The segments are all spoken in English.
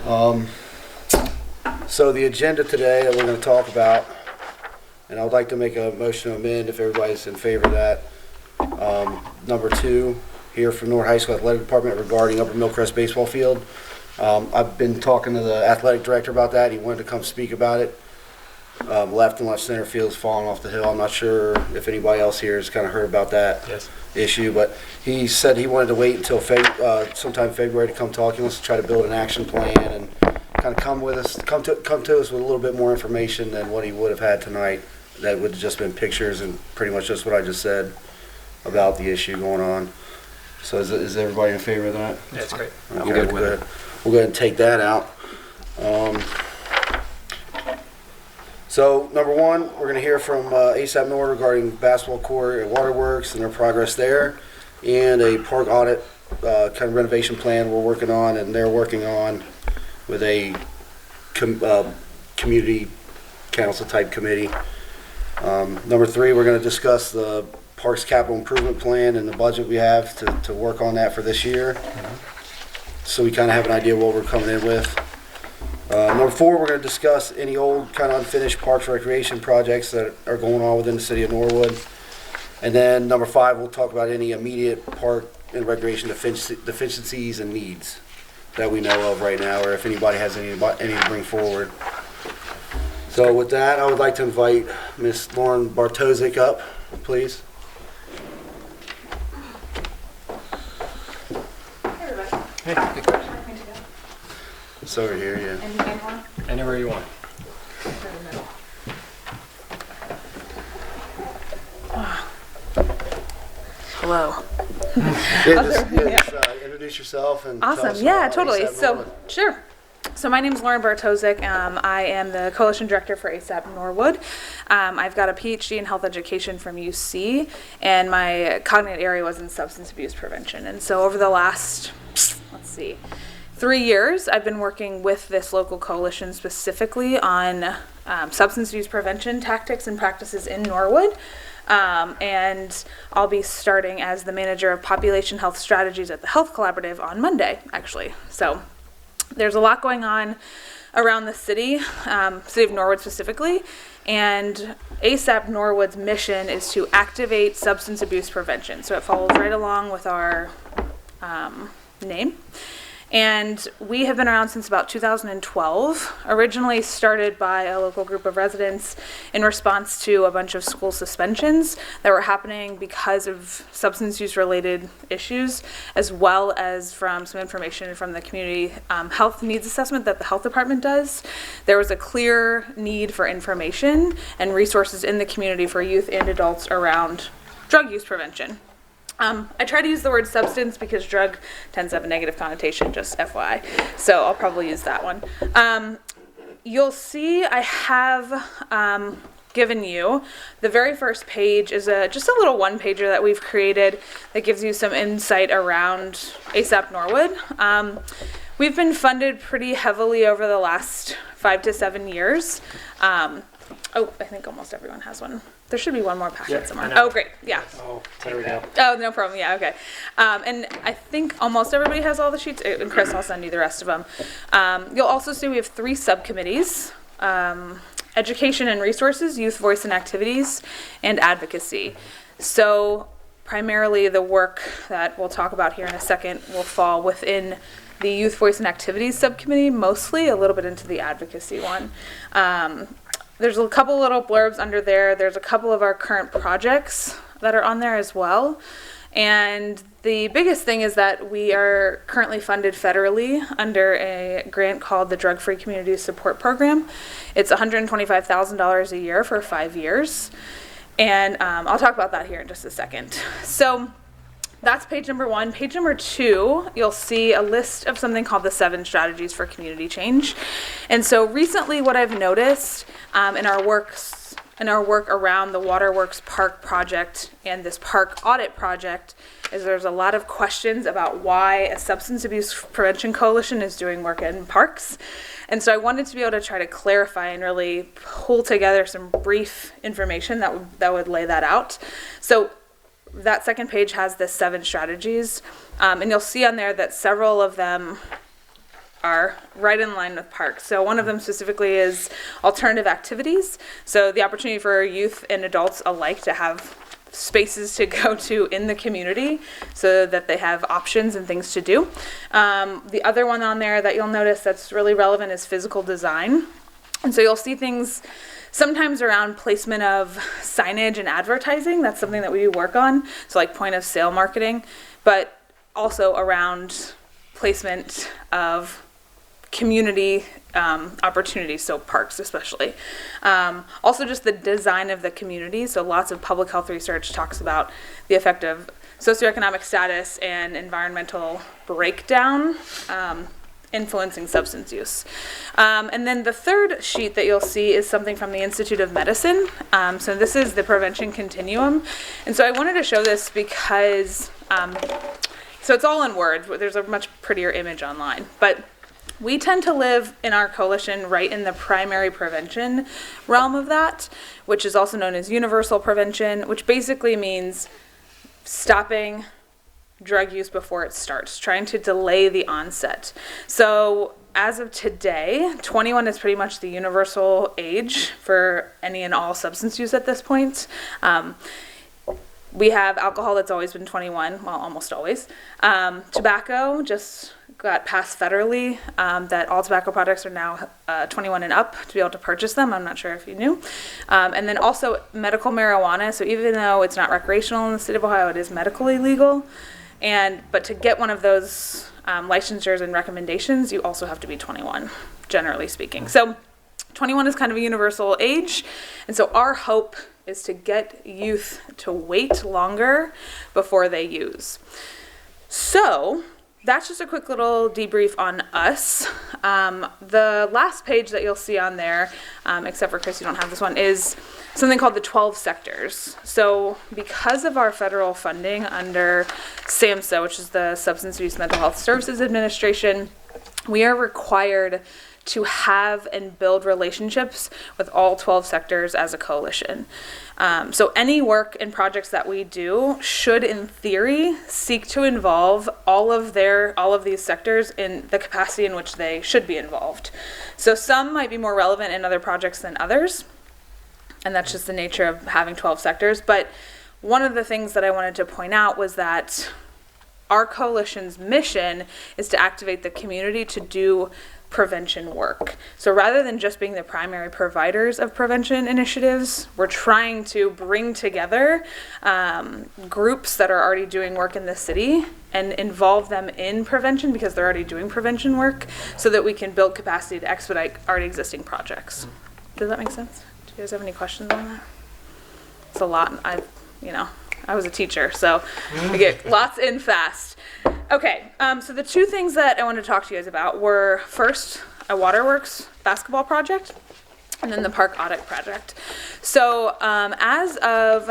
So the agenda today that we're going to talk about, and I would like to make a motion to amend if everybody's in favor of that. Number 2, here from Norwood High School Athletic Department regarding Upper Millcrest baseball field. I've been talking to the athletic director about that. He wanted to come speak about it. Left and left center field is falling off the hill. I'm not sure if anybody else here has kind of heard about that issue, but he said he wanted to wait until sometime in February to come talk to us, to try to build an action plan and kind of come to us with a little bit more information than what he would have had tonight. That would have just been pictures and pretty much just what I just said about the issue going on. So is everybody in favor of that? That's great. Okay, I'm good with it. We'll go ahead and take that out. So, number 1, we're going to hear from ASAP Norwood regarding basketball court and waterworks and their progress there, and a park audit kind of renovation plan we're working on, and they're working on with a community council type committee. Number 3, we're going to discuss the parks capital improvement plan and the budget we have to work on that for this year. So we kind of have an idea what we're coming in with. Number 4, we're going to discuss any old kind of unfinished parks recreation projects that are going on within the city of Norwood. And then number 5, we'll talk about any immediate park and recreation deficiencies and needs that we know of right now, or if anybody has any to bring forward. So with that, I would like to invite Ms. Lauren Bartosik up, please. Hey, everybody. Hey, It's over here, yeah. anywhere you want. Hello. Just introduce yourself and tell us Awesome. Yeah, about totally. ASAP So, Norwood. sure. So my name is Lauren Bartosik. I am the Coalition Director for ASAP Norwood. I've got a PhD in health education from UC, and my cognate area was in substance abuse prevention. And so over the last, 3 years, I've been working with this local coalition specifically on substance abuse prevention tactics and practices in Norwood. And I'll be starting as the manager of population health strategies at the Health Collaborative on Monday, actually. So there's a lot going on around the city of Norwood specifically, and ASAP Norwood's mission is to activate substance abuse prevention. So it follows right along with our name. And we have been around since about 2012, originally started by a local group of residents in response to a bunch of school suspensions that were happening because of substance use related issues, as well as from some information from the community health needs assessment that the health department does. There was a clear need for information and resources in the community for youth and adults around drug use prevention. I try to use the word substance because drug tends to have a negative connotation, just FYI. So I'll probably use that one. You'll see I have given you, the very first page is just a little one-pager that we've created that gives you some insight around ASAP Norwood. We've been funded pretty heavily over the last 5 to 7 years. I think almost everyone has one. There should be one more packet somewhere. Oh, great. Yeah. Oh, there we go. Oh, no problem. Yeah, okay. And I think almost everybody has all the sheets. And Chris, I'll send you the rest of them. You'll also see we have 3 subcommittees. Education and resources, youth voice and activities, and advocacy. So primarily the work that we'll talk about here in a second will fall within the youth voice and activities subcommittee, mostly a little bit into the advocacy one. There's a couple little blurbs under there. There's a couple of our current projects that are on there as well. And the biggest thing is that we are currently funded federally under a grant called the Drug Free Community Support Program. It's $125,000 a year for 5 years. And I'll talk about that here in just a second. So that's page number 1. Page number 2, you'll see a list of something called the 7 strategies for community change. And so recently what I've noticed in our work around the Waterworks Park project and this park audit project is there's a lot of questions about why a substance abuse prevention coalition is doing work in parks. And so I wanted to be able to try to clarify and really pull together some brief information that would lay that out. So that second page has the 7 strategies, and you'll see on there that several of them are right in line with parks. So one of them specifically is alternative activities. So the opportunity for youth and adults alike to have spaces to go to in the community so that they have options and things to do. The other one on there that you'll notice that's really relevant is physical design. And so you'll see things sometimes around placement of signage and advertising. That's something that we do work on. So like point of sale marketing, but also around placement of community opportunities, so parks especially. Also just the design of the community, so lots of public health research talks about the effect of socioeconomic status and environmental breakdown influencing substance use. And then the third sheet that you'll see is something from the Institute of Medicine. So this is the prevention continuum. And so I wanted to show this because, so it's all in Word, there's a much prettier image online, but we tend to live in our coalition right in the primary prevention realm of that, which is also known as universal prevention, which basically means stopping drug use before it starts, trying to delay the onset. So as of today, 21 is pretty much the universal age for any and all substance use at this point. We have alcohol that's always been 21, well, almost always. Tobacco just got passed federally that all tobacco products are now 21 and up to be able to purchase them. I'm not sure if you knew. And then also medical marijuana. So even though it's not recreational in the state of Ohio, it is medically legal. But to get one of those licensures and recommendations, you also have to be 21, generally speaking. So 21 is kind of a universal age. And so our hope is to get youth to wait longer before they use. So that's just a quick little debrief on us. The last page that you'll see on there, except for Chris, you don't have this one, is something called the 12 sectors. So because of our federal funding under SAMHSA, which is the Substance Abuse Mental Health Services Administration, we are required to have and build relationships with all 12 sectors as a coalition. So any work and projects that we do should, in theory, seek to involve all of these sectors in the capacity in which they should be involved. So some might be more relevant in other projects than others, and that's just the nature of having 12 sectors. But one of the things that I wanted to point out was that our coalition's mission is to activate the community to do prevention work. So rather than just being the primary providers of prevention initiatives, we're trying to bring together groups that are already doing work in the city and involve them in prevention because they're already doing prevention work so that we can build capacity to expedite already existing projects. Does that make sense? Do you guys have any questions on that? It's a lot. I was a teacher, so I get lots in fast. Okay, so the two things that I wanted to talk to you guys about were first a Waterworks basketball project and then the park audit project. So as of,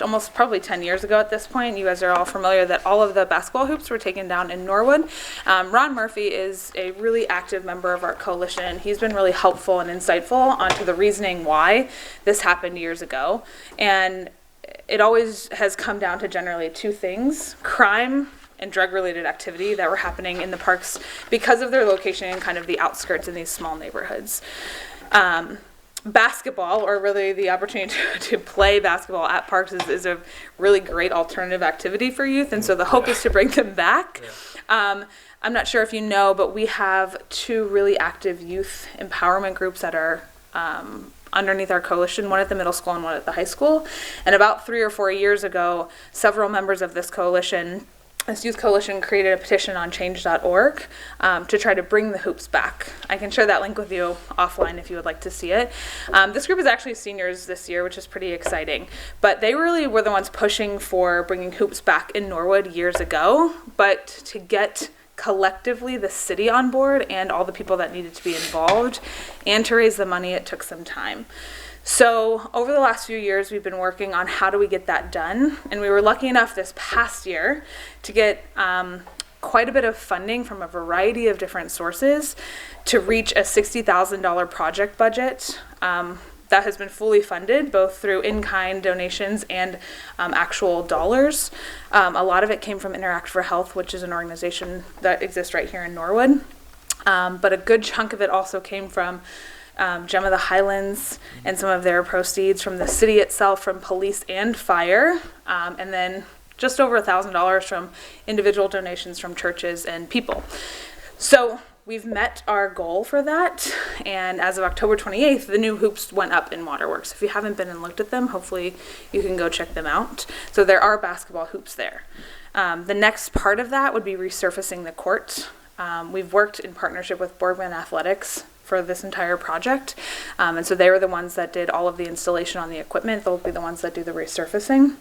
almost probably 10 years ago at this point, you guys are all familiar that all of the basketball hoops were taken down in Norwood. Ron Murphy is a really active member of our coalition. He's been really helpful and insightful onto the reasoning why this happened years ago. And it always has come down to generally two things: crime and drug-related activity that were happening in the parks because of their location in kind of the outskirts in these small neighborhoods. Basketball, or really the opportunity to play basketball at parks, is a really great alternative activity for youth, and so the hope is to bring them back. I'm not sure if you know, but we have two really active youth empowerment groups that are underneath our coalition, one at the middle school and one at the high school. And about 3 or 4 years ago, several members of this youth coalition created a petition on change.org to try to bring the hoops back. I can share that link with you offline if you would like to see it. This group is actually seniors this year, which is pretty exciting. But they really were the ones pushing for bringing hoops back in Norwood years ago. But to get collectively the city on board and all the people that needed to be involved and to raise the money, it took some time. So over the last few years, we've been working on how do we get that done. And we were lucky enough this past year to get quite a bit of funding from a variety of different sources to reach a $60,000 project budget that has been fully funded, both through in-kind donations and actual dollars. A lot of it came from Interact for Health, which is an organization that exists right here in Norwood. But a good chunk of it also came from Gem of the Highlands and some of their proceeds from the city itself, from police and fire, and then just over $1,000 from individual donations from churches and people. So we've met our goal for that, and as of October 28th, the new hoops went up in Waterworks. If you haven't been and looked at them, hopefully you can go check them out. So there are basketball hoops there. The next part of that would be resurfacing the court. We've worked in partnership with Borgman Athletics for this entire project, and so they were the ones that did all of the installation on the equipment. They'll be the ones that do the resurfacing.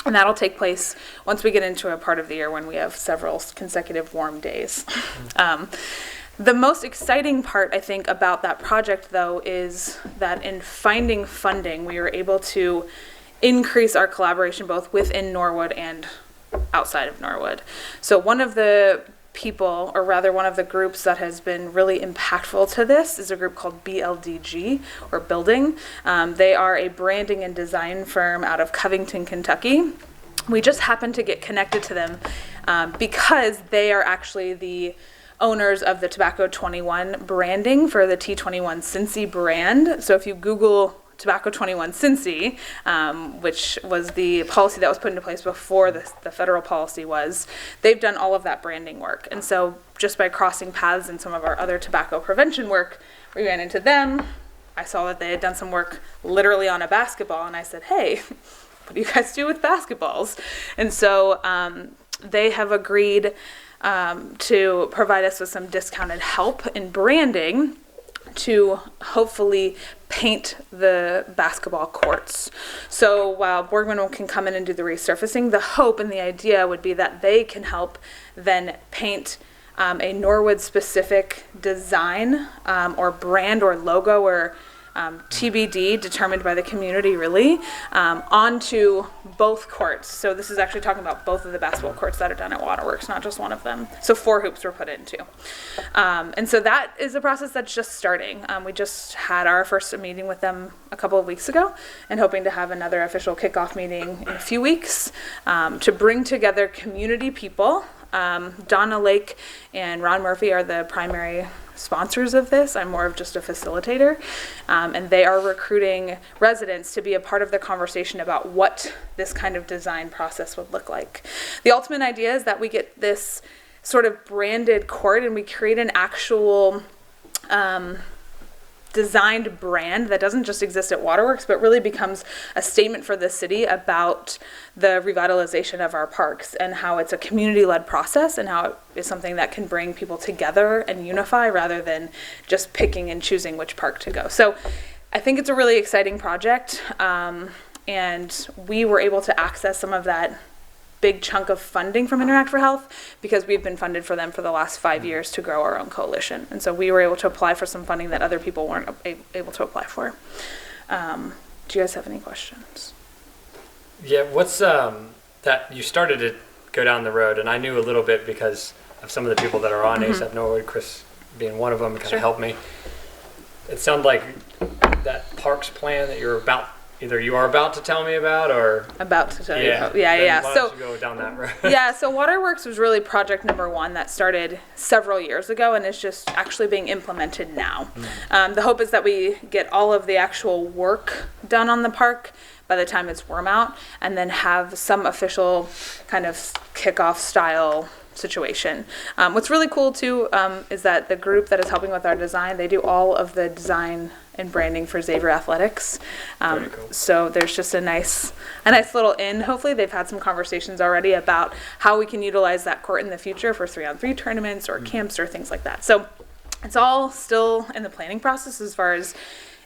And that'll take place once we get into a part of the year when we have several consecutive warm days. The most exciting part, I think, about that project, though, is that in finding funding, we were able to increase our collaboration both within Norwood and outside of Norwood. So one of the people, or rather one of the groups that has been really impactful to this, is a group called BLDG, or Building. They are a branding and design firm out of Covington, Kentucky. We just happened to get connected to them because they are actually the owners of the Tobacco 21 branding for the T21 Cincy brand. So if you Google Tobacco 21 Cincy, which was the policy that was put into place before the federal policy was, they've done all of that branding work. And so just by crossing paths in some of our other tobacco prevention work, we ran into them. I saw that they had done some work literally on a basketball, and I said, hey, what do you guys do with basketballs? And so they have agreed to provide us with some discounted help in branding to hopefully paint the basketball courts. So while Borgman can come in and do the resurfacing, the hope and the idea would be that they can help then paint a Norwood specific design or brand or logo or TBD, determined by the community really, onto both courts. So this is actually talking about both of the basketball courts that are done at Waterworks, not just one of them. So 4 hoops were put into. And so that is a process that's just starting. We just had our first meeting with them a couple of weeks ago, and hoping to have another official kickoff meeting in a few weeks to bring together community people. Donna Lake and Ron Murphy are the primary sponsors of this. I'm more of just a facilitator, and they are recruiting residents to be a part of the conversation about what this kind of design process would look like. The ultimate idea is that we get this sort of branded court and we create an actual designed brand that doesn't just exist at Waterworks, but really becomes a statement for the city about the revitalization of our parks and how it's a community-led process and how it is something that can bring people together and unify rather than just picking and choosing which park to go. So I think it's a really exciting project, and we were able to access some of that big chunk of funding from Interact for Health because we've been funded for them for the last 5 years to grow our own coalition. And so we were able to apply for some funding that other people weren't able to apply for. Do you guys have any questions? Yeah, what's that you started to go down the road, and I knew a little bit because of some of the people that are on ASAP Norwood, Chris being one of them, kind of helped me. It sounded like that parks plan that you are about to tell me about, or about to tell you about. Why So don't you go down that road? yeah, so Waterworks was really project number 1 that started several years ago and is just actually being implemented now. The hope is that we get all of the actual work done on the park by the time it's worm out, and then have some official kind of kickoff style situation. What's really cool too is that the group that is helping with our design, they do all of the design and branding for Xavier Athletics. Very cool. So there's just a nice little in. Hopefully they've had some conversations already about how we can utilize that court in the future for 3-on-3 tournaments or camps or things like that. So it's all still in the planning process as far as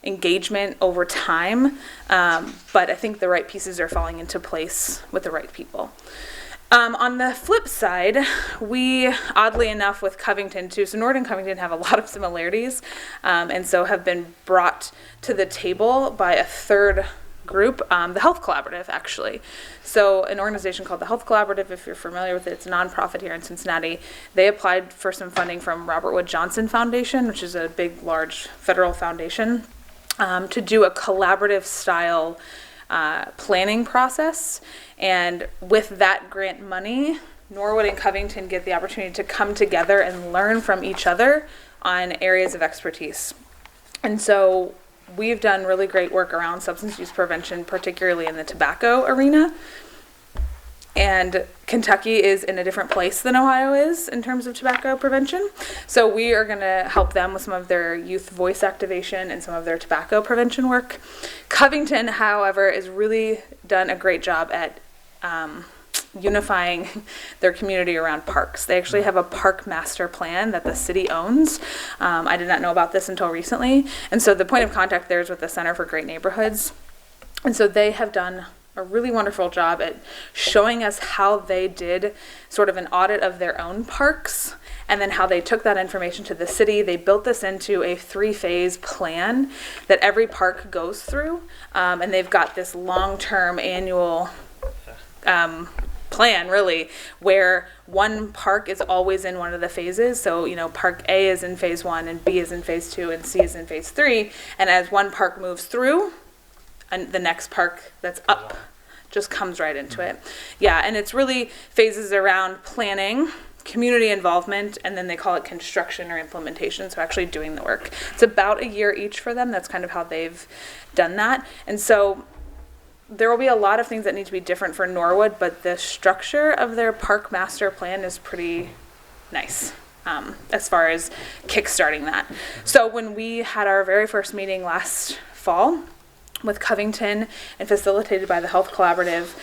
engagement over time. But I think the right pieces are falling into place with the right people. On the flip side, we, oddly enough, with Covington too, so Norwood and Covington have a lot of similarities, and so have been brought to the table by a third group, the Health Collaborative, actually. So an organization called the Health Collaborative, if you're familiar with it, it's a nonprofit here in Cincinnati. They applied for some funding from Robert Wood Johnson Foundation, which is a big, large federal foundation. to do a collaborative style planning process. And with that grant money, Norwood and Covington get the opportunity to come together and learn from each other on areas of expertise. And so we've done really great work around substance use prevention, particularly in the tobacco arena. And Kentucky is in a different place than Ohio is in terms of tobacco prevention. So we are going to help them with some of their youth voice activation and some of their tobacco prevention work. Covington, however, has really done a great job at unifying their community around parks. They actually have a park master plan that the city owns. I did not know about this until recently. And so the point of contact there is with the Center for Great Neighborhoods. And so they have done a really wonderful job at showing us how they did sort of an audit of their own parks, and then how they took that information to the city. They built this into a 3-phase plan that every park goes through, and they've got this long-term annual plan, really, where one park is always in one of the phases. So, you know, Park A is in phase 1, and B is in phase 2, and C is in phase 3, and as one park moves through, and the next park that's up just comes right into it. Yeah, and it's really phases around planning, community involvement, and then they call it construction or implementation, so actually doing the work. It's about a year each for them. That's kind of how they've done that. And so there will be a lot of things that need to be different for Norwood, but the structure of their park master plan is pretty nice. As far as kickstarting that. So when we had our very first meeting last fall with Covington and facilitated by the Health Collaborative,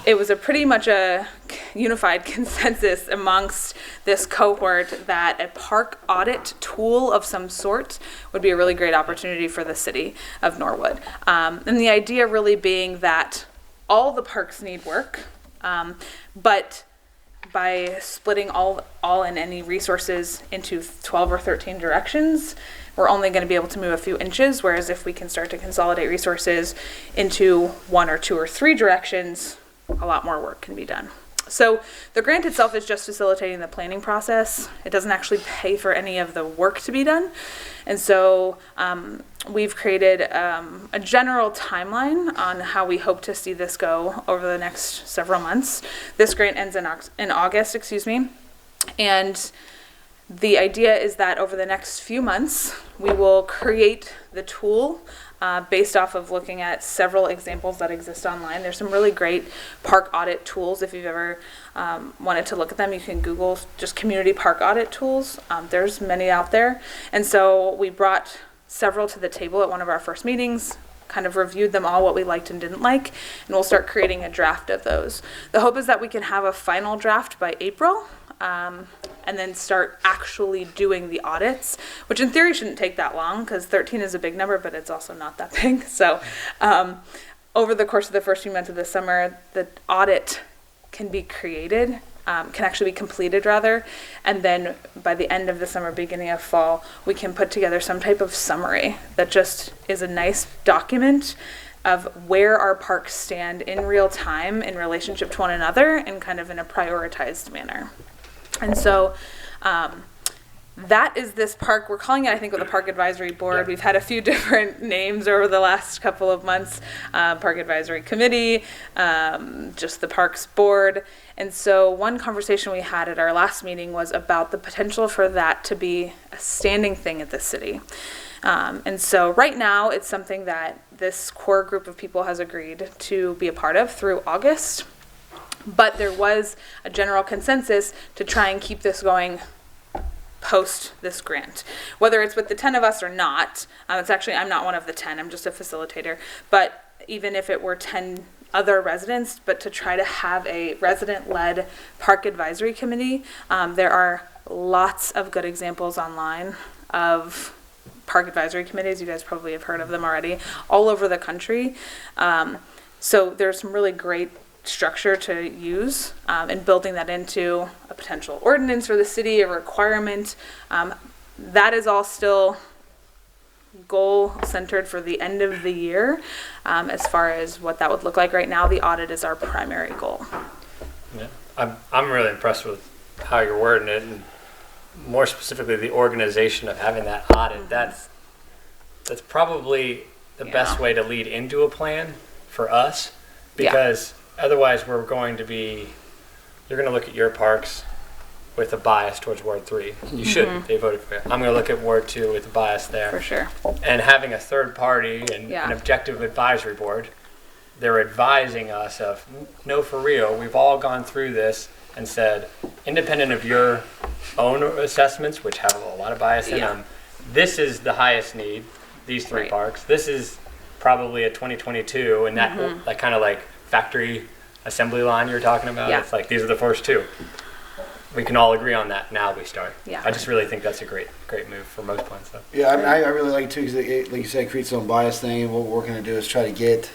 it was a pretty much a unified consensus amongst this cohort that a park audit tool of some sort would be a really great opportunity for the city of Norwood. And the idea really being that all the parks need work, but by splitting all and any resources into 12 or 13 directions, we're only going to be able to move a few inches, whereas if we can start to consolidate resources into 1 or 2 or 3 directions, a lot more work can be done. So the grant itself is just facilitating the planning process. It doesn't actually pay for any of the work to be done. And so we've created a general timeline on how we hope to see this go over the next several months. This grant ends in August, and the idea is that over the next few months, we will create the tool based off of looking at several examples that exist online. There's some really great park audit tools. If you've ever wanted to look at them, you can Google just community park audit tools. There's many out there. And so we brought several to the table at one of our first meetings, kind of reviewed them all, what we liked and didn't like, and we'll start creating a draft of those. The hope is that we can have a final draft by April, and then start actually doing the audits, which in theory shouldn't take that long because 13 is a big number, but it's also not that big. So over the course of the first few months of the summer, the audit can be created, can actually be completed rather, and then by the end of the summer, beginning of fall, we can put together some type of summary that just is a nice document of where our parks stand in real time in relationship to one another and kind of in a prioritized manner. And so that is this park. We're calling it, I think, with the Park Advisory Board. Yeah. We've had a few different names over the last couple of months. Park Advisory Committee, just the Parks Board. And so one conversation we had at our last meeting was about the potential for that to be a standing thing at the city. And so right now it's something that this core group of people has agreed to be a part of through August. But there was a general consensus to try and keep this going post this grant. Whether it's with the 10 of us or not, it's actually, I'm not one of the 10, I'm just a facilitator. But even if it were 10 other residents, but to try to have a resident-led park advisory committee, there are lots of good examples online of park advisory committees. You guys probably have heard of them already, all over the country. So there's some really great structure to use and building that into a potential ordinance for the city, a requirement. That is all still goal centered for the end of the year. As far as what that would look like right now, the audit is our primary goal. Yeah, I'm really impressed with how you're wording it, and more specifically the organization of having that audit. That's probably the Yeah. best way to lead into a plan for us, because otherwise you're going to look at your parks with a bias towards Ward 3. You shouldn't. They voted for it. I'm going to look at Ward 2 with a bias there. For sure. And having a third party and Yeah. an objective advisory board, they're advising us of, no, for real, we've all gone through this and said, independent of your own assessments, which have a lot of bias in them, this is the highest need, these three Right. parks. This is probably a 2022, and that kind of like factory assembly line you're talking about. Yeah. It's like, these are the first two. We can all agree on that. Now we start. Yeah. I just really think that's a great move for most plans. So. Yeah, I really like it too, because like you said, it creates its own bias thing. And what we're going to do is try to get,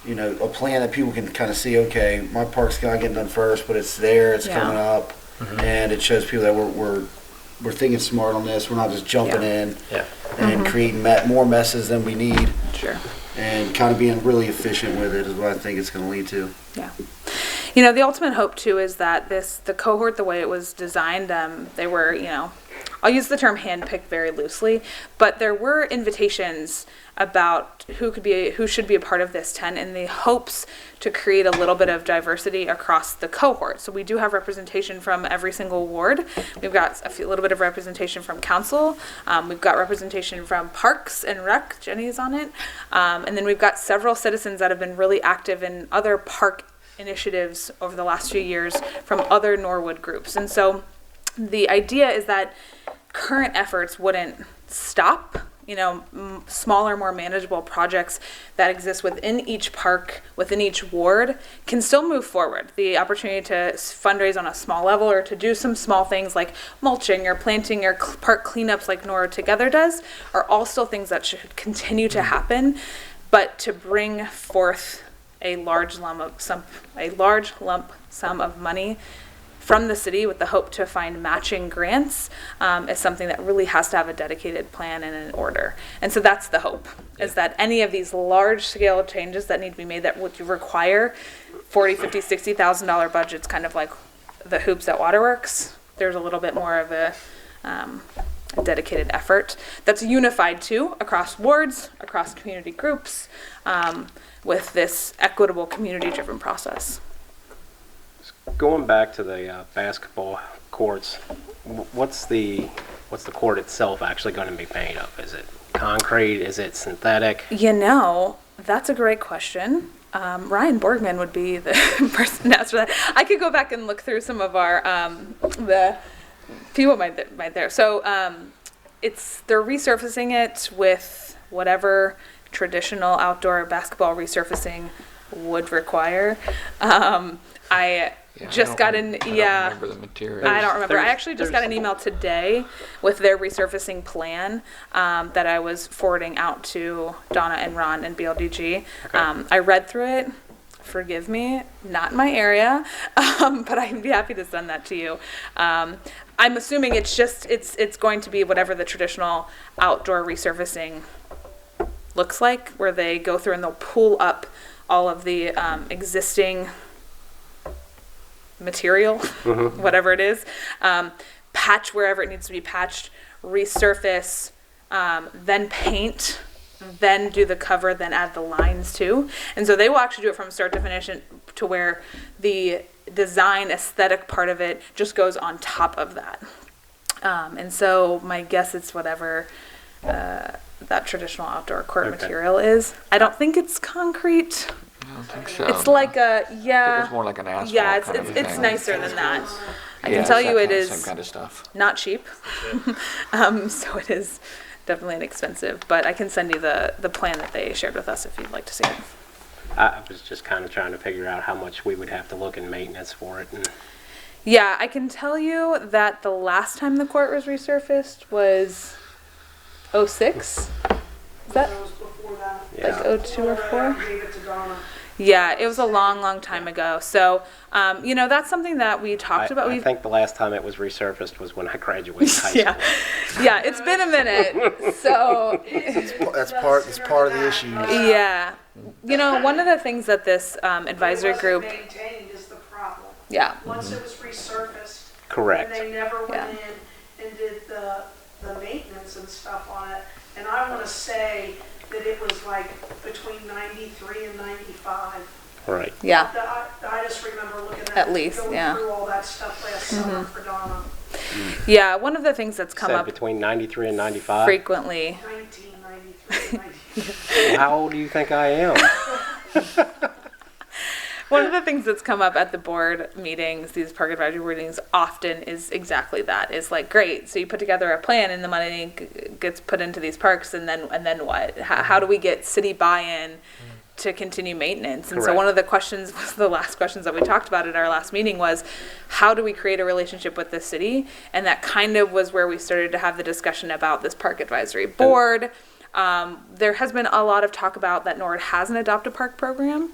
a plan that people can kind of see. Okay, my park's not getting done first, but it's there. It's coming up, and it shows people that we're thinking smart on this. We're not just jumping in and creating more messes than we need. Sure. And kind of being really efficient with it is what I think it's going to lead to. Yeah. The ultimate hope too is that the cohort, the way it was designed, they were, I'll use the term handpicked very loosely, but there were invitations about who should be a part of this tent in the hopes to create a little bit of diversity across the cohort. So we do have representation from every single ward. We've got a little bit of representation from council. We've got representation from Parks and Rec. Jenny's on it. And then we've got several citizens that have been really active in other park initiatives over the last few years from other Norwood groups. And so the idea is that current efforts wouldn't stop. Smaller, more manageable projects that exist within each park, within each ward, can still move forward. The opportunity to fundraise on a small level or to do some small things like mulching or planting or park cleanups like Norwood Together does are all still things that should continue to happen, but to bring forth a large lump sum of money from the city with the hope to find matching grants is something that really has to have a dedicated plan and an order. And so that's the hope, is that any of these large scale changes that need to be made that would require $40,000, $50,000, $60,000 budgets, kind of like the hoops at Waterworks, there's a little bit more of a dedicated effort that's unified too across wards, across community groups, with this equitable community-driven process. Going back to the basketball courts, what's the court itself actually going to be made of? Is it concrete? Is it synthetic? That's a great question. Ryan Borgman would be the person to answer that. I could go back and look through some of our the people might there. So they're resurfacing it with whatever traditional outdoor basketball resurfacing would require. I don't remember the material. I don't remember. I actually just got an email today with their resurfacing plan that I was forwarding out to Donna and Ron and BLDG. Okay. I read through it. Forgive me, not my area, but I'd be happy to send that to you. I'm assuming it's going to be whatever the traditional outdoor resurfacing looks like, where they go through and they'll pull up all of the existing material, whatever it is, patch wherever it needs to be patched, resurface, then paint, then do the cover, then add the lines too. And so they will actually do it from start to finish to where the design aesthetic part of it just goes on top of that. And so my guess it's whatever that traditional outdoor court material is. I don't think it's concrete. I don't think so. It's like I think it's more like an asphalt. Yeah, kind of it's thing. nicer than that. I Yeah, can tell it's you that it is same kind of stuff. not cheap. So it is definitely inexpensive, but I can send you the plan that they shared with us if you'd like to see it. I was just kind of trying to figure out how much we would have to look in maintenance for it. And Yeah, I can tell you that the last time the court was resurfaced was 06. Is that It was before that. yeah. like 02 or 4? Gave it to Donna. Yeah, it was a long time ago. So, that's something that we talked about. I think the last time it was resurfaced was when I graduated high school. Yeah, it's been a minute. So, That's part of the issue. yeah. One of the things that this advisory group, It wasn't maintained is the problem. yeah, Once it was resurfaced. Correct. And they never Yeah. went in and did the maintenance and stuff on it. And I want to say that it was like between 93 and 95. Right. Yeah. I just remember looking At least, going yeah. through all that stuff last summer for Donna. Yeah, one of the things that's come Said up between 93 and 95. frequently. 1993, 93. Well, how old do you think I am? One of the things that's come up at the board meetings, these park advisory meetings, often is exactly that. Is like, great, so you put together a plan and the money gets put into these parks, and then what? How do we get city buy-in to continue maintenance? And so Correct. one of the questions, the last questions that we talked about at our last meeting was, how do we create a relationship with the city? And that kind of was where we started to have the discussion about this park advisory board. There has been a lot of talk about that Norwood has an adopt a park program.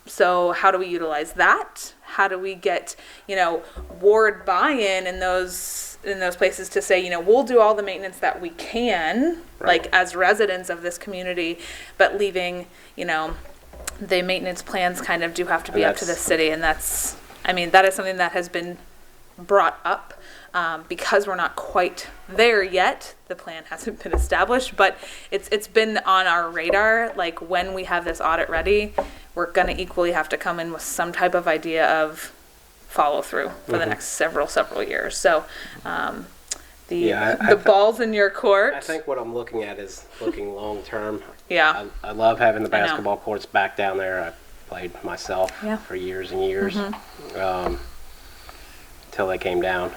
So how do we utilize that? How do we get, ward buy-in in those places to say, we'll do all the maintenance that we can, Right. like as residents of this community, but leaving, the maintenance plans kind of do have to be And up to the that's- city. And that is something that has been brought up. Because we're not quite there yet, the plan hasn't been established, but it's been on our radar. Like, when we have this audit ready, we're gonna equally have to come in with some type of idea of follow through for the next several years. So, Yeah, the ball's in your court. I think what I'm looking at is looking long term. Yeah. I love having the I know. basketball courts back down there. I played myself Yeah. for years and years till they came down.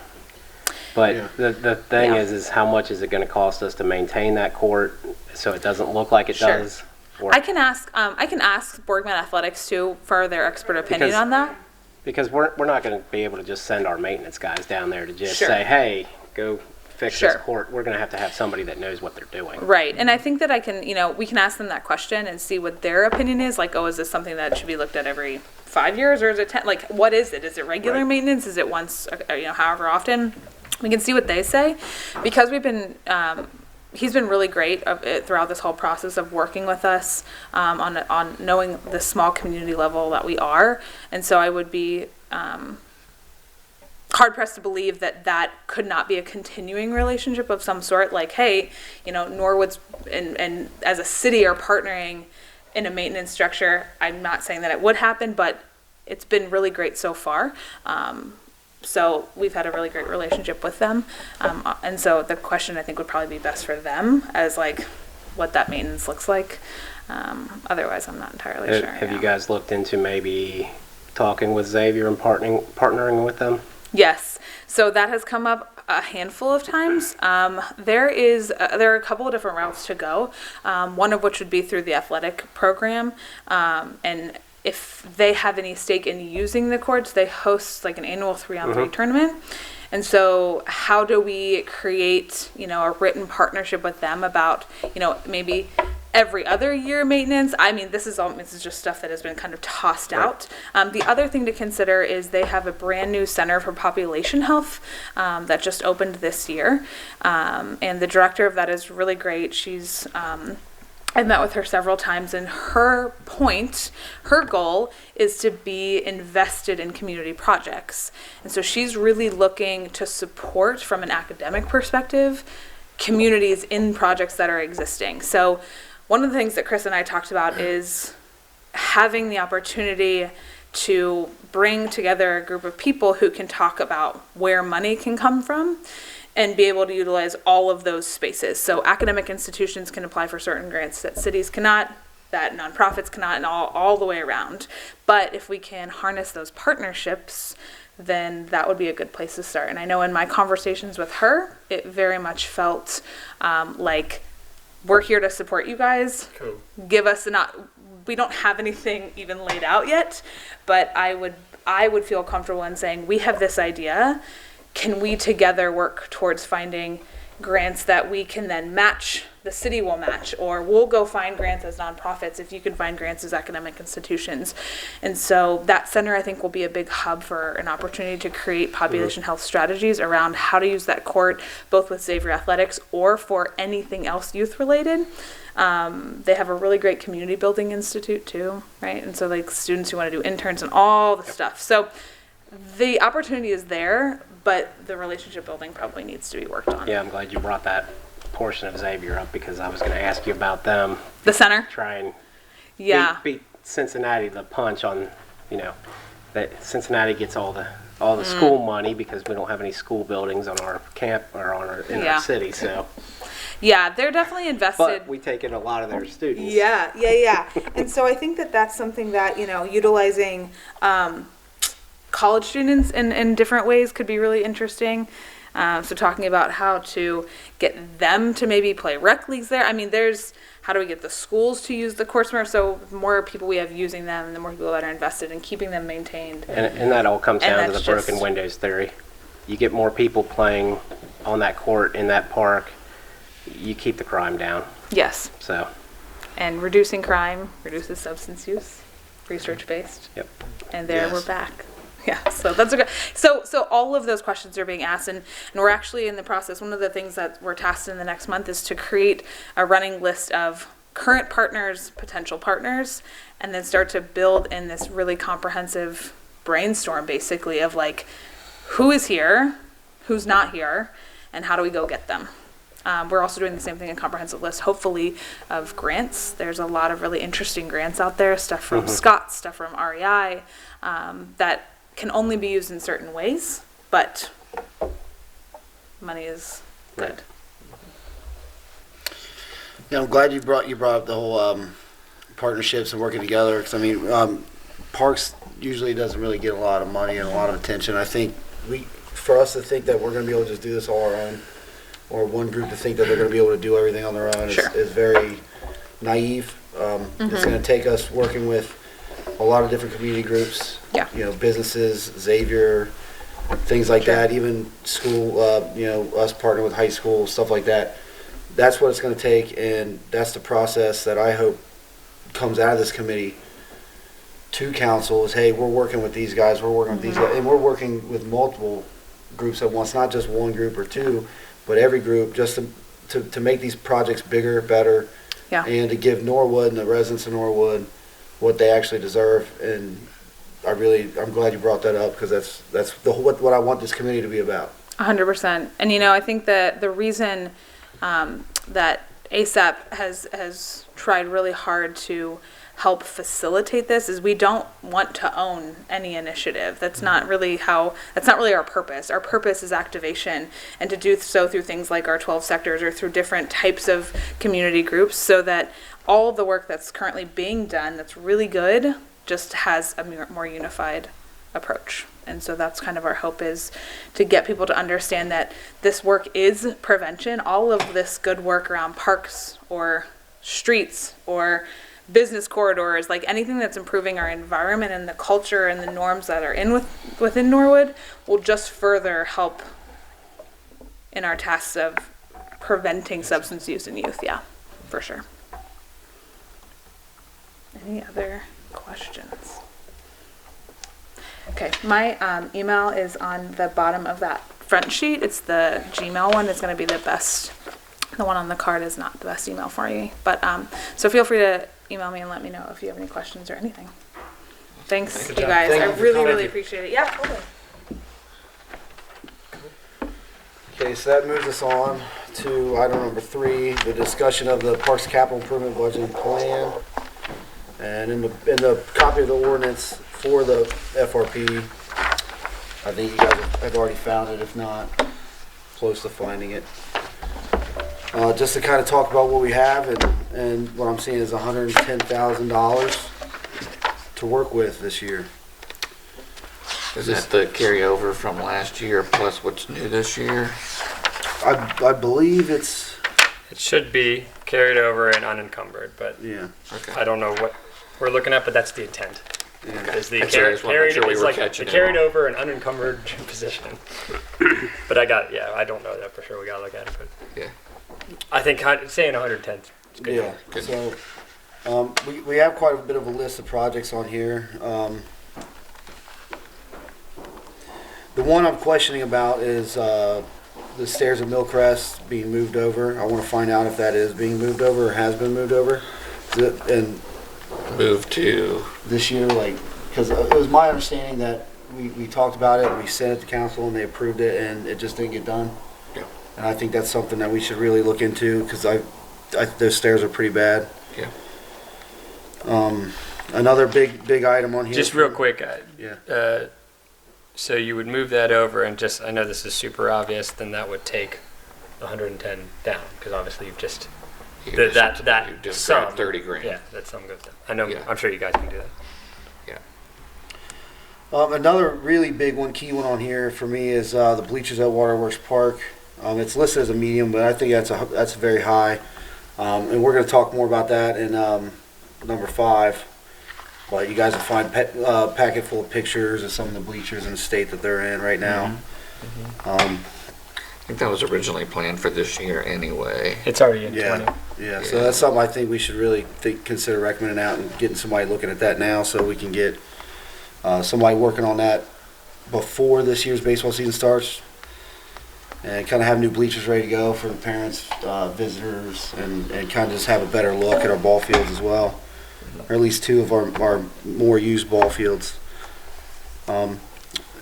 But Yeah. the thing Yeah. is how much is it going to cost us to maintain that court so it doesn't look like it Sure. does? Or- I can ask Borgman Athletics too for their expert opinion Because- on that. Because we're not going to be able to just send our maintenance guys down there to just Sure. say, hey, go fix Sure. this court. We're going to have somebody that knows what they're doing. Right, and I think that we can ask them that question and see what their opinion is. Like, is this something that should be looked at every 5 years, or is it 10? Like, what is it? Is it regular Right. maintenance? Is it once, however often? We can see what they say, because he's been really great throughout this whole process of working with us on knowing the small community level that we are, and so I would be hard pressed to believe that could not be a continuing relationship of some sort. Like, hey, Norwood's and as a city are partnering in a maintenance structure. I'm not saying that it would happen, but it's been really great so far. So we've had a really great relationship with them. And so the question I think would probably be best for them as like what that maintenance looks like. Otherwise, I'm not entirely sure. Have you yeah. guys looked into maybe talking with Xavier and partnering with them? Yes. So that has come up a handful of times. There are a couple of different routes to go. One of which would be through the athletic program. And if they have any stake in using the courts, they host like an annual 3-on-3 tournament. And so how do we create, a written partnership with them about, maybe every other year maintenance? I mean, this is just stuff that has been kind of tossed out. The other thing to consider is they have a brand new Center for Population Health that just opened this year. And the director of that is really great. I've met with her several times, and her goal is to be invested in community projects. And so she's really looking to support, from an academic perspective, communities in projects that are existing. So one of the things that Chris and I talked about is having the opportunity to bring together a group of people who can talk about where money can come from and be able to utilize all of those spaces. So academic institutions can apply for certain grants that cities cannot, that nonprofits cannot, and all the way around. But if we can harness those partnerships, then that would be a good place to start. And I know in my conversations with her, it very much felt like, we're here to support you guys. Cool. Give us we don't have anything even laid out yet, but I would feel comfortable in saying, we have this idea. Can we together work towards finding grants that we can then match, the city will match, or we'll go find grants as nonprofits if you can find grants as academic institutions. And so that center, I think, will be a big hub for an opportunity to create population health strategies around how to use that court, both with Xavier Athletics or for anything else youth related. They have a really great community building institute too, right? And so like students who want to do interns and all the stuff. So the opportunity is there, but the relationship building probably needs to be worked on. Yeah, I'm glad you brought that portion of Xavier up because I was going to ask you about them. The center? Try and Yeah. beat Cincinnati to the punch on, that Cincinnati gets all the school money because we don't have any school buildings on our camp or in Yeah. our city. So, Yeah, they're definitely invested. but we take in a lot of their students. Yeah. And so I think that that's something that, utilizing college students in different ways could be really interesting. So talking about how to get them to maybe play rec leagues there. I mean, how do we get the schools to use the courts more? So the more people we have using them, and the more people that are invested in keeping them maintained. And that all comes And down to the that's broken just- windows theory. You get more people playing on that court in that park, you keep the crime down. Yes. So, And reducing crime reduces substance use, research based. yep. And there Yes. we're back. Yeah, so that's okay. So all of those questions are being asked, and we're actually in the process. One of the things that we're tasked in the next month is to create a running list of current partners, potential partners, and then start to build in this really comprehensive brainstorm, basically, of like, who is here, who's not here, and how do we go get them. We're also doing the same thing, a comprehensive list, hopefully, of grants. There's a lot of really interesting grants out there, stuff from Scott, stuff from REI, that can only be used in certain ways, but money is good. Yeah, I'm glad you brought up the whole partnerships and working together, because I mean, parks usually doesn't really get a lot of money and a lot of attention. I think for us to think that we're going to be able to just do this all our own, or one group to think that they're going to be able to do everything on their own is very naive. It's going to take us working with a lot of different community groups, businesses, Xavier, things like that, even school, us partnering with high school, stuff like that. That's what it's going to take, and that's the process that I hope comes out of this committee to council is, hey, we're working with these guys, we're working with these guys, and we're working with multiple groups at once, not just one group or two, but every group, just to make these projects bigger, better, and to give Norwood and the residents of Norwood what they actually deserve. And I'm glad you brought that up, because that's what I want this committee to be about. 100%. And I think that the reason that ASAP has tried really hard to help facilitate this is we don't want to own any initiative. That's not really our purpose. Our purpose is activation, and to do so through things like our 12 sectors or through different types of community groups, so that all of the work that's currently being done that's really good just has a more unified approach. And so that's kind of our hope, is to get people to understand that this work is prevention. All of this good work around parks or streets or business corridors, like anything that's improving our environment and the culture and the norms that are within Norwood, will just further help in our tasks of preventing substance use in youth. Yeah, for sure. Any other questions? Okay, my email is on the bottom of that front sheet. It's the Gmail one. It's going to be the best. The one on the card is not the best email for you. But so feel free to email me and let me know if you have any questions or anything. Thanks, you guys. Thank I you for really, coming. really appreciate it. Yeah, totally. Okay, so that moves us on to item number 3, the discussion of the Parks Capital Improvement Budget Plan. And in the copy of the ordinance for the FRP, I think you guys have already found it, if not close to finding it. Just to kind of talk about what we have, and what I'm seeing is $110,000 to work with this year. Is that the carryover from last year plus what's new this year? I believe it's, It should be carried over and unencumbered, but yeah. Okay. I don't know what we're looking at, but that's the intent. Yeah. Is the That's right, I just wanna make carried, sure we it's were like the catching it carried all. over and unencumbered position. But I don't know that for sure. We gotta look at it, but Yeah. I think saying 110 is good. Yeah, Good. so, we have quite a bit of a list of projects on here. The one I'm questioning about is, the stairs at Millcrest being moved over. I wanna find out if that is being moved over or has been moved over. And Move to, this year, because it was my understanding that we talked about it, we sent it to council and they approved it, and it just didn't get done. Yeah. And I think that's something that we should really look into, because those stairs are pretty bad. Yeah. Another big item on here. Just real quick, Yeah. so you would move that over and just, I know this is super obvious, then that would take 110 down, because obviously you've just, You that you just sum. grabbed 30 grand. Yeah, that sum goes down. I know, Yeah. I'm sure you guys can do that. Another really big one, key one on here for me is the bleachers at Waterworks Park. It's listed as a medium, but I think that's very high. And we're going to talk more about that in number 5. But you guys will find a packet full of pictures of some of the bleachers in the state that they're in right now. I think that was originally planned for this year anyway. It's already in Yeah. 20. Yeah, so that's something I think we should really consider recommending out and getting somebody looking at that now, so we can get somebody working on that before this year's baseball season starts, and kind of have new bleachers ready to go for the parents, visitors, and kind of just have a better look at our ball fields as well, or at least 2 of our more used ball fields.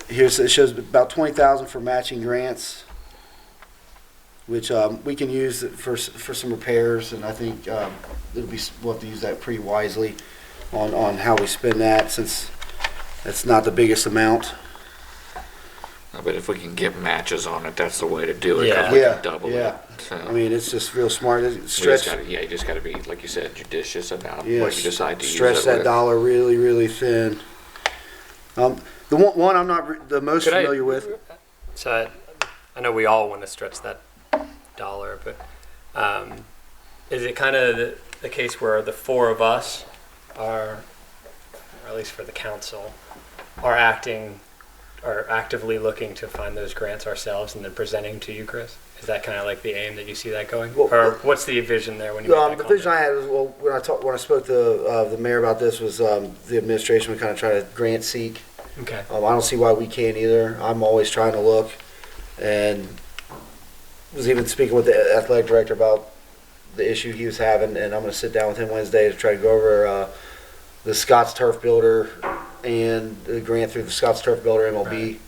It shows about 20,000 for matching grants, which we can use for some repairs, and I think we'll have to use that pretty wisely on how we spend that, since it's not the biggest amount. But if we can get matches on it, that's the way to do it. 'Cause Yeah. we Yeah, can double yeah. it. So I mean, it's just real smart. you Stretch, just gotta be, like you said, judicious about yeah, what you decide to stretch use it that with. dollar really, really thin. The one I'm not the most Could I- familiar with. So I know we all want to stretch that dollar, but is it kind of the case where the 4 of us are, or at least for the council, are actively looking to find those grants ourselves and then presenting to you, Chris? Is that kind of like the aim that you see that going? Well, Or what's the vision there when you make that The vision comment? I had was, well, when I spoke to the mayor about this, was the administration would kind of try to grant seek. Okay. I don't see why we can't either. I'm always trying to look, and was even speaking with the athletic director about the issue he was having, and I'm going to sit down with him Wednesday to try to go over the Scott's Turf Builder and the grant through the Scott's Turf Builder MLB.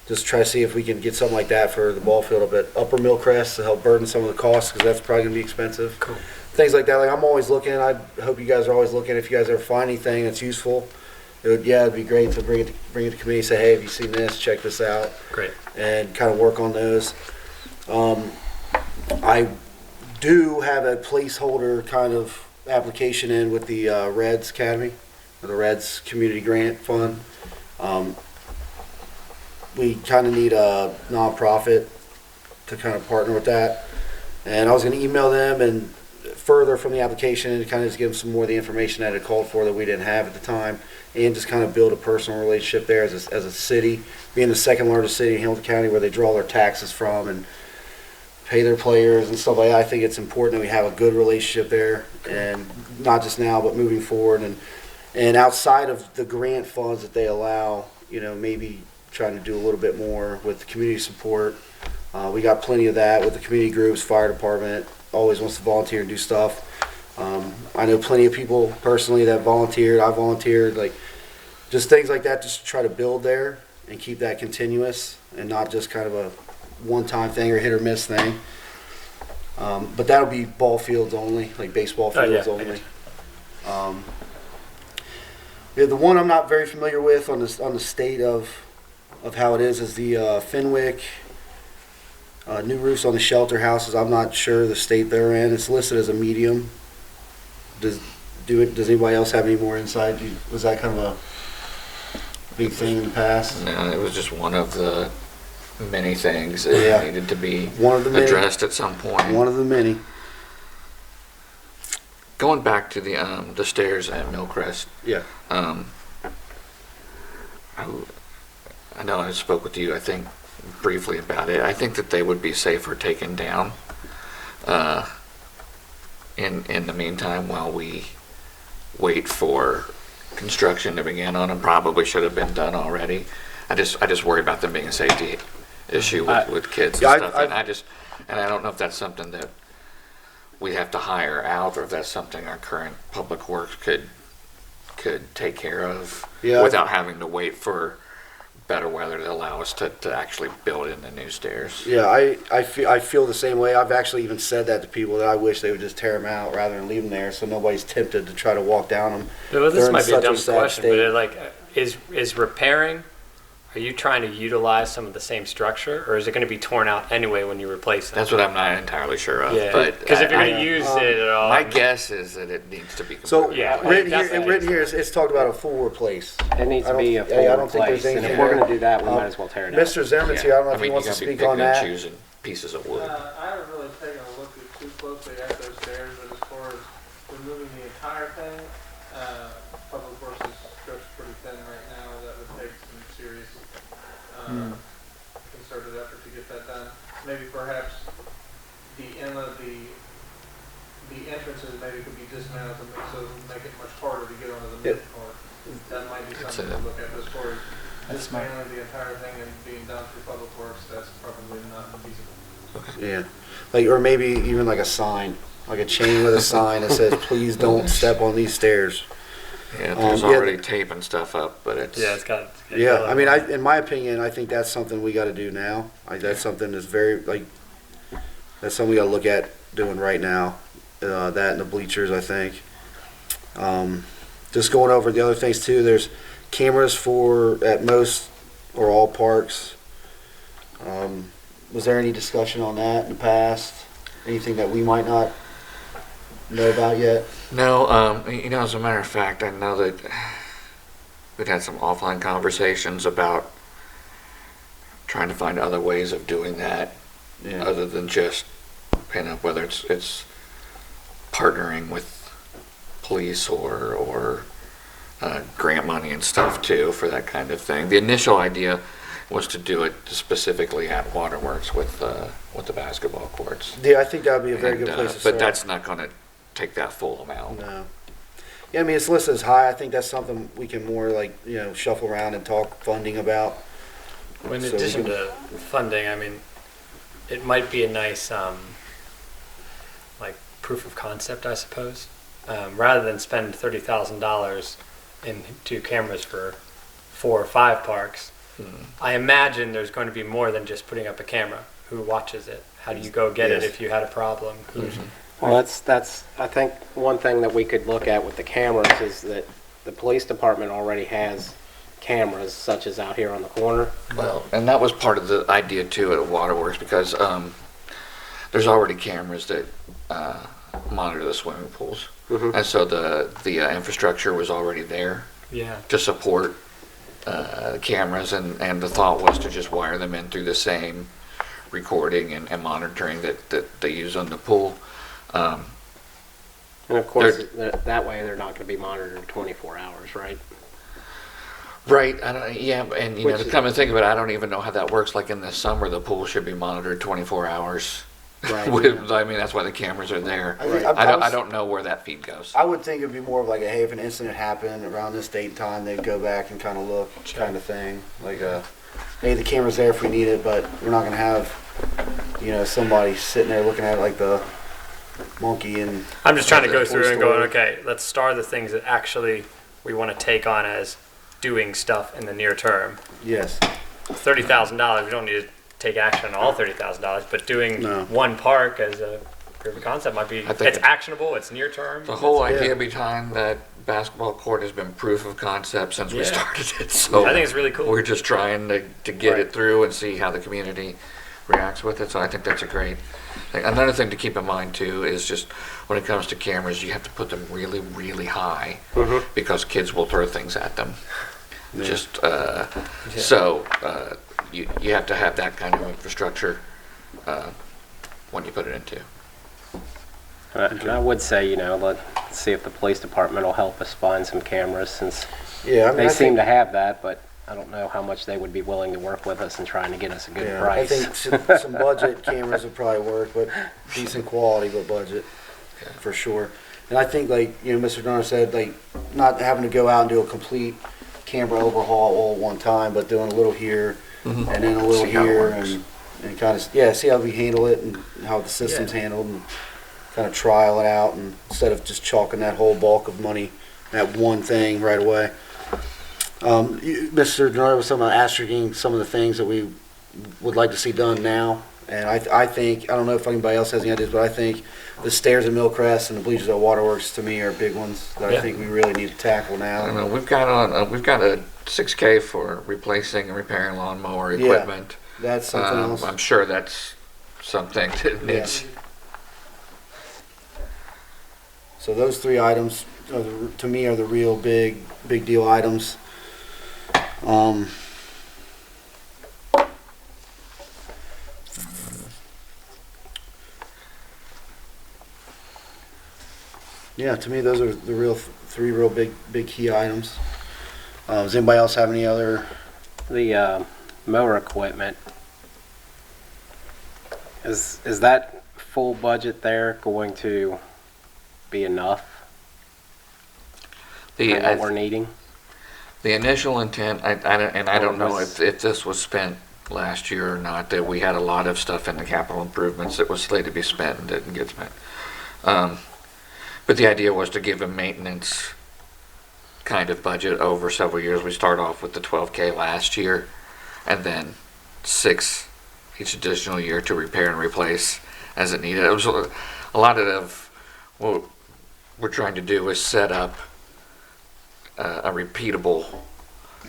Just try to see if we can get something like that for the ball field up at Upper Millcrest to help burden some of the costs, because that's probably going to be expensive. Cool. Things like that. Like, I'm always looking. I hope you guys are always looking. If you guys ever find anything that's useful, it'd be great to bring it to committee. Say, hey, have you seen this? Check this out, Great. and kind of work on those. I do have a placeholder kind of application in with the Reds Academy, or the Reds Community Grant Fund. We kind of need a nonprofit to kind of partner with that, and I was going to email them and further from the application and kind of just give them some more of the information that it called for that we didn't have at the time, and just kind of build a personal relationship there as a city, being the second largest city in Hamilton County where they draw their taxes from and pay their players and stuff like that. I think it's important that we have a good relationship there, and not just now, but moving forward. And outside of the grant funds that they allow, maybe trying to do a little bit more with the community support. We got plenty of that with the community groups. Fire department always wants to volunteer and do stuff. I know plenty of people personally that volunteered. I volunteered, like just things like that, just to try to build there and keep that continuous and not just kind of a one-time thing or hit or miss thing. But that'll be ball fields only, like baseball Oh, yeah, fields I only. The one I'm not very familiar with on the state of how it is the Fenwick new roofs on the shelter houses. I'm not sure the state they're in. It's listed as a medium. Does anybody else have any more insight? Was that kind of a big thing in the past? No, it was just one of the many things that Yeah. needed to be One of the many. addressed at some point. One of the many. Going back to the stairs at Millcrest, Yeah. I know I spoke with you, I think, briefly about it. I think that they would be safer taken down in the meantime while we wait for construction to begin on them. Probably should have been done already. I just worry about them being a safety issue with kids and Yeah, stuff. And I don't know if that's something that we have to hire out, or if that's something our current public works could take care of Yeah. without having to wait for better weather to allow us to actually build in the new stairs. Yeah, I feel the same way. I've actually even said that to people, that I wish they would just tear them out rather than leave them there, so nobody's tempted to try to walk down them. Well, this They're in might be a such a dumb sad question, state. but is repairing? Are you trying to utilize some of the same structure, or is it going to be torn out anyway when you replace it? That's what I'm not entirely sure of. Yeah, But because if you're I- going to use it at all, my guess is that it needs to be So, completely Yeah. written here, it's talked about a full replace. It needs I to be a don't- yeah, I full don't think there's replace, and if anything we're there. gonna do that, we might as well tear it out. Mr. Zimmerman's here, I don't know if he mean, wants you to gotta be speak on picking and that. choosing pieces of wood. I haven't really taken a look at too closely at those stairs, but as far as removing the entire thing, Public Works is stretched pretty thin right now. That would take some serious, concerted effort to get that done. Maybe perhaps the end of the entrances maybe could be dismantled to make it much harder to get onto the mid part. That might be something to look at, but as far as dismantling the entire thing and being done through Public Works, that's probably not feasible. Yeah, like, or maybe even like a sign, like a chain with a sign that says, please don't step on these stairs. Yeah, there's yeah. already taping stuff up, but it's yeah, it's got. Yeah, I mean, in my opinion, I think that's something we gotta do now. That's something that's very, like, that's something we gotta look at doing right now. That and the bleachers, I think. Just going over the other things too, there's cameras for, at most, or all parks. Was there any discussion on that in the past? Anything that we might not know about yet? No, as a matter of fact, I know that we'd had some offline conversations about trying to find other ways of doing that, Yeah. other than just, whether it's partnering with police or grant money and stuff too for that kind of thing. The initial idea was to do it specifically at Waterworks with the basketball courts. Yeah, I think that would be a very And, good place to start. but that's not going to take that full amount. No. Yeah, I mean, it's listed as high. I think that's something we can more, like, shuffle around and talk funding about. Well, in So we addition can- to funding, I mean, it might be a nice, like, proof of concept, I suppose. Rather than spend $30,000 into cameras for 4 or 5 parks, I imagine there's going to be more than just putting up a camera. Who watches it? How do you go get it Yes. if you had a problem? Who's Well, that's, I think, one thing that we could look at with the cameras is that the police department already has cameras, such as out here on the corner. Well, and that was part of the idea too at Waterworks, because there's already cameras that monitor the swimming pools, and so the infrastructure was already there Yeah. to support cameras, and the thought was to just wire them in through the same recording and monitoring that they use on the pool. And of course, that way they're not gonna be monitored 24 hours, right? Right, yeah, and Which to is- come and think of it, I don't even know how that works. Like in the summer, the pool should be monitored 24 hours. Right. I mean, that's why the cameras are there. I think- I don't know where that feed goes. I would think it'd be more of like hey, if an incident happened around this date and time, they'd go back and kind of look, kind of thing. Like, hey, the camera's there if we need it, but we're not gonna have, somebody sitting there looking at it like the monkey and. I'm just trying to go Toy through and going, Story. okay, let's star the things that actually we want to take on as doing stuff in the near term. Yes. $30,000, we don't need to take action on all $30,000, but doing No. one park as a proof of concept might be, I think it's actionable, it's near term. The whole Yeah. idea behind that basketball court has been proof of concept since we Yeah. started it. So I think it's really cool. we're just trying to get Right. it through and see how the community reacts with it. So I think that's a great thing. Another thing to keep in mind too is just when it comes to cameras, you have to put them really, really high because kids will throw things at them. Yeah. Just so you have to have that kind of infrastructure when you put it into. And I would say, let's see if the police department will help us find some cameras, since Yeah, I mean, they I seem think, to have that, but I don't know how much they would be willing to work with us in trying to get us a good yeah, I price. think some budget cameras would probably work, but decent quality, but budget for sure. And I think, like Mr. Donner said, like not having to go out and do a complete camera overhaul all at one time, but doing a little here and then a little See how it here works. and kind of see how we handle it and how the system's handled and kind of trial it out, and instead of just chalking that whole bulk of money at one thing right away. Mr. Denard was talking about asterisking some of the things that we would like to see done now. And I think, I don't know if anybody else has any ideas, but I think the stairs at Millcrest and the bleachers at Waterworks to me are big ones that I Yeah. think we really need to tackle now. I don't know, we've got a 6K for replacing and repairing lawnmower Yeah. equipment. That's something else. I'm sure that's something that needs. So those three items, to me, are the real big deal items. Yeah, to me, those are the three real big key items. Does anybody else have any other? The mower equipment, is that full budget there going to be enough for what we're needing? The initial intent, I don't know if this was spent last year or not, that we had a lot of stuff in the capital improvements that was slated to be spent and didn't get spent. But the idea was to give a maintenance kind of budget over several years. We start off with the 12K last year and then 6 each additional year to repair and replace as it needed. It was a lot of what we're trying to do is set up a repeatable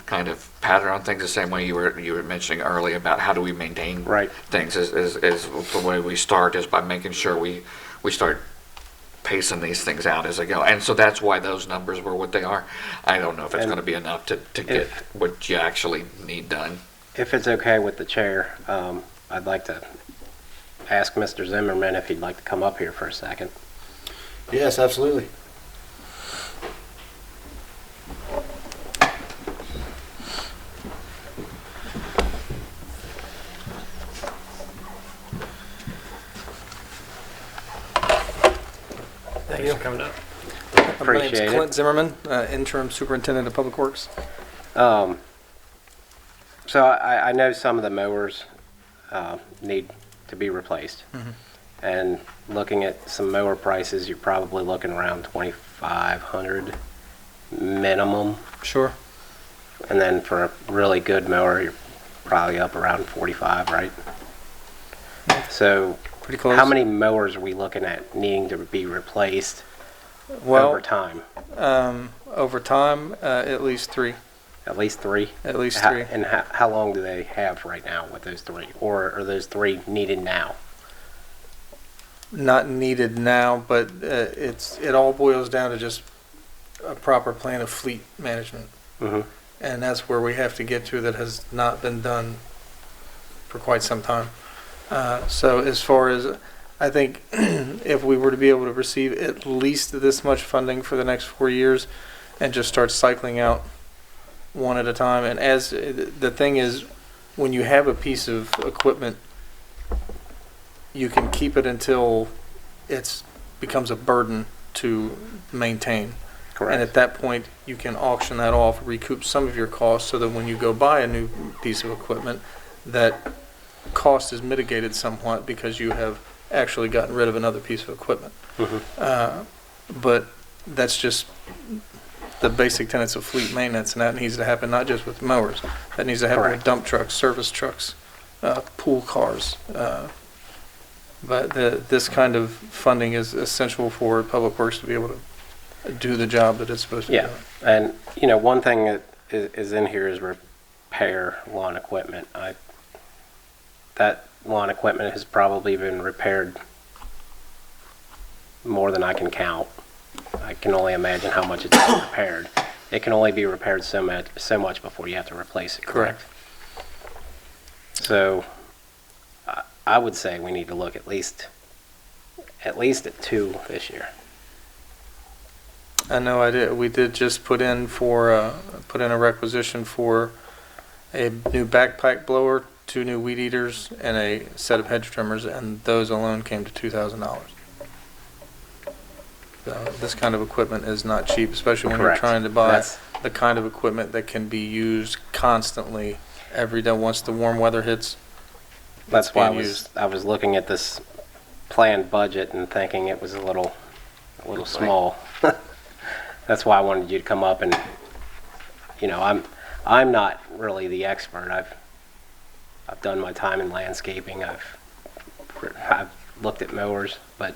kind of pattern on things, the same way you were mentioning earlier about how do we maintain things is the way we start is by making sure we start pacing these things out as they go. And so that's why those numbers were what they are. I don't know if it's going to be enough to get what you actually need done. If it's okay with the chair, I'd like to ask Mr. Zimmerman if he'd like to come up here for a second. Yes, absolutely. Thanks for coming up. My Appreciate name's it. Clint Zimmerman, interim superintendent of public works. So I know some of the mowers need to be replaced. And looking at some mower prices, you're probably looking around 2,500 minimum. Sure. And then for a really good mower, you're probably up around 45, right? So Pretty close. how many mowers are we looking at needing to be replaced over time? Over time, at least 3. At least 3? At least 3. And how long do they have right now with those 3? Or are those 3 needed now? Not needed now, but it all boils down to just a proper plan of fleet management. Mm-hmm. And that's where we have to get to, that has not been done for quite some time. So as far as, I think if we were to be able to receive at least this much funding for the next 4 years and just start cycling out one at a time. And as the thing is, when you have a piece of equipment, you can keep it until it becomes a burden to maintain. Correct. And at that point, you can auction that off, recoup some of your costs, so that when you go buy a new piece of equipment, that cost is mitigated somewhat because you have actually gotten rid of another piece of equipment. But that's just the basic tenets of fleet maintenance, and that needs to happen not just with mowers. That needs to happen with Correct. dump trucks, service trucks, pool cars. But this kind of funding is essential for Public Works to be able to do the job that it's supposed to Yeah. do. And, one thing that is in here is repair lawn equipment. That lawn equipment has probably been repaired more than I can count. I can only imagine how much it's been repaired. It can only be repaired so much before you have to replace it, correct? So I would say we need to look at least at 2 this year. I know we did just put in a requisition for a new backpack blower, 2 new weed eaters, and a set of hedge trimmers, and those alone came to $2,000. So this kind of equipment is not cheap, especially when Correct. you're trying to buy That's- the kind of equipment that can be used constantly every day once the warm weather hits. That's why being used. I was looking at this planned budget and thinking it was a little small. That's why I wanted you to come up and, I'm not really the expert. I've done my time in landscaping. I've looked at mowers, but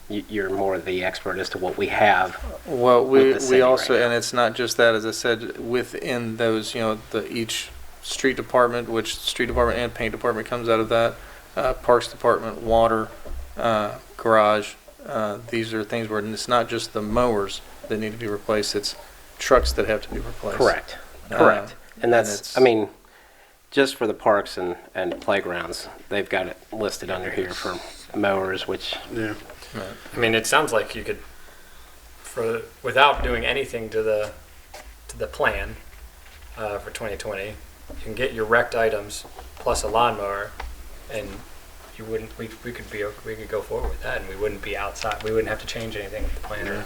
you're more the expert as to what we have. Well, with the we city also, right now. and it's not just that, as I said, within those, each street department, which street department and paint department comes out of that, parks department, water, garage, these are things where it's not just the mowers that need to be replaced, it's trucks that have to be replaced. Correct. Uh, Correct. And and that's, it's- I mean, just for the parks and playgrounds, they've got it listed under here for mowers, which, Yeah. I mean, it sounds like you could, without doing anything to the plan for 2020, you can get your wrecked items plus a lawnmower, and you wouldn't. We could go forward with that, and we wouldn't be outside. We wouldn't have to change anything with the plan,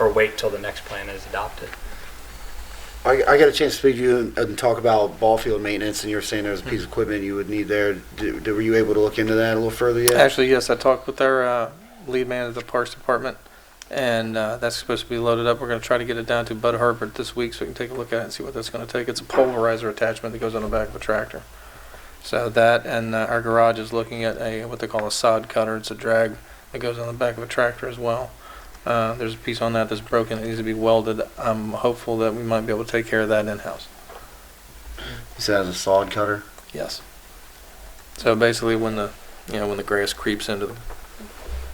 or wait till the next plan is adopted. I got a chance to speak to you and talk about ball field maintenance, and you were saying there's a piece of equipment you would need there. Were you able to look into that a little further yet? Actually, yes, I talked with our lead man of the Parks Department, and that's supposed to be loaded up. We're going to try to get it down to Bud Harper this week so we can take a look at it and see what that's going to take. It's a pulverizer attachment that goes on the back of a tractor. So that, and our garage is looking at what they call a sod cutter. It's a drag that goes on the back of a tractor as well. There's a piece on that that's broken. It needs to be welded. I'm hopeful that we might be able to take care of that in-house. You said it was a sod cutter? Yes. So basically, when the grass creeps into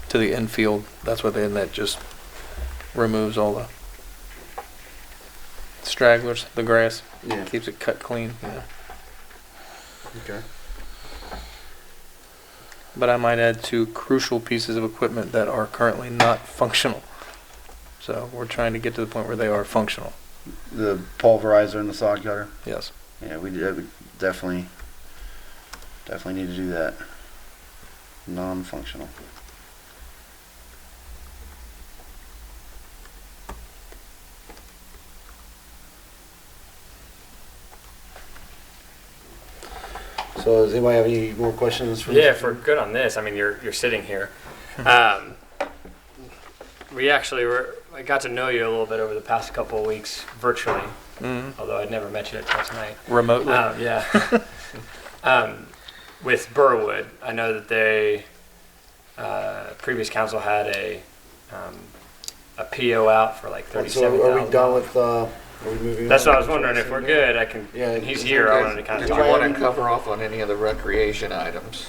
the infield, that's what that just removes all the stragglers, the grass, Yeah. keeps it cut clean. Okay. But I might add 2 crucial pieces of equipment that are currently not functional. So we're trying to get to the point where they are functional. The pulverizer and the sod cutter? Yes. Yeah, we definitely need to do that. Non-functional. So does anybody have any more questions for Yeah, if we're good on this, I mean, you're sitting here. I got to know you a little bit over the past couple of weeks virtually, although I'd never met you until tonight. Remotely. Yeah. With Burwood, I know that they, previous council had a PO out for like So $37,000. are we done with, are we moving on? That's what I was wondering. If we're good, I can. Yeah, and he's is here. there- I wanted to kind of Did talk. you want to cover off on any of the recreation items?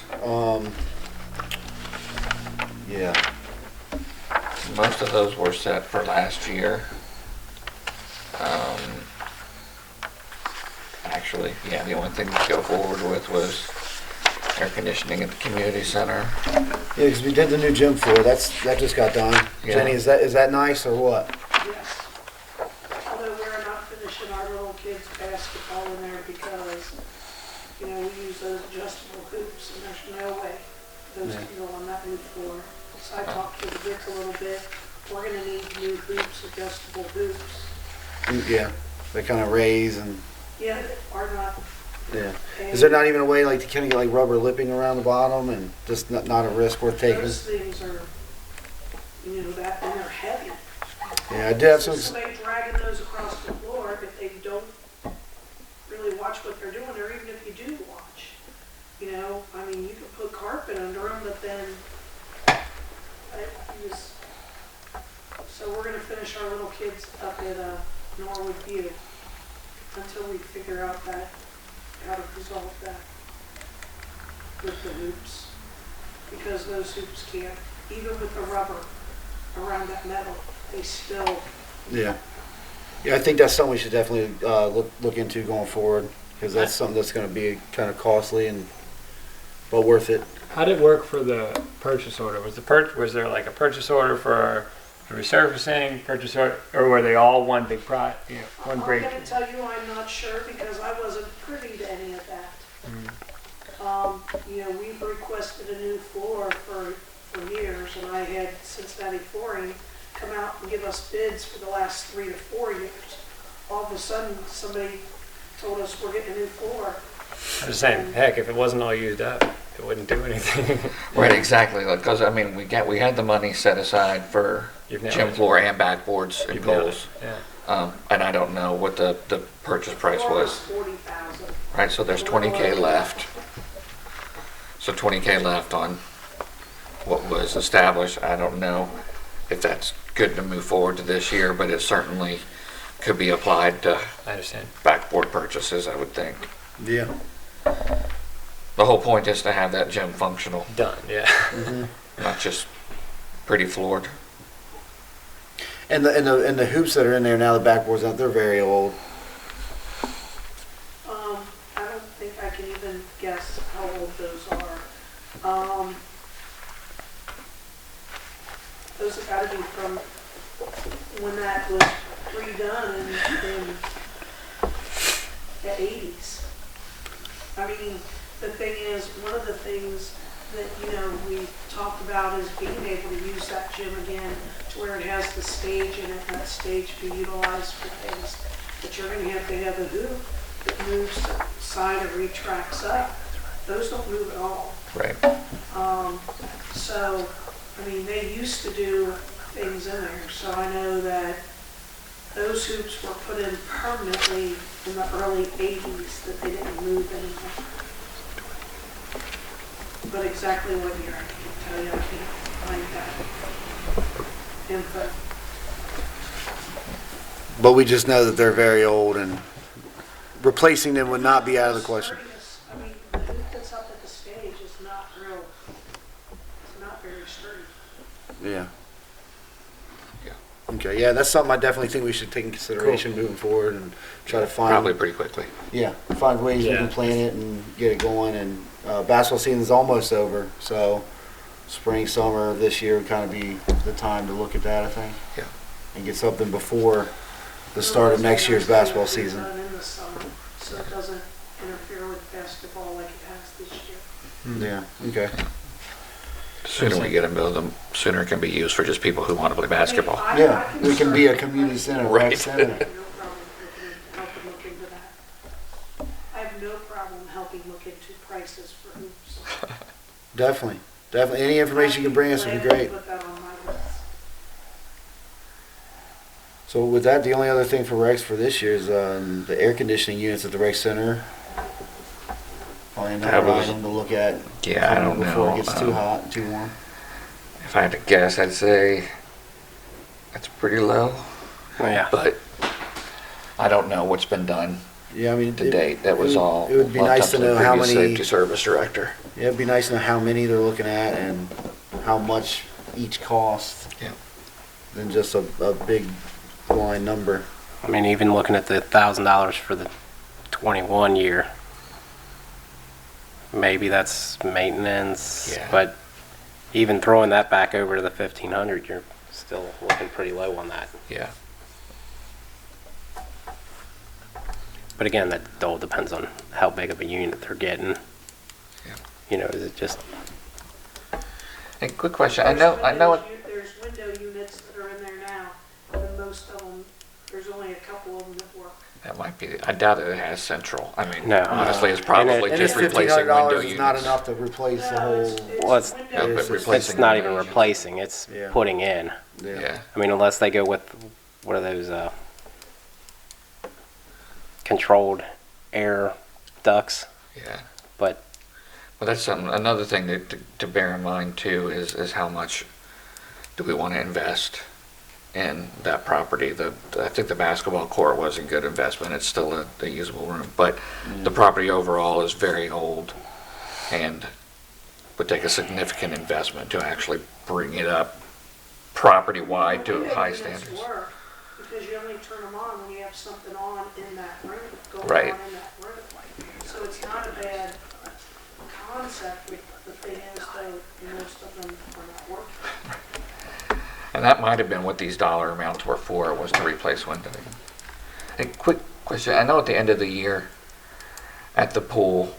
Yeah. Most of those were set for last year. Actually, yeah, the only thing to go forward with was air conditioning at the community center. Yeah, because we did the new gym floor. That just got done. Yeah. Jenny, is that nice or what? Yes. Although we're not finishing our little kids' basketball in there because, we use those adjustable hoops and there's no way those can go on that new floor. So I talked to Vic a little bit. We're gonna need new hoops, adjustable hoops. Yeah. They kind of raise and Yeah, that are not. yeah. Is there not even a way like to kind of get like rubber lipping around the bottom and just not a risk worth taking? Those things are, that, and they're heavy. Yeah, I did have So some. somebody dragging those across the floor, if they don't really watch what they're doing, or even if you do watch, you could put carpet under them, but then, so we're gonna finish our little kids up at Norwood View until we figure out how to resolve that with the hoops. Because those hoops can't, even with the rubber around that metal, they still. Yeah. Yeah, I think that's something we should definitely look into going forward because that's something that's going to be kind of costly but worth it. How did it work for the purchase order? Was there like a purchase order for a resurfacing purchase order, or were they all one big project? One I'm great. gonna tell you, I'm not sure because I wasn't privy to any of that. We've requested a new floor for years, and I had Cincinnati Flooring come out and give us bids for the last 3 to 4 years. All of a sudden, somebody told us we're getting a new floor. I'm just saying, heck, if it wasn't all used up, it wouldn't do anything. Right, exactly. Because we had the money set aside for You've nailed gym it. floor and backboards and You've nailed goals. it. Yeah. And I don't know what the purchase price Floor was. 40,000. Right, so there's 20K left. So 20K left on what was established. I don't know if that's good to move forward to this year, but it certainly could be applied to I understand. backboard purchases, I would think. Yeah. The whole point is to have that gym functional, Done. Yeah. not just pretty floored. And the hoops that are in there now, the backboards out, they're very old. I don't think I can even guess how old those are. Those have got to be from when that was redone in the 80s. I mean, the thing is, one of the things that, we talked about is being able to use that gym again to where it has the stage in it, and that stage be utilized for things. But you're going to have a hoop that moves to the side or retracts up. Those don't move at all. Right. So, I mean, they used to do things in there, so I know that those hoops were put in permanently in the early 80s, that they didn't move anymore. But exactly what year, I can't tell you, I can't find that info. But we just know that they're very old, and replacing them would not be out of the question. I mean, the hoop that's up at the stage is not real, it's not very sturdy. Yeah. Yeah. Okay, yeah, that's something I definitely think we should take in consideration moving forward and try to find. Probably pretty quickly. Yeah, find ways we Yeah. can plan it and get it going. And basketball season's almost over, so spring, summer this year would kind of be the time to look at that, I think. Yeah. And get something before the start of next year's basketball season. Done in the summer, so it doesn't interfere with basketball like it has this year. Yeah, okay. The sooner we get them built, the sooner it can be used for just people who want to play basketball. I Yeah, can we can be a certainly- community center, Right. rec center. I have no problem helping look into that. I have no problem helping look into prices for hoops. Definitely, definitely. Any information you can bring us would be Glad to great. Put that on my list. So with that, the only other thing for recs for this year is the air conditioning units at the rec center. Probably That another was- item to look at. Yeah, I don't Before know. it gets too hot, too warm. If I had to guess, I'd say that's pretty low, Yeah. but I don't know what's been done Yeah, I mean. to date. That was all. It would be left nice up to the know how previous many. Safety service director. Yeah, it'd be nice to know how many they're looking at and how much each costs. Yeah. Than just a big blind number. I mean, even looking at the $1,000 for the 21 year, maybe that's maintenance. Yeah. But even throwing that back over to the 1,500, you're still looking pretty low on that. Yeah. But again, that all depends on how big of a unit they're getting. Yeah. Is it just Hey, quick question. I know. There's window units that are in there now, and most of them, there's only a couple of them that work. That might be. I doubt it has central. I mean, No. honestly, it's And probably it- just And replacing window $1,500 units. is not enough to replace the No, whole. Well, it's- window Yeah, but units. replacing it's not window even units. replacing, it's Yeah. putting in. Yeah. I mean, unless they go with, what are those, controlled air ducts, Yeah. but Well, that's something. Another thing to bear in mind too is how much do we want to invest in that property? I think the basketball court was a good investment. It's still a usable room, but the property overall is very old and would take a significant investment to actually bring it up property-wide to Window high units standards. work, because you only turn them on when you have something on in that room, going Right. on in that room. So it's not a bad concept, but the thing is though, most of them are not working. And that might have been what these dollar amounts were for, was to replace windows. A quick question. I know at the end of the year at the pool,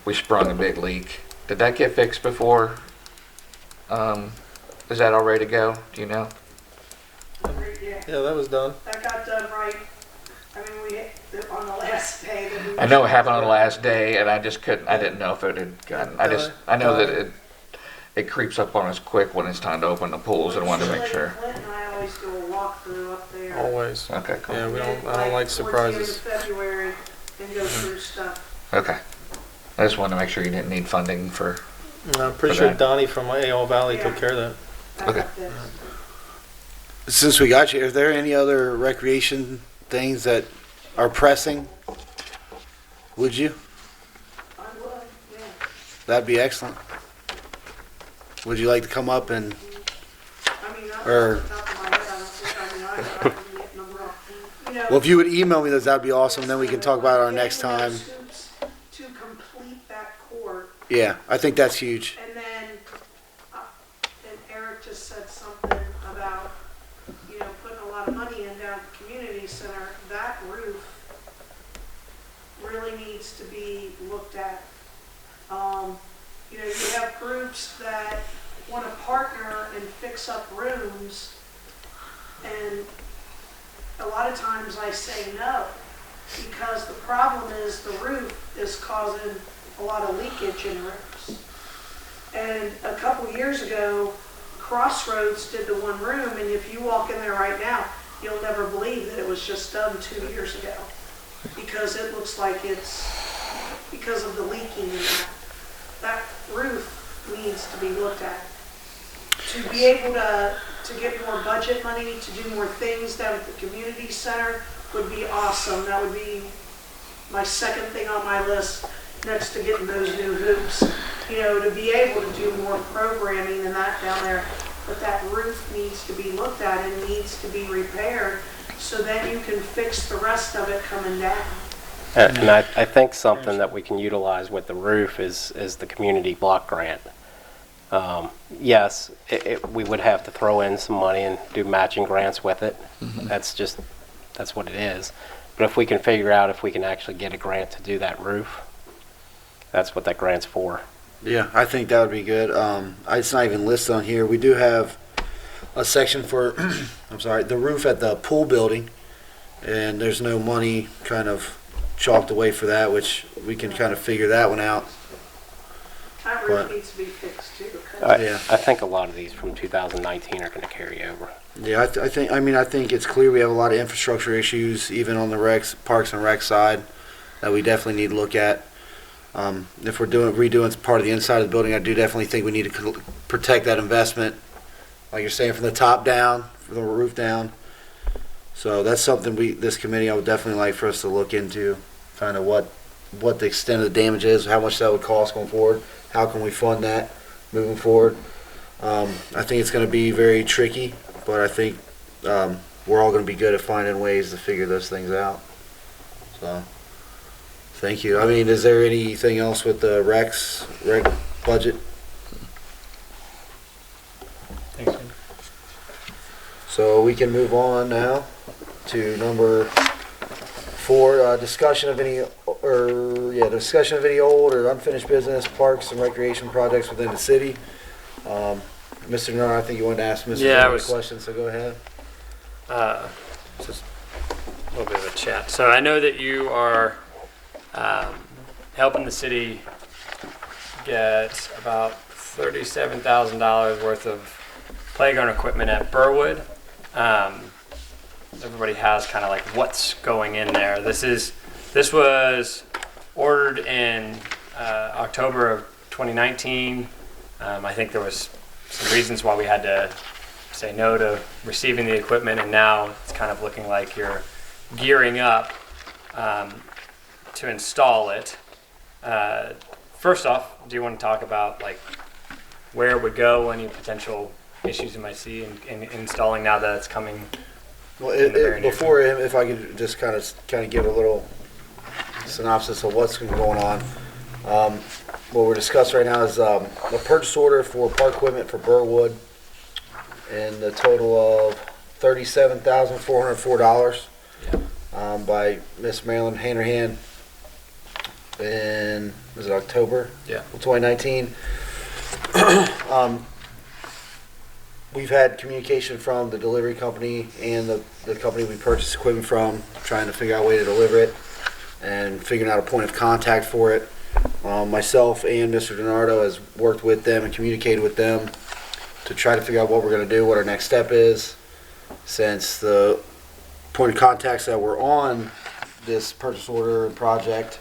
we sprung a big leak. Did that get fixed before? Is that all ready to go? Do you know? Yeah, Yeah, that was done. that got done right. I mean, on the last day that we. I know it happened on the last day, and I just couldn't. I didn't know if it had gotten. I know that it creeps up on us quick when it's time to open the pools, and I wanted to make sure. Clint and I always do a walkthrough up there. Always. Okay, cool. Yeah, I don't like surprises. Towards the end of February, and go through stuff. Okay. I just wanted to make sure you didn't need funding for. I'm pretty For sure that. Donnie from AO Valley took Yeah. care of that. I Okay. got this. Since we got you, are there any other recreation things that are pressing? Would you? I would, yeah. That'd be excellent. Would you like to come up and, I mean, not Or- off the top of my head, I don't think, I mean, I can get number off. You know, well, if you would email me those, that'd be awesome, then we can talk about it our next getting time. those hoops to complete that court. Yeah, I think that's huge. And then, and Eric just said something about, putting a lot of money in down at the community center. That roof really needs to be looked at. You have groups that want to partner and fix up rooms, and a lot of times I say no, because the problem is the roof is causing a lot of leakage in rooms. And a couple years ago, Crossroads did the one room, and if you walk in there right now, you'll never believe that it was just done 2 years ago, because it looks like it's because of the leaking in that. That roof needs to be looked at. To be able to get more budget money, to do more things down at the community center would be awesome. That would be my second thing on my list, next to getting those new hoops. To be able to do more programming and that down there. But that roof needs to be looked at and needs to be repaired, so then you can fix the rest of it coming down. And I think something that we can utilize with the roof is the community block grant. Yes, we would have to throw in some money and do matching grants with it. That's what it is. But if we can figure out if we can actually get a grant to do that roof, that's what that grant's for. Yeah, I think that would be good. It's not even listed on here. We do have a section for, the roof at the pool building, and there's no money kind of chalked away for that, which we can kind of figure that one out. That roof But- needs to be fixed too. Yeah. I think a lot of these from 2019 are going to carry over. Yeah, I think it's clear we have a lot of infrastructure issues, even on the Parks and Rec side, that we definitely need to look at. If we're redoing part of the inside of the building, I do definitely think we need to protect that investment, like you're saying, from the top down, from the roof down. So that's something this committee, I would definitely like for us to look into, kind of what the extent of the damage is, how much that would cost going forward, how can we fund that moving forward. I think it's going to be very tricky, but I think we're all going to be good at finding ways to figure those things out. So, thank you. I mean, is there anything else with the rec budget? Thanks, man. So we can move on now to number 4, discussion of any old or unfinished business, parks and recreation projects within the city. Mr. Nunn, I think you wanted to ask Mr. Yeah, Nunn a question, so go ahead. Just a little bit of a chat. So I know that you are helping the city get about $37,000 worth of playground equipment at Burwood. Everybody has kind of like what's going in there. This was ordered in October of 2019. I think there was some reasons why we had to say no to receiving the equipment, and now it's kind of looking like you're gearing up to install it. First off, do you want to talk about like where it would go, any potential issues you might see in installing now that it's coming? Well, in the very near before, if I could just kind of give a little synopsis of what's going on. What we're discussing right now is a purchase order for park equipment for Burwood, and the total of $37,404 by Miss Marilyn Hanrahan in, was it October? Yeah. 2019. We've had communication from the delivery company and the company we purchased equipment from, trying to figure out a way to deliver it and figuring out a point of contact for it. Myself and Mr. DiNardo has worked with them and communicated with them to try to figure out what we're going to do, what our next step is, since the point of contacts that were on this purchase order and project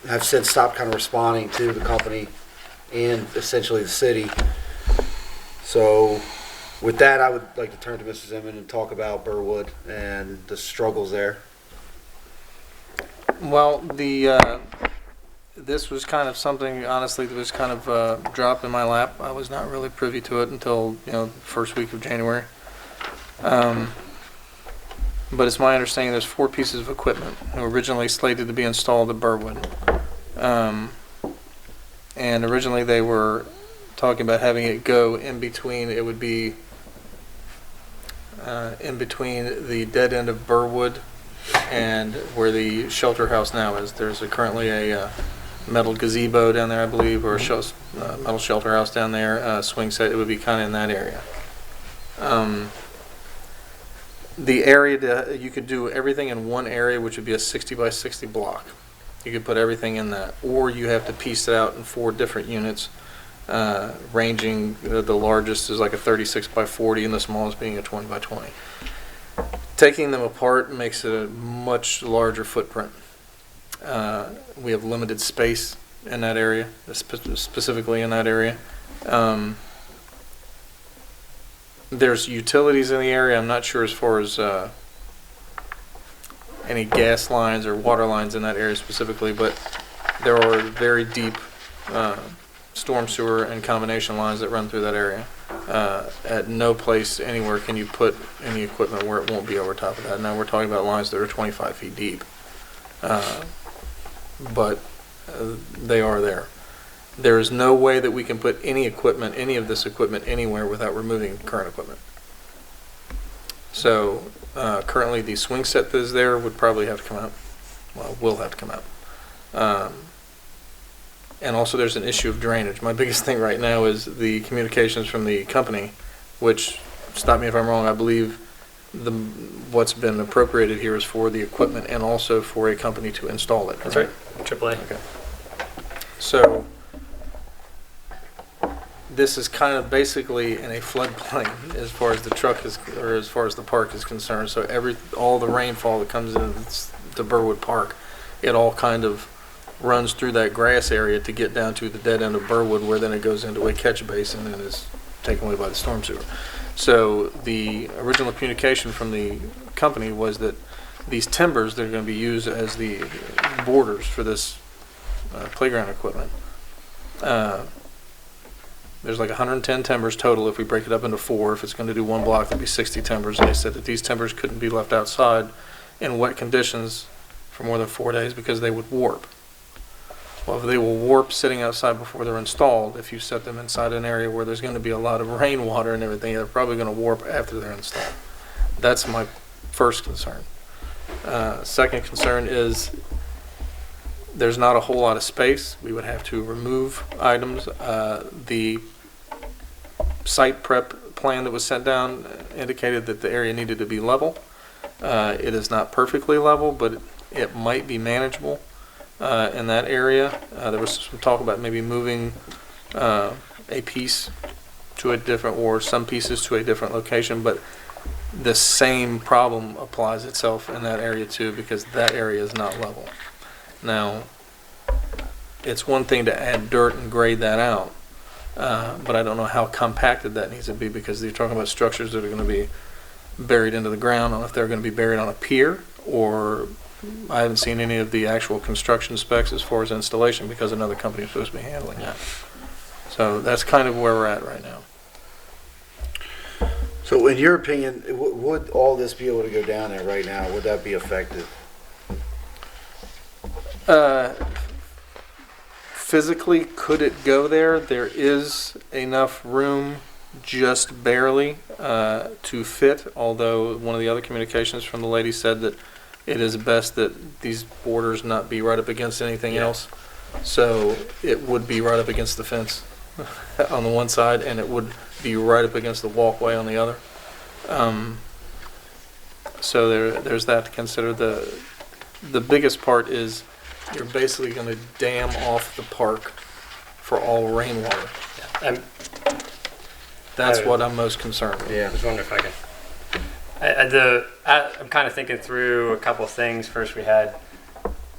have since stopped kind of responding to the company and essentially the city. So with that, I would like to turn to Mr. Zimmerman and talk about Burwood and the struggles there. Well, this was kind of something, honestly, that was kind of dropped in my lap. I was not really privy to it until, the first week of January. But it's my understanding there's 4 pieces of equipment originally slated to be installed at Burwood. And originally they were talking about having it go in between, it would be in between the dead end of Burwood and where the shelter house now is. There's currently a metal gazebo down there, I believe, or a metal shelter house down there, swing set. It would be kind of in that area. The area, you could do everything in one area, which would be a 60 by 60 block. You could put everything in that. Or you have to piece it out in 4 different units, ranging, the largest is like a 36 by 40 and the smallest being a 20 by 20. Taking them apart makes it a much larger footprint. We have limited space in that area, specifically in that area. There's utilities in the area. I'm not sure as far as any gas lines or water lines in that area specifically, but there are very deep storm sewer and combination lines that run through that area. At no place anywhere can you put any equipment where it won't be over top of that. Now we're talking about lines that are 25 feet deep, but they are there. There is no way that we can put any of this equipment anywhere without removing current equipment. So currently the swing set that is there would probably have to come out. Well, will have to come out. And also there's an issue of drainage. My biggest thing right now is the communications from the company, which, stop me if I'm wrong, I believe what's been appropriated here is for the equipment and also for a company to install it. That's right. AAA. Okay. So this is kind of basically in a floodplain as far as the truck is, or as far as the park is concerned. So all the rainfall that comes into Burwood Park, it all kind of runs through that grass area to get down to the dead end of Burwood, where then it goes into a catch basin and is taken away by the storm sewer. So the original communication from the company was that these timbers that are going to be used as the borders for this playground equipment, there's like 110 timbers total if we break it up into 4. If it's going to do 1 block, there'd be 60 timbers. And they said that these timbers couldn't be left outside in wet conditions for more than 4 days because they would warp. Well, they will warp sitting outside before they're installed. If you set them inside an area where there's going to be a lot of rainwater and everything, they're probably going to warp after they're installed. That's my first concern. Second concern is there's not a whole lot of space. We would have to remove items. The site prep plan that was sent down indicated that the area needed to be level. It is not perfectly level, but it might be manageable. In that area, there was some talk about maybe moving a piece to a different, or some pieces to a different location, but the same problem applies itself in that area too, because that area is not level. Now, it's one thing to add dirt and grade that out, but I don't know how compacted that needs to be, because you're talking about structures that are going to be buried into the ground. I don't know if they're going to be buried on a pier, or I haven't seen any of the actual construction specs as far as installation, because another company is supposed to be handling that. So that's kind of where we're at right now. So in your opinion, would all this be able to go down there right now? Would that be effective? Physically, could it go there? There is enough room, just barely, to fit, although one of the other communications from the lady said that it is best that these borders not be right up against anything else. So it would be right up against the fence on the one side, and it would be right up against the walkway on the other. So there's that to consider. The biggest part is you're basically going to dam off the park for all rainwater. I'm That's what I'm most concerned with. I was wondering if I could. I'm kind of thinking through a couple of things. First, we had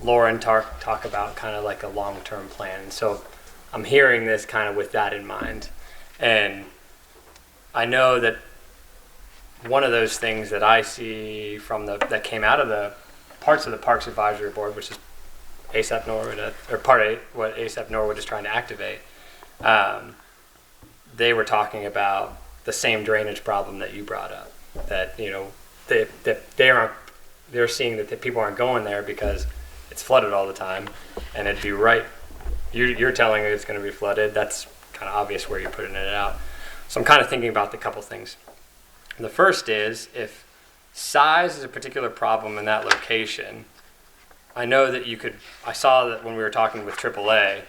Lauren talk about kind of like a long-term plan. And so I'm hearing this kind of with that in mind. And I know that one of those things that I see from that came out of the parts of the Parks Advisory Board, which is ASAP Norwood, or part of what ASAP Norwood is trying to activate, they were talking about the same drainage problem that you brought up. That they're seeing that the people aren't going there because it's flooded all the time, and it'd be right. You're telling me it's going to be flooded. That's kind of obvious where you're putting it out. So I'm kind of thinking about the couple things. The first is if size is a particular problem in that location. I know that I saw that when we were talking with AAA,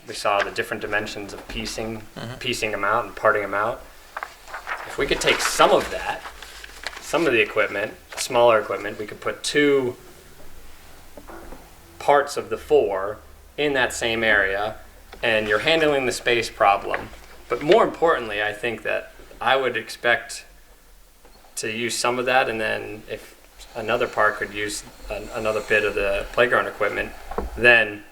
we saw the different dimensions of piecing them out and parting them out. If we could take some of the equipment, smaller equipment, we could put 2 parts of the 4 in that same area, and you're handling the space problem. But more importantly, I think that I would expect to use some of that, and then if another park could use another bit of the playground equipment, then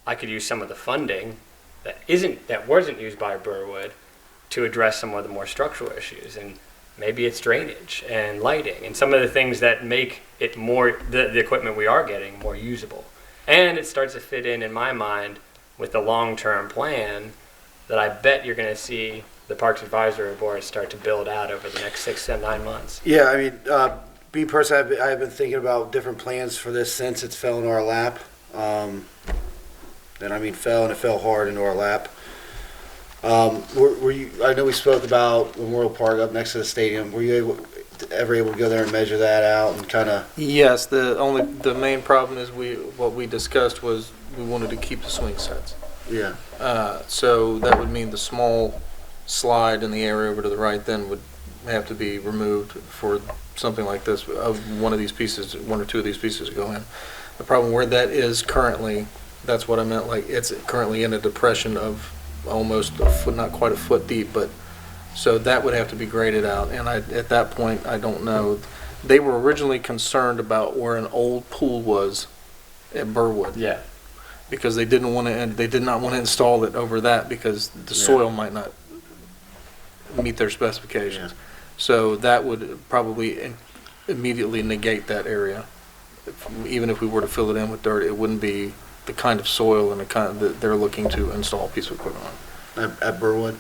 I could use some of the funding that wasn't used by Burwood to address some of the more structural issues. And maybe it's drainage and lighting and some of the things that make it more, the equipment we are getting, more usable. And it starts to fit in my mind with the long-term plan that I bet you're going to see the Parks Advisory Board start to build out over the next 6 to 9 months. Yeah, I mean, me personally, I've been thinking about different plans for this since it's fell into our lap. And I mean, it fell hard into our lap. Were you? I know we spoke about Memorial Park up next to the stadium. Were you ever able to go there and measure that out and kind of? Yes, the main problem is what we discussed was we wanted to keep the swing sets. Yeah. So that would mean the small slide in the area over to the right then would have to be removed for something like this, of one or two of these pieces to go in. The problem where that is currently, that's what I meant, like it's currently in a depression of almost a foot, not quite a foot deep, but so that would have to be graded out. And at that point, I don't know. They were originally concerned about where an old pool was at Burwood. Yeah. Because they did not want to install it over that because the soil might not meet their specifications. Yeah. So that would probably immediately negate that area. Even if we were to fill it in with dirt, it wouldn't be the kind of soil and the kind that they're looking to install a piece of equipment on. At Burwood?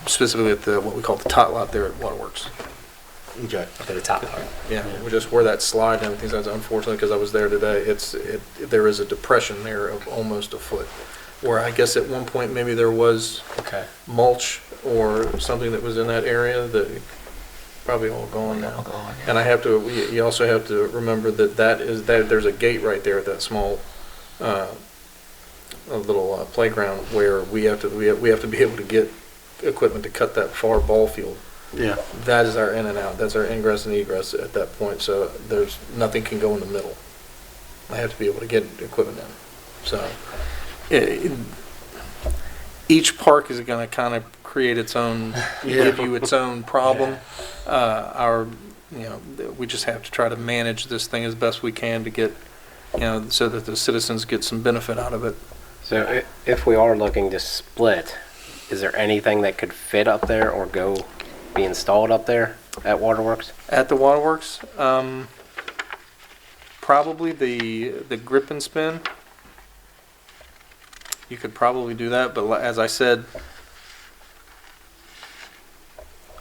Specifically at what we call the tot lot there at Waterworks. Okay. Up at the top part. Yeah, we're just where that slide and everything is. Unfortunately, because I was there today, there is a depression there of almost a foot. Where I guess at one point maybe there was mulch or something that was in that area that probably all gone now. And you also have to remember that there's a gate right there at that small little playground where we have to be able to get equipment to cut that far ball field. Yeah. That is our in and out. That's our ingress and egress at that point. So there's nothing can go in the middle. I have to be able to get equipment in. So each park is going to kind of create its own, give you its own problem. We just have to try to manage this thing as best we can to get, so that the citizens get some benefit out of it. So if we are looking to split, is there anything that could fit up there or be installed up there at Waterworks? At the Waterworks, probably the grip and spin. You could probably do that, but as I said,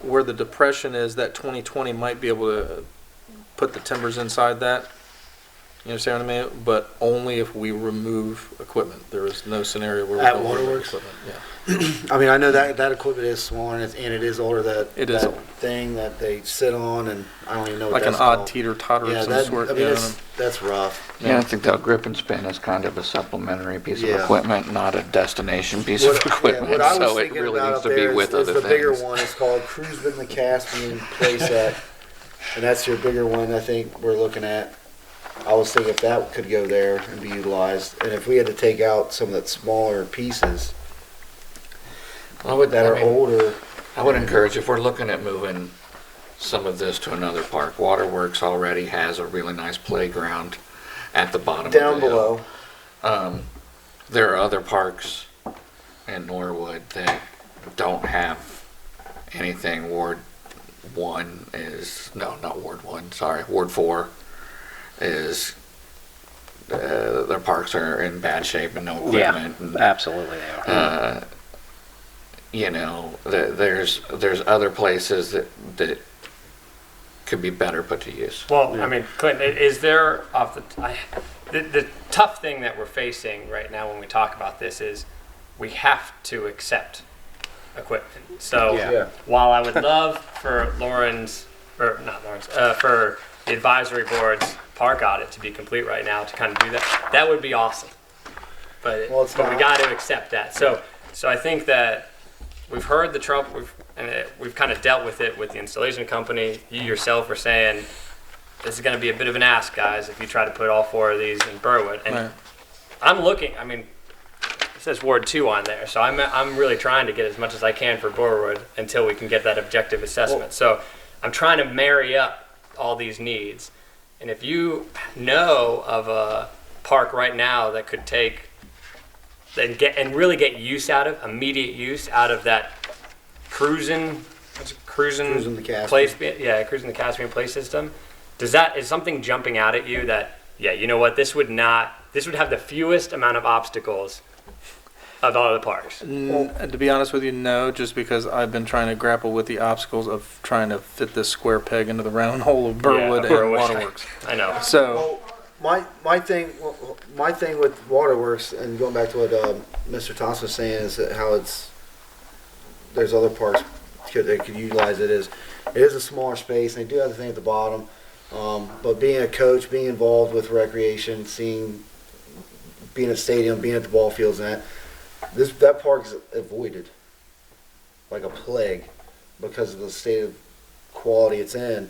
where the depression is, that 2020 might be able to put the timbers inside that. You understand what I mean? But only if we remove equipment. There is no scenario where we At don't remove Waterworks? equipment. Yeah. I mean, I know that equipment is smaller and it is older. It is that old. thing that they sit on, and I don't even know what Like an that's odd called. teeter-totter Yeah, of some that, sort. I mean, that's rough. Yeah, I think that grip and spin is kind of a supplementary piece of Yeah. equipment, not a destination piece of What equipment. I was So it thinking really about needs up to be there with is other the bigger things. one. It's called Cruisman the Caspian playset, and that's your bigger one. I think we're looking at. I was thinking if that could go there and be utilized, and if we had to take out some of that smaller pieces that are older. I would encourage, if we're looking at moving some of this to another park, Waterworks already has a really nice playground at the bottom of the Down hill. below. There are other parks in Norwood that don't have anything. Ward 1 is, no, not Ward 1, sorry, Ward 4 is, their parks are in bad shape and no equipment. Yeah, absolutely they are. You know, there's other places that could be better put to use. Well, I mean, Clinton, is there the tough thing that we're facing right now when we talk about this is we have to accept equipment. So Yeah. while I would love for for the advisory board's park audit to be complete right now to kind of do that, that would be awesome. But Well, it's but we not. got to accept that. So I think that we've heard the trouble. We've kind of dealt with it with the installation company. You yourself were saying this is going to be a bit of an ask, guys, if you try to put all 4 of these in Burwood. And Right. I'm looking. I mean, it says Ward 2 on there, so I'm really trying to get as much as I can for Burwood until we can get that objective assessment. So I'm trying to marry up all these needs. And if you know of a park right now that could take and really get immediate use out of that cruising Cruising the Caspian. cruising the Caspian play system, is something jumping out at you that, yeah, you know what, this would have the fewest amount of obstacles of all the parks? To be honest with you, no, just because I've been trying to grapple with the obstacles of trying to fit this square peg into the round hole of Burwood and Burwood. Waterworks. I know. So, My thing with Waterworks, and going back to what Mr. Thompson was saying, is that how there's other parks that could utilize it. It is a smaller space, and they do have the thing at the bottom. But being a coach, being involved with recreation, being at stadium, being at the ball fields, and that park is avoided like a plague because of the state of quality it's in.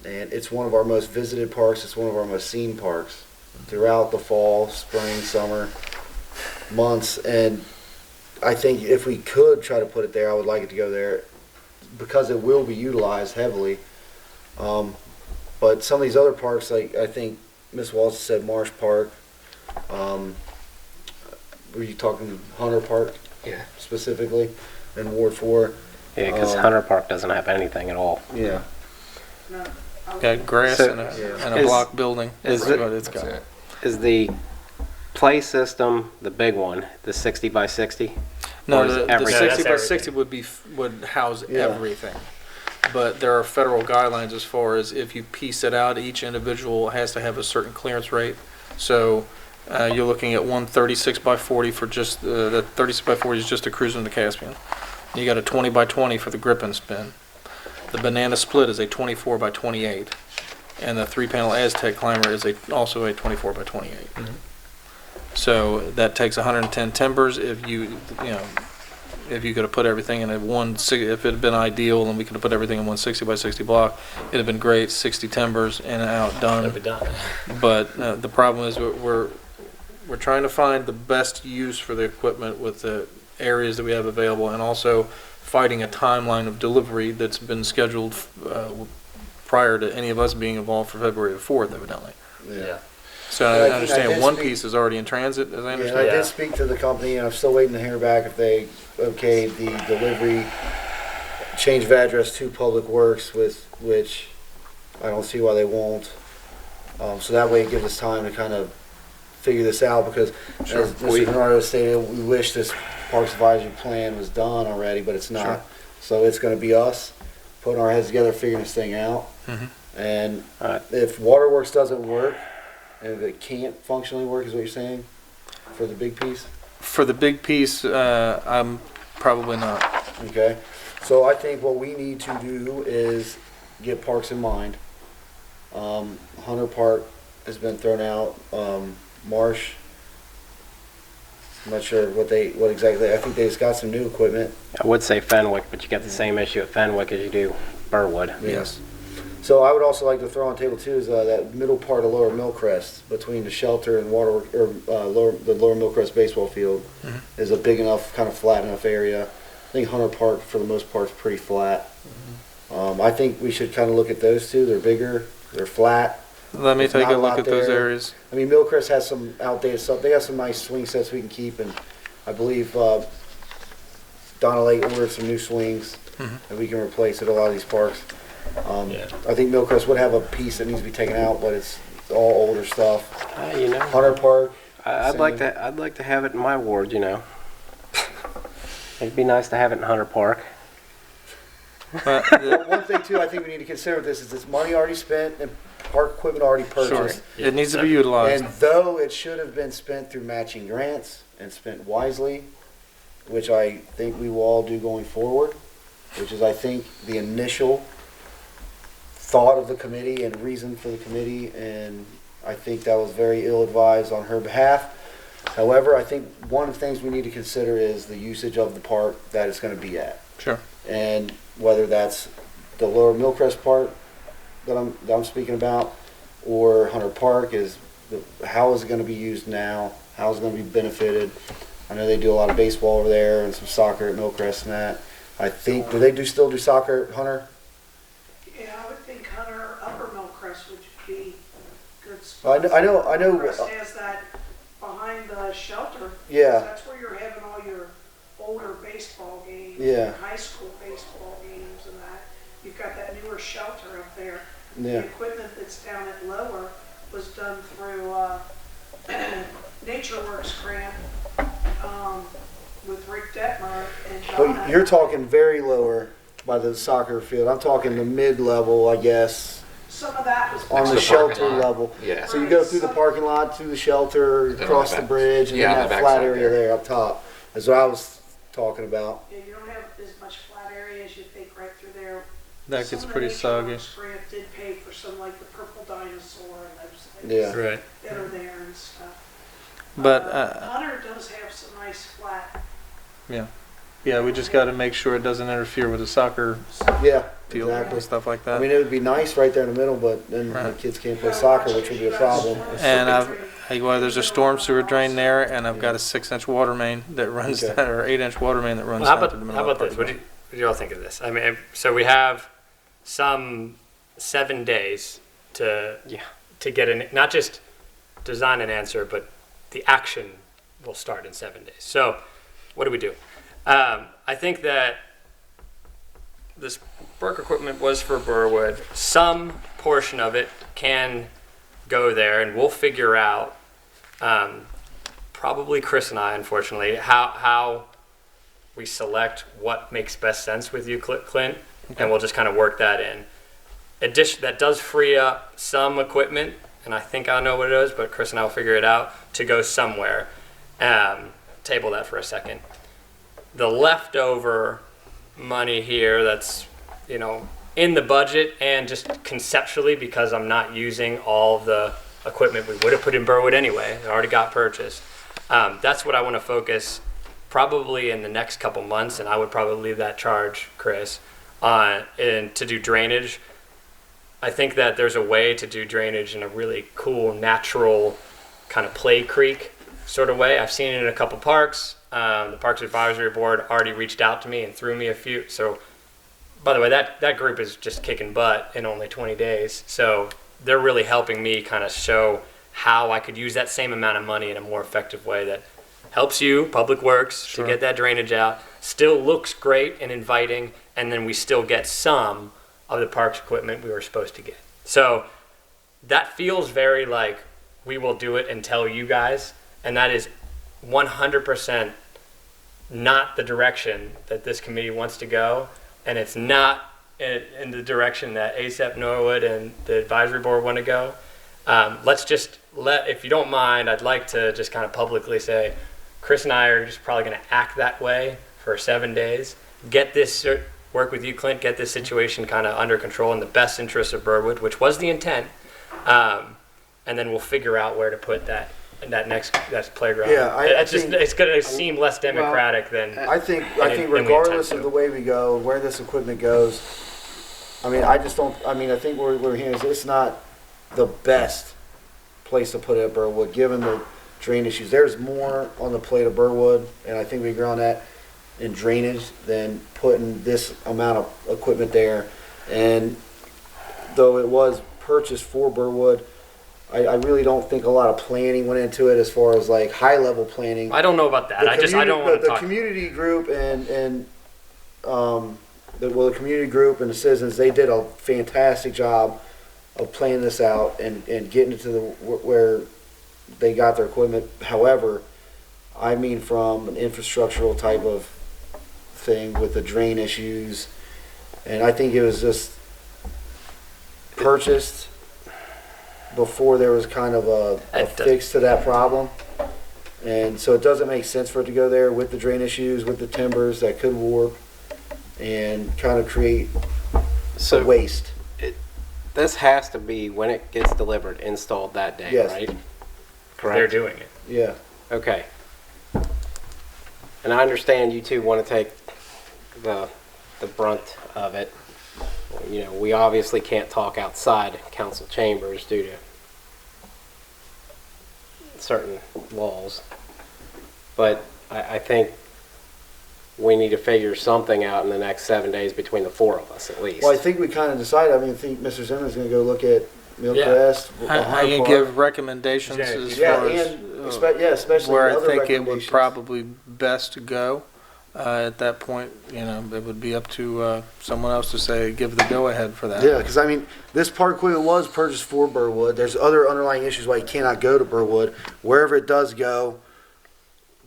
And it's one of our most visited parks. It's one of our most seen parks throughout the fall, spring, summer months. And I think if we could try to put it there, I would like it to go there because it will be utilized heavily. But some of these other parks, like I think Miss Walsh said, Marsh Park. Were you talking Hunter Park? Yeah. Specifically, in Ward 4. Yeah, because Hunter Park doesn't have anything at all. Yeah. No, got grass So- and Yeah. a Is- block building. is That's it- what it's got. That's it. Is the play system the big one, the 60 by 60? No, Or is the everything? 60 by That's 60 would house Yeah. everything. But there are federal guidelines as far as if you piece it out, each individual has to have a certain clearance rate. So you're looking at one 36 by 40 for just, the 36 by 40 is just a cruise in the Caspian. You got a 20 by 20 for the grip and spin. The banana split is a 24 by 28. And the 3-panel Aztec climber is also a 24 by 28. So that takes 110 timbers. If you could have put everything in if it had been ideal and we could have put everything in one 60 by 60 block, it'd have been great. 60 timbers in and out, That'll be done. done. But the problem is we're trying to find the best use for the equipment with the areas that we have available, and also fighting a timeline of delivery that's been scheduled prior to any of us being involved for February the 4th, evidently. Yeah. So I I did understand one speak- piece is already in transit, as I Yeah, and understand. I Yeah. did speak to the company, and I'm still waiting to hear back if they okayed the delivery change of address to Public Works, with which I don't see why they won't. So that way it gives us time to kind of figure this out, because as Mr. Bernardo stated, we wish this Parks Advisory Plan was done already, but it's not. Sure. So it's going to be us putting our heads together, figuring this thing out. Mhm. And Alright. if Waterworks doesn't work, and if it can't functionally work, is what you're saying, for the big piece? For the big piece, I'm probably not. Okay, so I think what we need to do is get parks in mind. Hunter Park has been thrown out, Marsh, I'm not sure what exactly, I think they just got some new equipment. I would say Fenwick, but you got the same issue at Fenwick as you do Burwood. Yes. So I would also like to throw on the table too is that middle part of Lower Millcrest between the shelter and the Lower Millcrest baseball field is a big enough, kind of flat enough area. I think Hunter Park for the most part is pretty flat. I think we should kind of look at those two. They're bigger, they're flat. Let me There's take not a a look lot at those there. areas. I mean, Millcrest has some outdated stuff. They got some nice swing sets we can keep, and I believe Donna Lake ordered some new swings that we can replace at a lot of these parks. I think Millcrest would have a piece that needs to be taken out, but it's all older stuff. You know, Hunter Park. I'd like to have it in my ward. You know, it'd be nice to have it in Hunter Park. One thing too, I think we need to consider with this is it's money already spent and park equipment already Sure. purchased. It needs to be utilized. And though it should have been spent through matching grants and spent wisely, which I think we will all do going forward, which is I think the initial thought of the committee and reason for the committee, and I think that was very ill-advised on her behalf. However, I think one of the things we need to consider is the usage of the park that it's going to be at. Sure. And whether that's the Lower Millcrest part that I'm speaking about, or Hunter Park, how is it going to be used now? How is it going to be benefited? I know they do a lot of baseball over there and some soccer at Millcrest and that. I think, do they still do soccer at Hunter? Yeah, I would think Hunter, Upper Millcrest would be good I spots. know. Millcrest has that behind the shelter. Yeah. So that's where you're having all your older baseball games. Yeah. And high school baseball games and that. You've got that newer shelter up there. Yeah. The equipment that's down at Lower was done through Nature Works grant with Rick Detmer and Donna. But you're talking very lower by the soccer field. I'm talking the mid-level, I guess, Some of that was on Next the to the parking shelter lot. level. Yeah. So you go through the parking lot, through the shelter, Then across on the the back- bridge, and yeah, on then the that back flat side area there. there up top. That's what I was talking about. Yeah, you don't have as much flat area as you think right through there. That Some gets of the pretty Nature soggy. Works grant did pay for some like the purple dinosaur and those things Yeah. Right. that are there and stuff. But Hunter does have some nice flat. yeah, we just got to make sure it doesn't interfere with the soccer Yeah, field exactly. and stuff like I that. mean, it would be nice right there in the middle, but then the Right. kids can't play soccer, which would be a problem. And there's a storm sewer drain there, and I've got a 6-inch water main that runs Okay. down, or 8-inch water main that runs Well, how down about, to the middle how of the about this? parking What do you all think of this? I mean, so we have some 7 days to Yeah. to get an not just design an answer, but the action will start in 7 days. So, what do we do? I think that this Burke equipment was for Burwood. Some portion of it can go there, and we'll figure out. Probably Chris and I, unfortunately, how we select what makes best sense with you, Clint, and we'll just kind of work that in. That does free up some equipment, and I think I know what it is, but Chris and I will figure it out, to go somewhere. Table that for a second. The leftover money here that's, in the budget and just conceptually, because I'm not using all the equipment we would have put in Burwood anyway, it already got purchased. That's what I want to focus probably in the next couple months, and I would probably leave that charge, Chris, and to do drainage. I think that there's a way to do drainage in a really cool, natural kind of play creek sort of way. I've seen it in a couple parks. The Parks Advisory Board already reached out to me and threw me a few. So, by the way, that group is just kicking butt in only 20 days. So they're really helping me kind of show how I could use that same amount of money in a more effective way that helps you, Public Works, Sure. to get that drainage out. Still looks great and inviting, and then we still get some of the parks equipment we were supposed to get. So that feels very like we will do it and tell you guys, and that is 100% not the direction that this committee wants to go, and it's not in the direction that ASAP Norwood and the advisory board want to go. If you don't mind, I'd like to just kind of publicly say, Chris and I are just probably going to act that way for 7 days. Work with you, Clint, get this situation kind of under control in the best interest of Burwood, which was the intent, and then we'll figure out where to put that next playground. Yeah, I think- it's going to seem less democratic than. I think we regardless intend of to. the way we go, where this equipment goes, I mean, I just don't, I mean, I think we're hearing is it's not the best place to put it at Burwood, given the drain issues. There's more on the plate of Burwood, and I think we agree on that, in drainage than putting this amount of equipment there. And though it was purchased for Burwood, I really don't think a lot of planning went into it as far as like high level planning. I don't know about that. I don't want to The talk. community group and the community group and the citizens, they did a fantastic job of planning this out and getting it to where they got their equipment. However, I mean from an infrastructural type of thing with the drain issues, and I think it was just purchased before there was kind of a fix to that problem. And so it doesn't make sense for it to go there with the drain issues, with the timbers that could warp and kind of create waste. This has to be, when it gets delivered, installed that day, Yes. right? They're Correct? doing it. Yeah. Okay. And I understand you two want to take the brunt of it. You know, we obviously can't talk outside council chambers due to certain laws. But I think we need to figure something out in the next 7 days between the four of us, at least. Well, I think we kind of decided. I mean, I think Mr. Zimmer's going to go look at Millcrest. I can give recommendations Yeah, as Yeah, far as and especially where I other think it would recommendations. probably best to go. At that point, you know, it would be up to someone else to say, give the go-ahead for that. Yeah, because I mean, this park equipment was purchased for Burwood. There's other underlying issues why you cannot go to Burwood. Wherever it does go,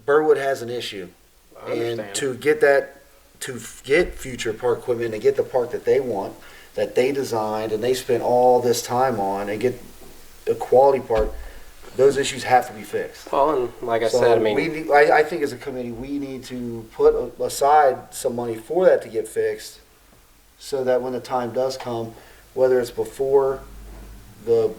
Burwood has an issue. I And understand. to get that, to get future park equipment and get the park that they want, that they designed and they spent all this time on, and get a quality park, those issues have to be fixed. Well, and like I So said, I mean, I think as a committee, we need to put aside some money for that to get fixed, so that when the time does come, whether it's before the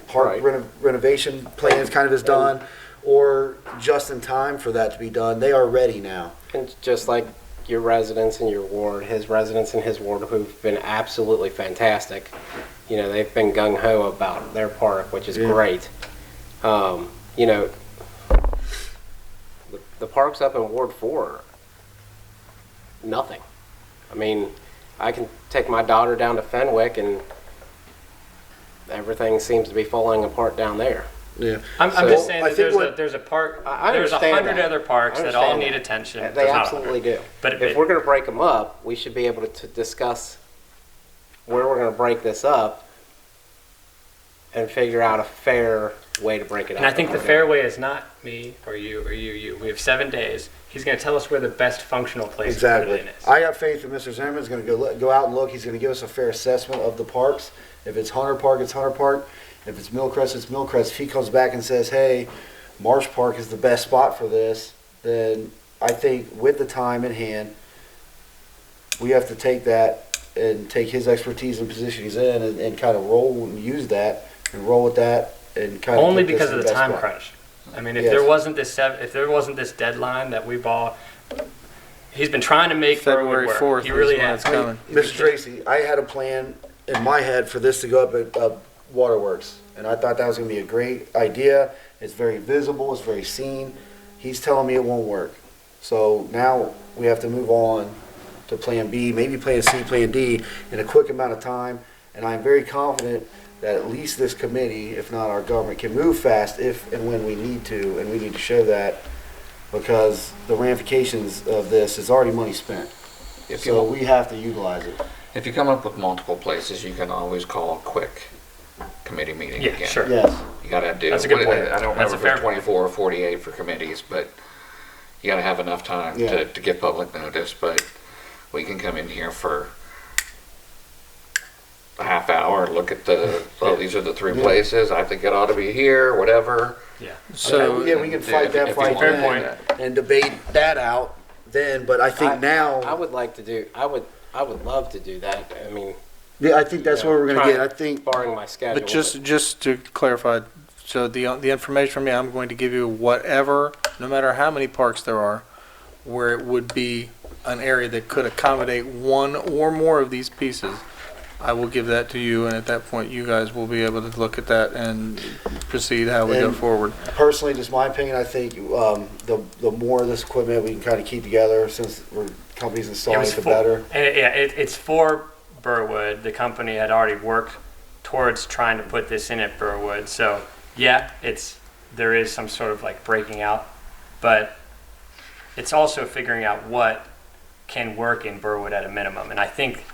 park Right. renovation plans kind of is done, or just in time for that to be done, they are ready now. and just like your residents in your ward, his residents in his ward who've been absolutely fantastic. You know, they've been gung-ho about their park, which is Yeah. great. You know, the parks up in Ward 4, nothing. I mean, I can take my daughter down to Fenwick and everything seems to be falling apart down there. Yeah. I'm So- just saying I that think there's a park. I There's understand 100 that. other parks I that all understand need that. attention. They There's not absolutely 100. do. But If we're going to break them up, we should be able to discuss where we're going to break this up and figure out a fair way to break it up. And I think the fair way is not me or you or you. We have 7 days. He's going to tell us where the best functional place to put Exactly. it in is. I got faith that Mr. Zimmerman's going to go out and look. He's going to give us a fair assessment of the parks. If it's Hunter Park, it's Hunter Park. If it's Millcrest, it's Millcrest. If he comes back and says, hey, Marsh Park is the best spot for this, then I think with the time in hand, we have to take that and take his expertise and position he's in and kind of roll and use that and roll with that and kind of Only put this because in of the best time spot. crunch. I mean, if Yes. there wasn't this deadline that we've all, he's been trying to make February Burwood 4th work. He is really when has. it's coming. Mr. Tracy, I had a plan in my head for this to go up at Waterworks, and I thought that was going to be a great idea. It's very visible, it's very seen. He's telling me it won't work. So now we have to move on to Plan B, maybe Plan C, Plan D, in a quick amount of time. And I'm very confident that at least this committee, if not our government, can move fast if and when we need to, and we need to show that, because the ramifications of this is already money spent. If So you, we have to utilize it. if you come up with multiple places, you can always call a quick committee meeting Yeah, again. sure. Yes. You gotta do. That's a good point. I don't That's remember a if fair it's 24 or 48 for committees, but you gotta have enough time Yeah. to give public notice, but we can come in here for a half hour, look at these are the three Yeah. places, I think it ought to be here, whatever. Yeah. So, Yeah, we can fight If that you fight want Fair to do point. that. and debate that out then, but I think I now, would like to do, I would love to do that. I mean, yeah, I think that's Yeah. where we're gonna Try- get. I think, barring my schedule. but just to clarify, so the information from me, I'm going to give you whatever, no matter how many parks there are, where it would be an area that could accommodate one or more of these pieces. I will give that to you, and at that point, you guys will be able to look at that and proceed how we go And- forward. Personally, just my opinion, I think the more of this equipment we can kind of keep together, since we're companies It installing was it, the for- better. And it's for Burwood. The company had already worked towards trying to put this in at Burwood. So yeah, there is some sort of like breaking out, but it's also figuring out what can work in Burwood at a minimum. And I think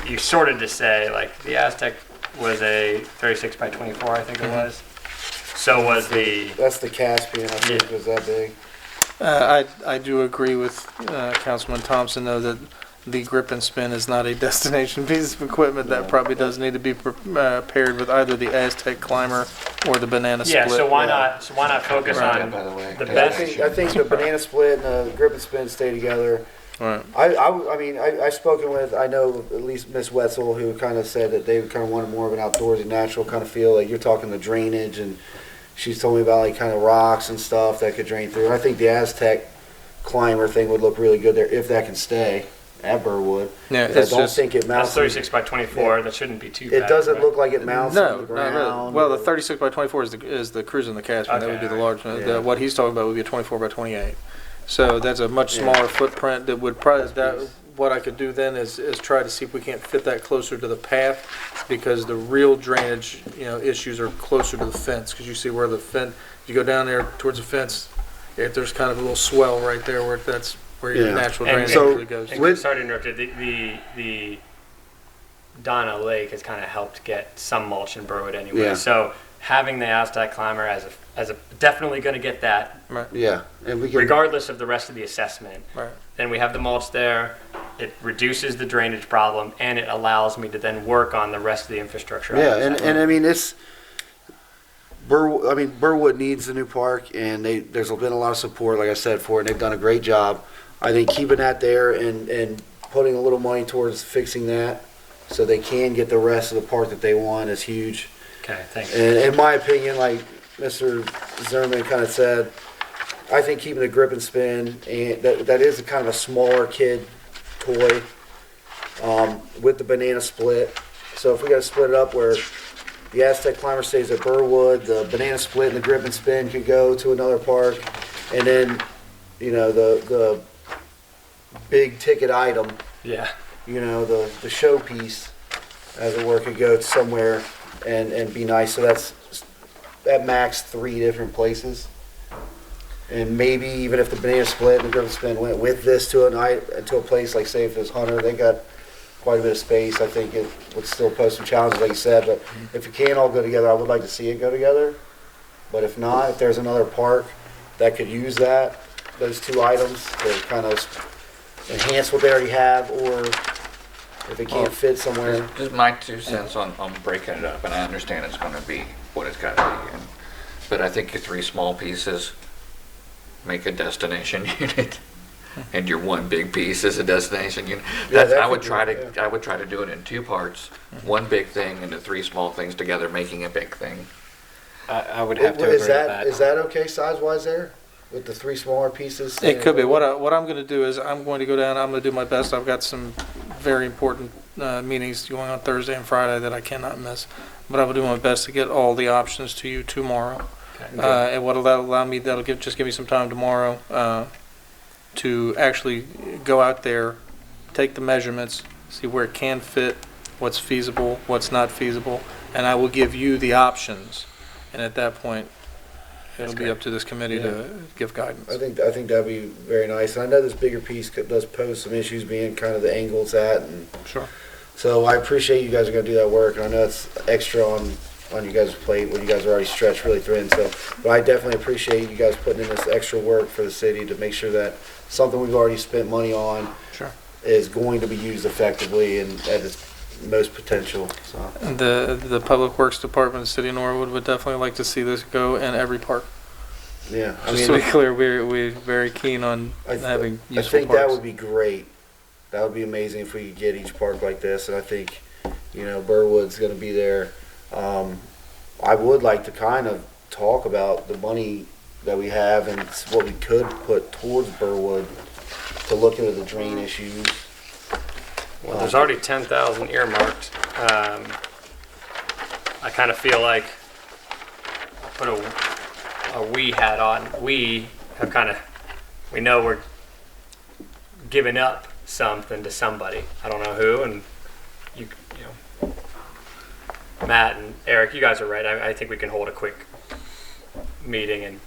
you sorted to say like the Aztec was a 36 by 24, I think it was. So was the That's the Caspian, I think, was that big. I do agree with Councilman Thompson, though, that the grip and spin is not a destination piece of equipment. That probably does need to be paired with either the Aztec climber or the banana split. So why not focus on By the way, the I best? think the banana split and the grip and spin stay together. Right. I mean, I've spoken with, I know at least Miss Wetzel, who kind of said that they kind of wanted more of an outdoorsy, natural kind of feel. Like you're talking the drainage, and she's told me about like kind of rocks and stuff that could drain through. I think the Aztec climber thing would look really good there if that can stay at Burwood. Yeah, 'Cause it's I don't just think it That's mounts. 36 by 24. That shouldn't be too bad. It doesn't right? look like it mounts no, on the not ground. really. Well, the 36 by 24 is the cruise in the Caspian. That would be the large one. Yeah. What he's talking about would be a 24 by 28. So that's a much smaller footprint that would probably, what I could do then is try to see if we can't fit that closer to the path, because the real drainage, issues are closer to the fence, because you see where the fence, you go down there towards the fence, there's kind of a little swell right there where that's where your Yeah. natural And- drainage So- usually goes. And sorry to interrupt you. The Donna Lake has kind of helped get some mulch in Burwood anyway. Yeah. So having the Aztec climber as a definitely going to get that Yeah, and we can. regardless of the rest of the assessment. Right. Then we have the mulch there. It reduces the drainage problem, and it allows me to then work on the rest of the infrastructure. Yeah, and I mean it's. Burwood needs a new park, and there's been a lot of support, like I said, for it, and they've done a great job. I think keeping that there and putting a little money towards fixing that, so they can get the rest of the park that they want, is huge. Okay, thanks. And in my opinion, like Mr. Zimmerman kind of said, I think keeping the grip and spin, and that is a kind of a smaller kid toy, with the banana split. So if we got to split it up where the Aztec climber stays at Burwood, the banana split and the grip and spin could go to another park, and then, the big ticket item, Yeah. the showpiece, as it were, could go somewhere and be nice. So that's at max 3 different places. And maybe even if the banana split and the grip and spin went with this to a place like, say, if it's Hunter, they got quite a bit of space. I think it would still pose some challenges, like you said. But if it can all go together, I would like to see it go together. But if not, if there's another park that could use those 2 items to kind of enhance what they already have, or if it can't fit somewhere. just my 2 cents on breaking it up, and I understand it's going to be what it's got to be. But I think your 3 small pieces make a destination unit, and your 1 big piece is a destination unit. Yeah, That's, that I would could be- try to yeah. I would try to do it in 2 parts, 1 big thing and the 3 small things together, making a big thing. I would have to Is agree that with that. okay size-wise there, with the 3 smaller pieces? It could be. What I'm going to do is I'm going to go down. I'm going to do my best. I've got some very important meetings going on Thursday and Friday that I cannot miss. But I will do my best to get all the options to you tomorrow. Okay. And what that'll allow me, just give me some time tomorrow to actually go out there, take the measurements, see where it can fit, what's feasible, what's not feasible, and I will give you the options. And at that point, it'll be up to this committee to give guidance. I think that'd be very nice. And I know this bigger piece does pose some issues, being kind of the angle it's at, and Sure. so I appreciate you guys are gonna do that work. And I know it's extra on you guys' plate when you guys are already stretched really thin. So, but I definitely appreciate you guys putting in this extra work for the city to make sure that something we've already spent money on Sure. is going to be used effectively and at its most potential. So, The Public Works Department of the City of Norwood would definitely like to see this go in every park. yeah, I Just mean, to be clear, we're very keen on having I useful think that parks. would be great. That would be amazing if we could get each park like this. And I think, Burwood's going to be there. I would like to kind of talk about the money that we have and what we could put towards Burwood to look into the drain issues. Well, there's already 10,000 earmarked. I kind of feel like I put a we hat on. We have we know we're giving up something to somebody. I don't know who, and you know, Matt and Eric, you guys are right. I think we can hold a quick meeting and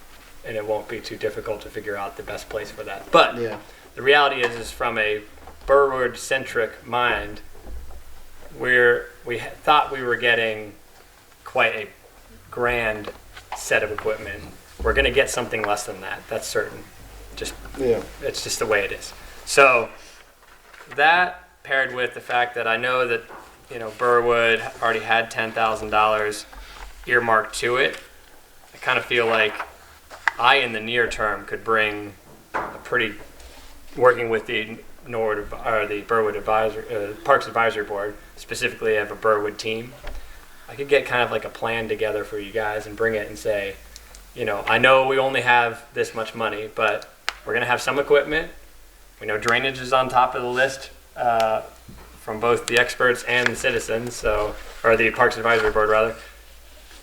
it won't be too difficult to figure out the best place for that. But Yeah. the reality is from a Burwood-centric mind, we thought we were getting quite a grand set of equipment. We're going to get something less than that. That's certain. Yeah. It's just the way it is. So that paired with the fact that I know that, you know, Burwood already had $10,000 earmarked to it, I kind of feel like I, in the near term, could bring working with the Norwood or the Burwood Parks Advisory Board, specifically have a Burwood team. I could get kind of like a plan together for you guys and bring it and say, you know, I know we only have this much money, but we're going to have some equipment. We know drainage is on top of the list from both the experts and the citizens, or the Parks Advisory Board rather.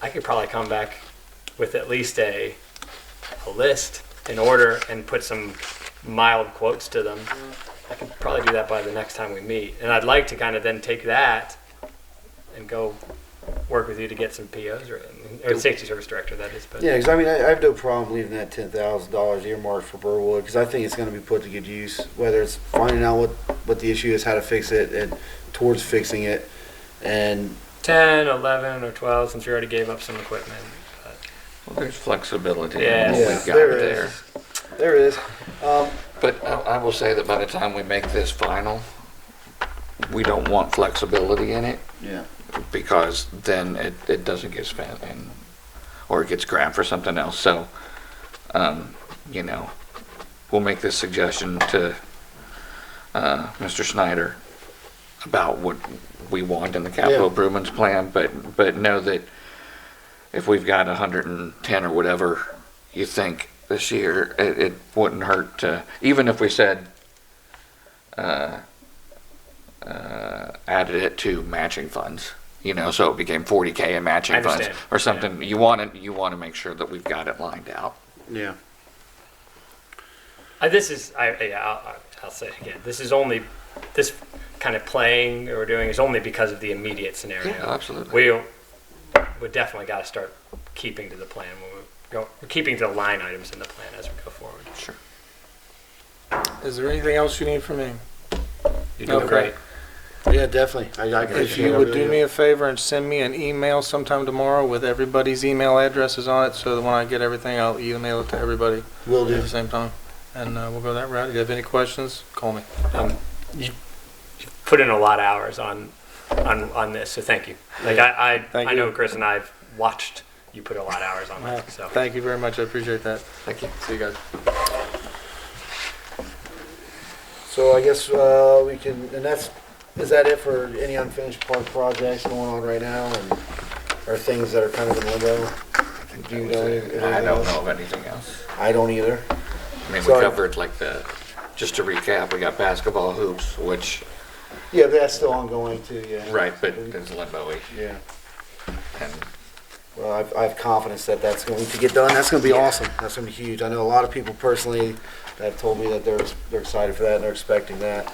I could probably come back with at least a list in order and put some mild quotes to them. I could probably do that by the next time we meet. And I'd like to kind of then take that and go work with you to get some POs or safety service director, that is. But Yeah, because I mean, I have no problem leaving that $10,000 earmarked for Burwood because I think it's going to be put to good use, whether it's finding out what the issue is, how to fix it, and towards fixing it. And 10, 11, or 12, since we already gave up some equipment. Well, there's flexibility Yeah. in what Yeah, we've got there there. is. There is. But I will say that by the time we make this final, we don't want flexibility in it Yeah. because then it doesn't get spent or it gets grabbed for something else. So, you know, we'll make this suggestion to Mr. Snyder about what we want in the capital Yeah. improvements plan, but know that if we've got 110 or whatever you think this year, it wouldn't hurt to, even if we said added it to matching funds, you know, so it became 40K in matching I funds understand. or something. You want to make sure that we've got it lined out. Yeah. I'll say it again. This kind of playing that we're doing is only because of the immediate scenario. Yeah, absolutely. We definitely got to start keeping to the plan we're keeping to the line items in the plan as we go forward. Sure. Is there anything else you need from me? You're doing Okay. great. Yeah, definitely. I If appreciate you it. would do me a favor and send me an email sometime tomorrow with everybody's email addresses on it, so that when I get everything, I'll email it to everybody Will at do. the same time. And we'll go that route. If you have any questions, call me. You put in a lot of hours on this, so thank you. Like Thank I you. know Chris and I've watched you put a lot of hours on that. So Thank you very much. I appreciate that. Thank you. See you guys. So I guess we can, and is that it for any unfinished park projects going on right now, and or things that are kind of in limbo? Do you know anything I don't else? know of anything else. I don't either. I mean, we So- covered just to recap, we got basketball hoops, which, Yeah, that's still ongoing too. Yeah. right, but it's limbo-y. Yeah. And Well, I have confidence that that's going to get done. That's going to be awesome. That's going to be huge. I know a lot of people personally that have told me that they're excited for that and they're expecting that.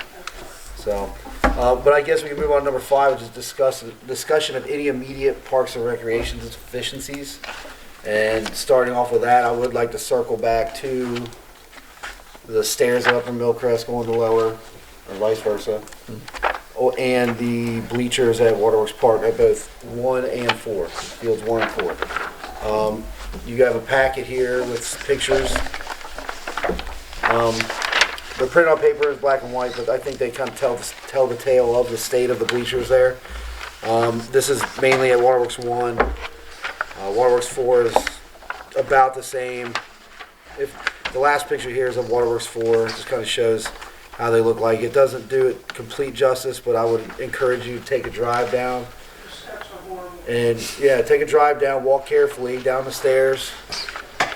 So, but I guess we can move on to number 5, which is discussion of any immediate parks and recreation deficiencies. And starting off with that, I would like to circle back to the stairs at Upper Millcrest going to Lower, or vice versa. Oh, and the bleachers at Waterworks Park at both 1 and 4, fields 1 and 4. You have a packet here with pictures. The print on paper is black and white, but I think they kind of tell the tale of the state of the bleachers there. This is mainly at Waterworks 1. Waterworks 4 is about the same. If the last picture here is of Waterworks 4, it just kind of shows how they look like. It doesn't do it complete justice, but I would encourage you to take a drive down. Steps are horrible. And yeah, take a drive down, walk carefully down the stairs,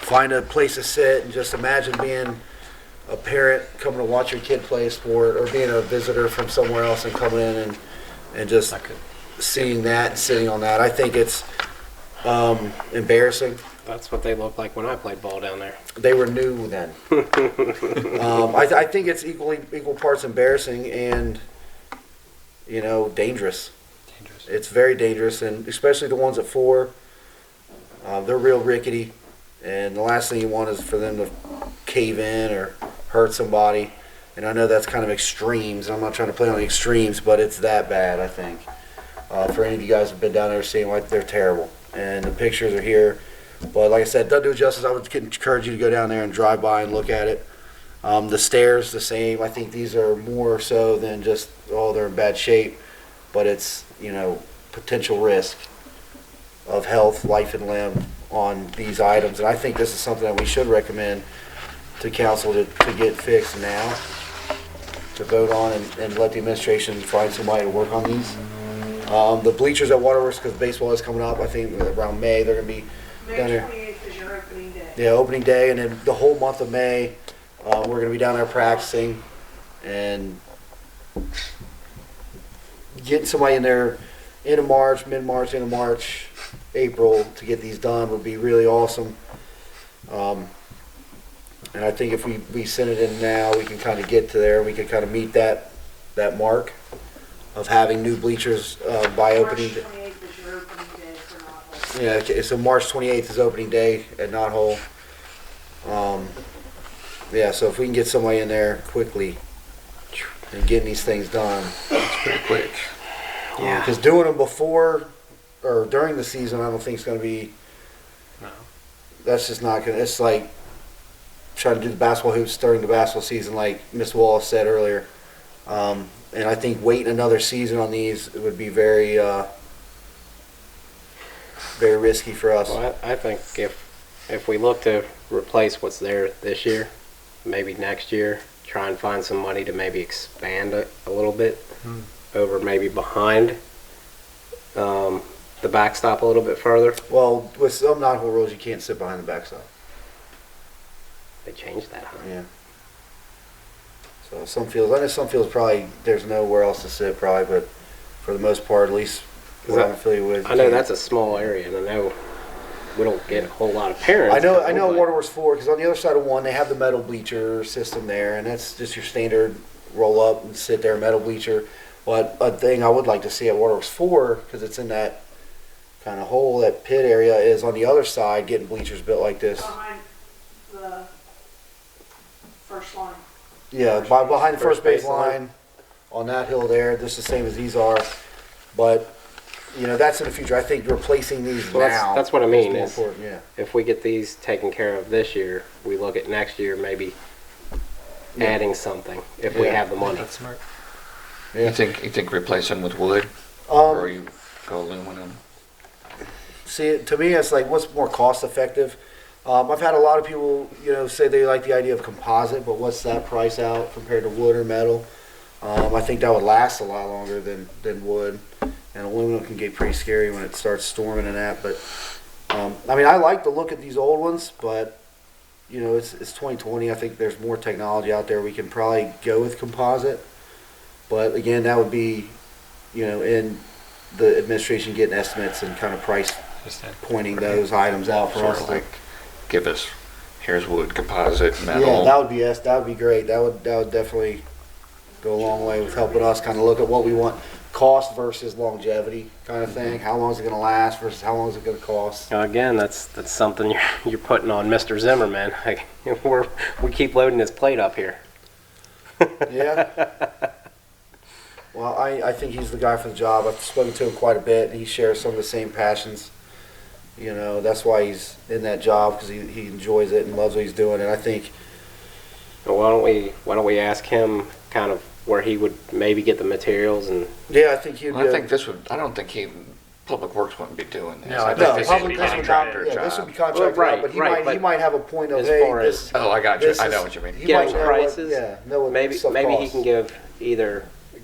find a place to sit, and just imagine being a parent coming to watch your kid play a sport, or being a visitor from somewhere else and coming in and just seeing that and sitting on that. I think it's embarrassing. That's what they looked like when I played ball down there. They were new then. I think it's equal parts embarrassing and, dangerous. It's very dangerous, and especially the ones at 4. They're real rickety, and the last thing you want is for them to cave in or hurt somebody. And I know that's kind of extremes. I'm not trying to play on the extremes, but it's that bad, I think. For any of you guys who've been down there seeing, they're terrible. And the pictures are here. But like I said, doesn't do it justice. I would encourage you to go down there and drive by and look at it. The stairs, the same. I think these are more so than just, they're in bad shape. But it's, potential risk of health, life, and limb on these items. And I think this is something that we should recommend to council to get fixed now, to vote on and let the administration find somebody to work on these. The bleachers at Waterworks, because baseball is coming up, I think around May, they're going to be down May there. 28th is your opening day. Yeah, opening day, and then the whole month of May, we're going to be down there practicing and getting somebody in there into March, mid-March, into March, April to get these done would be really awesome. And I think if we send it in now, we can kind of get to there. We can kind of meet that mark of having new bleachers by opening. March 28th is your opening day for Norwood. Yeah, okay, so March 28th is opening day at Knot Hole. Yeah, so if we can get somebody in there quickly and getting these things done. It's pretty quick. Yeah. Because doing them before or during the season, I don't think it's going to be. No. That's just not going to. It's like trying to do the basketball hoops during the basketball season, like Miss Wallace said earlier. And I think waiting another season on these would be very, very risky for us. Well, I think if we look to replace what's there this year, maybe next year, try and find some money to maybe expand it a little bit over maybe behind the backstop a little bit further. Well, with some Knot Hole rules, you can't sit behind the backstop. They changed that, huh? Yeah. So some fields, I know some fields probably there's nowhere else to sit probably, but for the most part, at least what I'm affiliated with. I know that's a small area, and I know we don't get a whole lot of parents. I know but- Waterworks 4, because on the other side of 1, they have the metal bleacher system there, and that's just your standard roll up and sit there, metal bleacher. But a thing I would like to see at Waterworks 4, because it's in that kind of hole, that pit area, is on the other side getting bleachers built like this. Behind the first line. Yeah, behind the First first base base line. line, on that hill there, just the same as these are. But, that's in the future. I think replacing these Well, now. that's what I mean, more is important, yeah. if we get these taken care of this year, we look at next year, maybe Yeah. adding something if we Yeah. have the money. That's smart. Yeah. You think replace them with wood, or you go aluminum? See, to me, it's like, what's more cost effective? I've had a lot of people, say they like the idea of composite, but what's that price out compared to wood or metal? I think that would last a lot longer than wood. And aluminum can get pretty scary when it starts storming and that. But, I like the look at these old ones, but, it's 2020. I think there's more technology out there. We can probably go with composite. But, again, that would be, in the administration getting estimates and kind of price pointing those items out for Sort us. of like, give us, here's wood, composite, Yeah, metal. that would be us. That would be great. That would definitely go a long way with helping us kind of look at what we want, cost versus longevity kind of thing. How long is it going to last versus how long is it going to cost? Now, again, that's something you're putting on Mr. Zimmerman. Like, we keep loading his plate up here. Yeah. Well, I think he's the guy for the job. I've spoken to him quite a bit, and he shares some of the same passions. That's why he's in that job, because he enjoys it and loves what he's doing. And I think, Well, why don't we ask him kind of where he would maybe get the materials and yeah, I think he'd Well, I be think I don't think Public Works wouldn't be doing this. No, I I think no, this public would be this would contractor not, yeah, this would job. be contractor, Well, right, but he right, might but have a point of, as hey, far this, as Oh, I got you. this I know is- what you mean. he getting might know prices, know what maybe stuff he costs. can give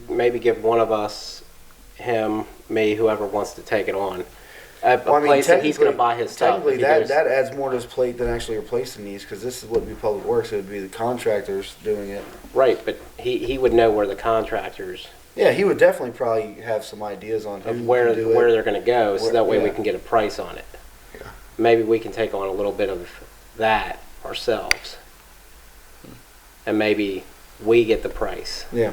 maybe give one of us, him, me, whoever wants to take it on, a Well, I mean, place that he's going to technically- buy his stuff. Technically, If he that, goes- that adds more to his plate than actually replacing these, because this is what would be Public Works, it would be the contractors doing it. Right, but he would know where the contractors, Yeah, he would definitely probably have some ideas on who of can where do it. they're going to go, so that way we Yeah. can get a price on it. Yeah. Maybe we can take on a little bit of that ourselves, and maybe we get the price. Yeah.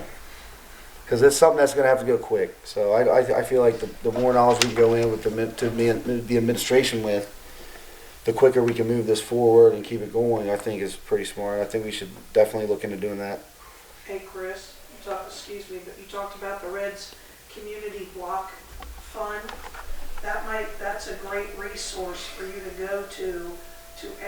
Because it's something that's going to have to go quick. So I feel like the more knowledge we can go in with the administration with, the quicker we can move this forward and keep it going, I think is pretty smart. I think we should definitely look into doing that. Hey, Chris, excuse me, but you talked about the Reds Community Block Fund. That's a great resource for you to go to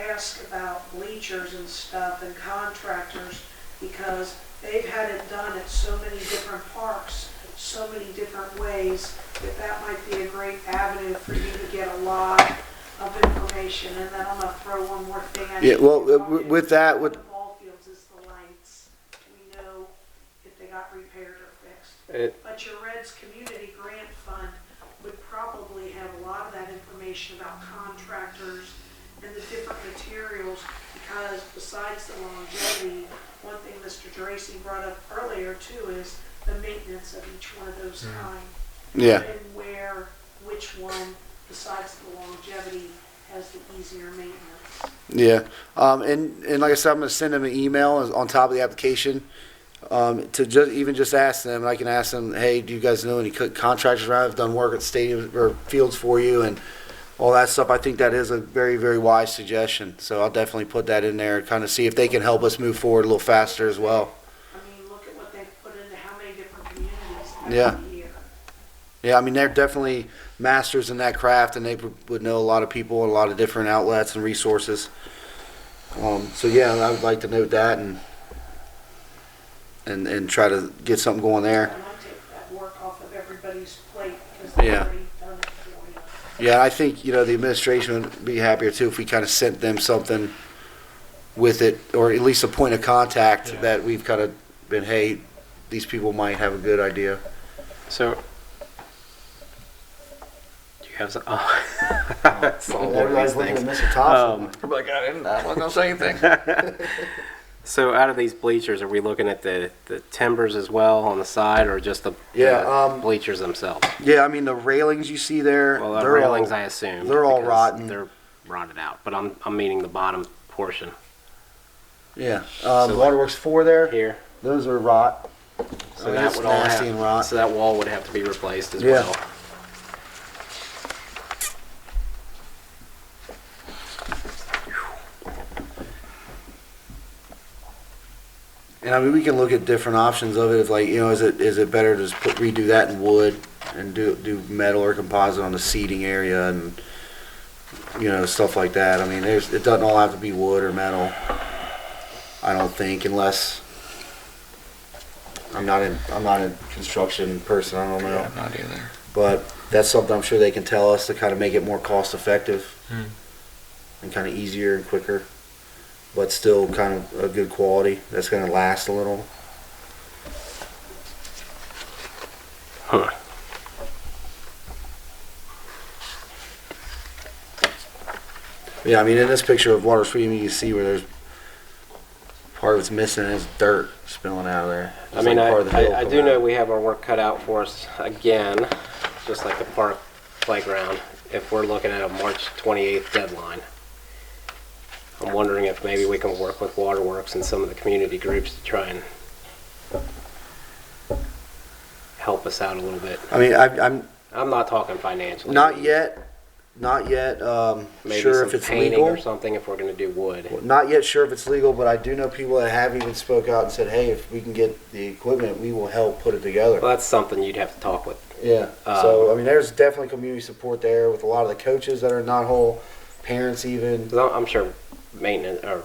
ask about bleachers and stuff and contractors, because they've had it done at so many different parks, so many different ways, that might be a great avenue for you to get a lot of information. And then I'm gonna throw one more thing at you. Yeah, well, with that, with The ball fields is the lights. We know if they got repaired or fixed. But your Reds Community Grant Fund would probably have a lot of that information about contractors and the different materials, because besides the longevity, one thing Mr. Dracy brought up earlier too is the maintenance of each one of those kind. yeah. And which one, besides the longevity, has the easier maintenance. Yeah, and like I said, I'm gonna send them an email on top of the application, to just ask them, and I can ask them, hey, do you guys know any contractors around that have done work at stadiums or fields for you and all that stuff. I think that is a very, very wise suggestion, so I'll definitely put that in there and kind of see if they can help us move forward a little faster as well. I mean, look at what they've put into how many different communities Yeah. every year. Yeah, I mean, they're definitely masters in that craft, and they would know a lot of people and a lot of different outlets and resources. So yeah, I would like to note that and try to get something going there. And I take that work off of everybody's plate, because they've Yeah. already done it for you. Yeah, I think, the administration would be happier too if we kind of sent them something with it, or at least a point of contact Yeah. that we've kind of been, hey, these people might have a good idea. So, do you have some? Oh, it's all one of these Everybody's looking at things. Mr. Thompson. I'm like, I wasn't gonna say anything. So, out of these bleachers, are we looking at the timbers as well on the side, or just the bleachers themselves? Yeah, I mean, the railings you see there, Well, the they're railings, all, I assume. they're all rotten. They're rotted out, but I'm meaning the bottom portion yeah. So Waterworks 4 there, here. those are rot. So I mean, that it's would all nasty and rot. So that wall would have to be replaced as Yeah. well. And I mean, we can look at different options of it. If like, is it better to just redo that in wood and do metal or composite on the seating area and stuff like that. I mean, it doesn't all have to be wood or metal. I don't think, unless I'm not a construction person. I don't know, Yeah, not either. but that's something I'm sure they can tell us to kind of make it more cost effective and kind of easier and quicker, but still kind of a good quality that's going to last a little. Huh. Yeah, I mean, in this picture of water stream, you can see where there's part of it's missing and it's dirt spilling out of there. I Just mean, like part of the hill I coming do know out. we have our work cut out for us again, just like the park playground, if we're looking at a March 28th deadline. I'm wondering if maybe we can work with Waterworks and some of the community groups to try and help us out a little bit. I mean, I'm I'm not talking financially. not yet. Maybe Sure some if it's painting legal. or something if we're going to do wood. Not yet sure if it's legal, but I do know people that have even spoke out and said, "Hey, if we can get the equipment, we will help put it together." Well, that's something you'd have to talk with. Yeah. So I mean, there's definitely community support there with a lot of the coaches that are in Knothole, parents even. 'Cause I'm sure maintenance or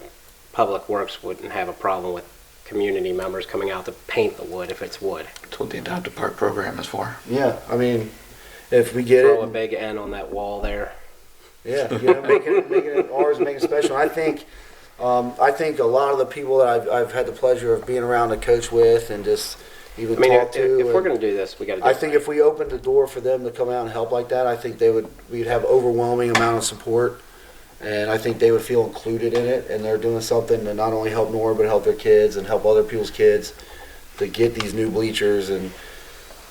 public works wouldn't have a problem with community members coming out to paint the wood if it's wood. That's what the adopted park program is for. Yeah. I mean, if we get Throw a it, big N on that wall there. yeah, making it ours, make it special. I think a lot of the people that I've had the pleasure of being around to coach with and just even I mean, talk if, to. if we're and going to do this, we got to do I it think right. if we opened the door for them to come out and help like that, I think we'd have overwhelming amount of support. And I think they would feel included in it, and they're doing something to not only help Norwood, but help their kids and help other people's kids to get these new bleachers. And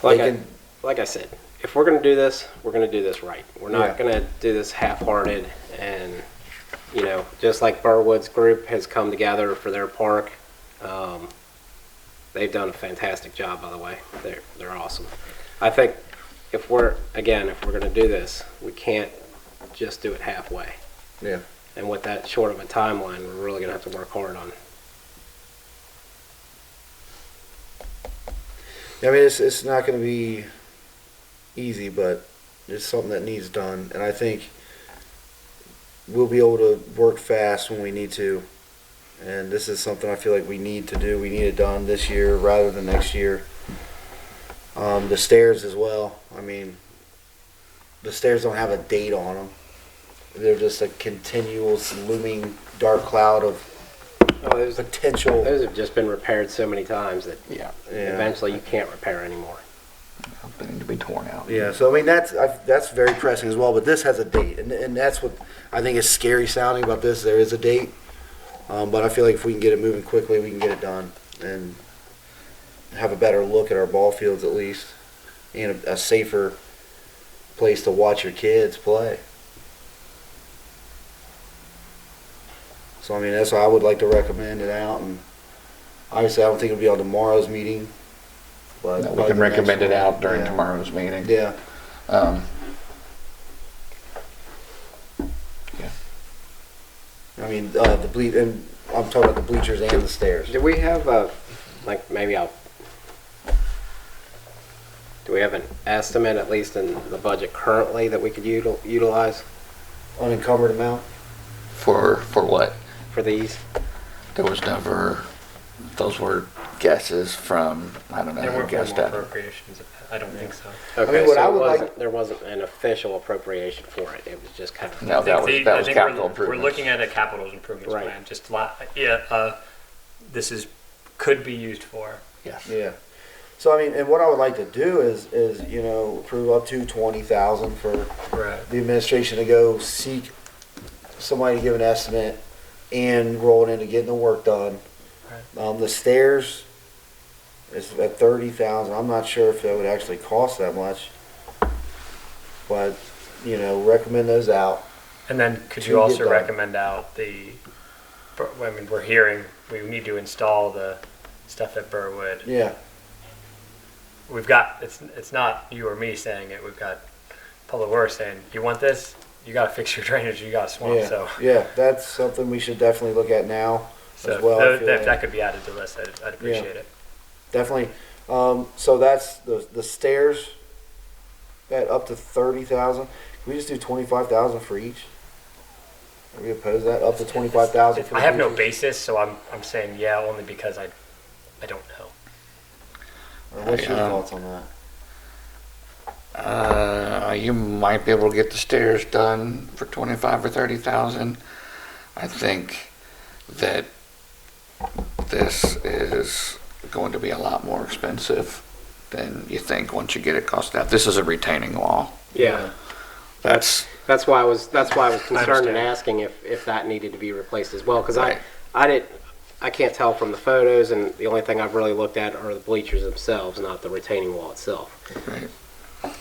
Like they I, can, like I said, if we're going to do this, we're going to do this right. We're not Yeah. going to do this half-hearted. And, you know, just like Burwood's group has come together for their park, they've done a fantastic job, by the way. They're awesome. I think if we're going to do this, we can't just do it halfway. yeah. And with that short of a timeline, we're really going to have to work hard on. I mean, it's not going to be easy, but it's something that needs done. And I think we'll be able to work fast when we need to. And this is something I feel like we need to do. We need it done this year rather than next year. The stairs as well. I mean, the stairs don't have a date on them. They're just a continuous looming dark cloud of Oh, those potential. have just been repaired so many times that Yeah, Yeah. eventually you can't repair anymore. they need to be torn out. Yeah, so I mean that's very pressing as well. But this has a date, and that's what I think is scary sounding about this. There is a date, but I feel like if we can get it moving quickly, we can get it done and have a better look at our ball fields at least, and a safer place to watch your kids play. So I mean that's why I would like to recommend it out, and obviously I don't think it'll be on tomorrow's meeting. But No, we probably can the next recommend it one. out during Yeah. tomorrow's meeting. Yeah. Um, I mean, and I'm talking about the bleachers and the stairs. Do we have do we have an estimate, at least in the budget currently, that we could utilize Unencumbered amount? for what? for these? There was never, those were guesses from, I don't know There who weren't guessed more that. appropriations. I don't think so. Okay, what so I would like- there wasn't an official appropriation for it. It was just kind of. No, that was I think capital we're improvements. looking at a capital improvements Right. plan. Just this could be used for. Yes. Yeah. So I mean, and what I would like to do is approve up to 20,000 for Right. the administration to go seek somebody to give an estimate and roll it into getting the work done. The stairs is at 30,000. I'm not sure if that would actually cost that much, but recommend those out. And then could To you get also done. recommend out I mean, we're hearing we need to install the stuff at Burwood. Yeah. We've got, it's not you or me saying it, we've got Public Works saying, you want this? You gotta fix your drainage, you got a swamp, Yeah. so. Yeah. That's something we should definitely look at now So as well. I if feel that like. could be added to the list, I'd appreciate it. Definitely. So that's the stairs at up to 30,000. Can we just do 25,000 for each? Are we opposed to that? Up to 25,000 for I the have no bleachers? basis, so I'm saying yeah, only because I don't know. Or what's your Yeah. thoughts on that? You might be able to get the stairs done for 25 or 30,000. I think that this is going to be a lot more expensive than you think once you get it costed out. This is a retaining wall. Yeah. That's That's why I was concerned in understand. asking if that needed to be replaced as well, because Right. I can't tell from the photos, and the only thing I've really looked at are the bleachers themselves, not the retaining wall itself. right.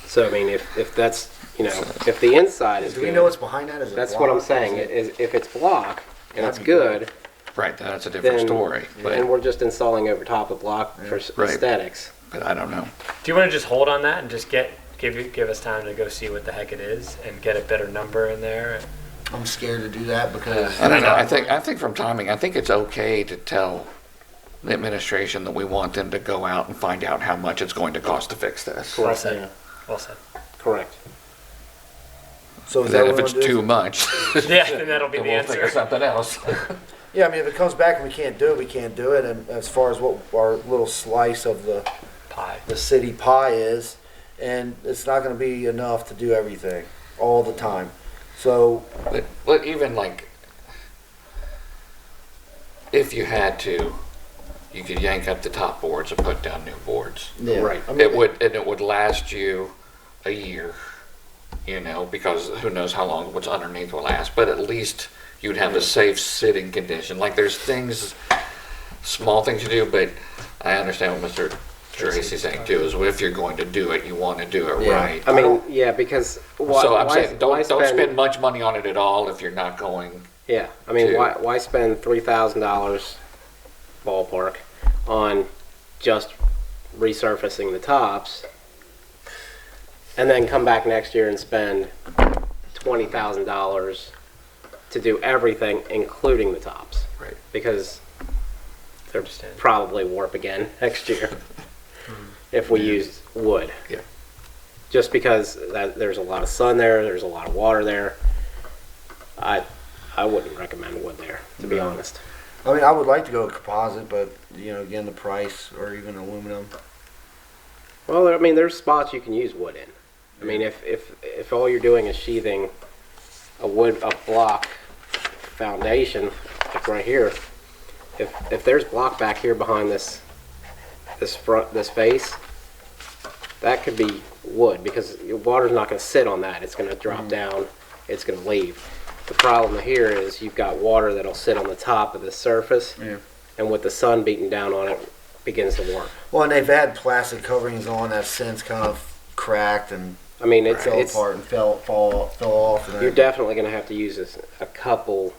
So I mean, if that's if the inside is Do we good, know what's behind that? Is it that's what I'm block? saying. Is it- Is if it's block and it's That'd be good, Right, that's a different then story. But, and we're just installing over top of block for Right. aesthetics. but I don't know. Do you want to just hold on that and just give us time to go see what the heck it is and get a better number in there? I'm scared to do that because I don't know. I think from timing, I think it's okay to tell the administration that we want them to go out and find out how much it's going to cost to fix this. Well Correct. said. Yeah. Well said. Correct. So is Then that if what it's we'll do? too much, Yeah, then that'll be then the we'll think of answer. something else. Yeah, I mean, if it comes back and we can't do it, we can't do it. And as far as what our little slice of the Pie. city pie is, and it's not going to be enough to do everything all the time. So But even like, if you had to you could yank up the top boards and put down new boards. Yeah. Right. I mean, It would last you a year, you know, because who knows how long what's underneath will last, but at least you'd have a safe sitting condition. Like there's things, small things you do, but I understand what Mr. Tracy's saying too, is if you're going to do it, you want to do it Yeah. right. I mean, yeah, because So I'm saying, why don't spend much money on it at all if you're not going. Yeah, I mean, to- why spend $3,000 ballpark on just resurfacing the tops, and then come back next year and spend $20,000 to do everything, including the tops? Right. Because they're probably warp again next year if we use wood. Yeah. Just because there's a lot of sun there, there's a lot of water there. I wouldn't recommend wood there, to be honest. I mean, I would like to go with composite, but you know, again, the price, or even aluminum. Well, I mean, there's spots you can use wood in. I mean, if all you're doing is sheathing a block foundation, like right here, if there's block back here behind this face, that could be wood, because your water's not going to sit on that. It's going to drop down. It's going to leave. The problem here is you've got water that'll sit on the top of the surface, Yeah. and with the sun beating down on it, begins to warp. Well, and they've had plastic coverings on that since kind of cracked and I mean, fell it's apart and fell off. And you're definitely going to have to use a couple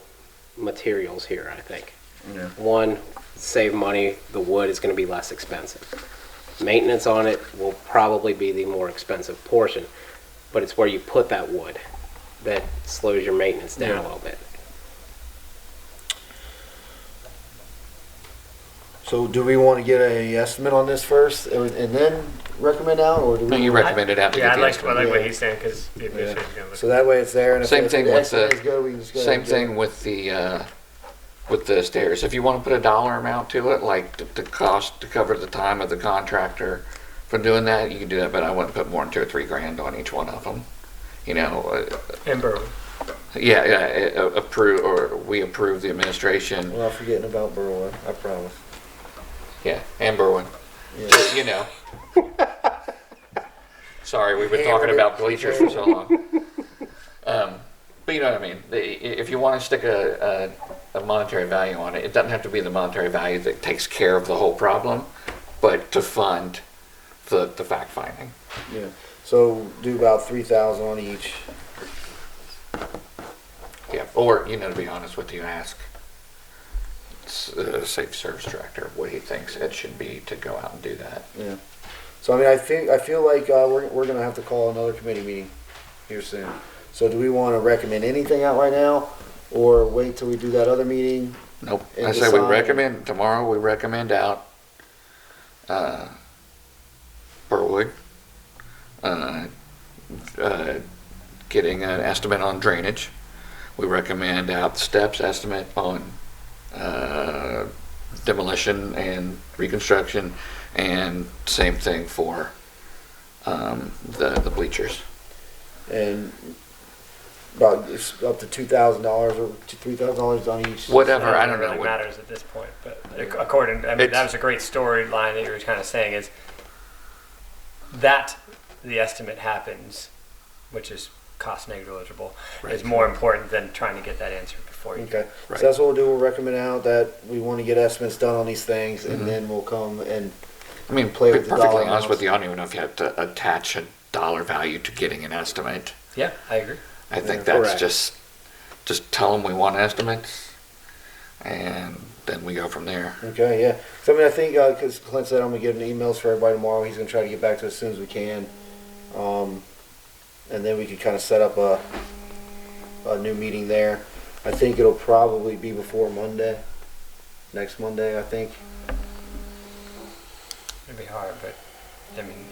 materials here, I think. Yeah. One, save money. The wood is going to be less expensive. Maintenance on it will probably be the more expensive portion, but it's where you put that wood that slows your maintenance down Yeah. a little bit. So, do we want to get a estimate on this first, and then recommend out, or do No, we? you recommend it out to Yeah, get I the like estimate. what Yeah. he's saying, because maybe Yeah. yeah. So that way it's there, and if Same if thing the with estimate the- is good, we can just go Same ahead and get it. thing with the stairs. If you want to put a dollar amount to it, like the cost to cover the time of the contractor for doing that, you can do that. But I wouldn't put more than $2 or $3 grand on each one of them. You know, In Berwick. we approve the administration. We're not forgetting about Berlin, I promise. Yeah, and Berwin. Yeah. You know. Sorry, we've been Hammered talking it. about bleachers for so long. But you know what I mean. If you want to stick a monetary value on it, it doesn't have to be the monetary value that takes care of the whole problem, but to fund the fact finding. Yeah. So do about 3,000 on each. Yeah. Or, you know, to be honest with you, ask the safe service director what he thinks it should be to go out and do that. Yeah. So I mean, I feel like we're gonna have to call another committee meeting here soon. So do we want to recommend anything out right now, or wait till we do that other meeting? Nope. And I say we decide. recommend, tomorrow we recommend out Burwood, getting an estimate on drainage. We recommend out the steps estimate on demolition and reconstruction, and same thing for the bleachers. And about it's up to $2,000 or $3,000 on each. Whatever, I don't know. really what- matters at this point, but according, I mean, that It's- was a great storyline that you were kind of saying, is that the estimate happens, which is cost negligible, is more important than trying to get that answer before you. Okay. Right. So that's what we'll do. We'll recommend out that we want to get estimates done on these things, Mm-hmm. and then we'll come and I mean, play to with be the perfectly dollar honest with amounts. you, I don't even know if you have to attach a dollar value to getting an estimate. Yeah, I agree. I think Yeah. that's Correct. just tell them we want estimates, and then we go from there. Okay, yeah. So I mean, I think because Clint said I'm gonna give him emails for everybody tomorrow. He's gonna try to get back to us as soon as we can, and then we could kind of set up a new meeting there. I think it'll probably be before Monday, next Monday. I think. It'd be hard, but I mean,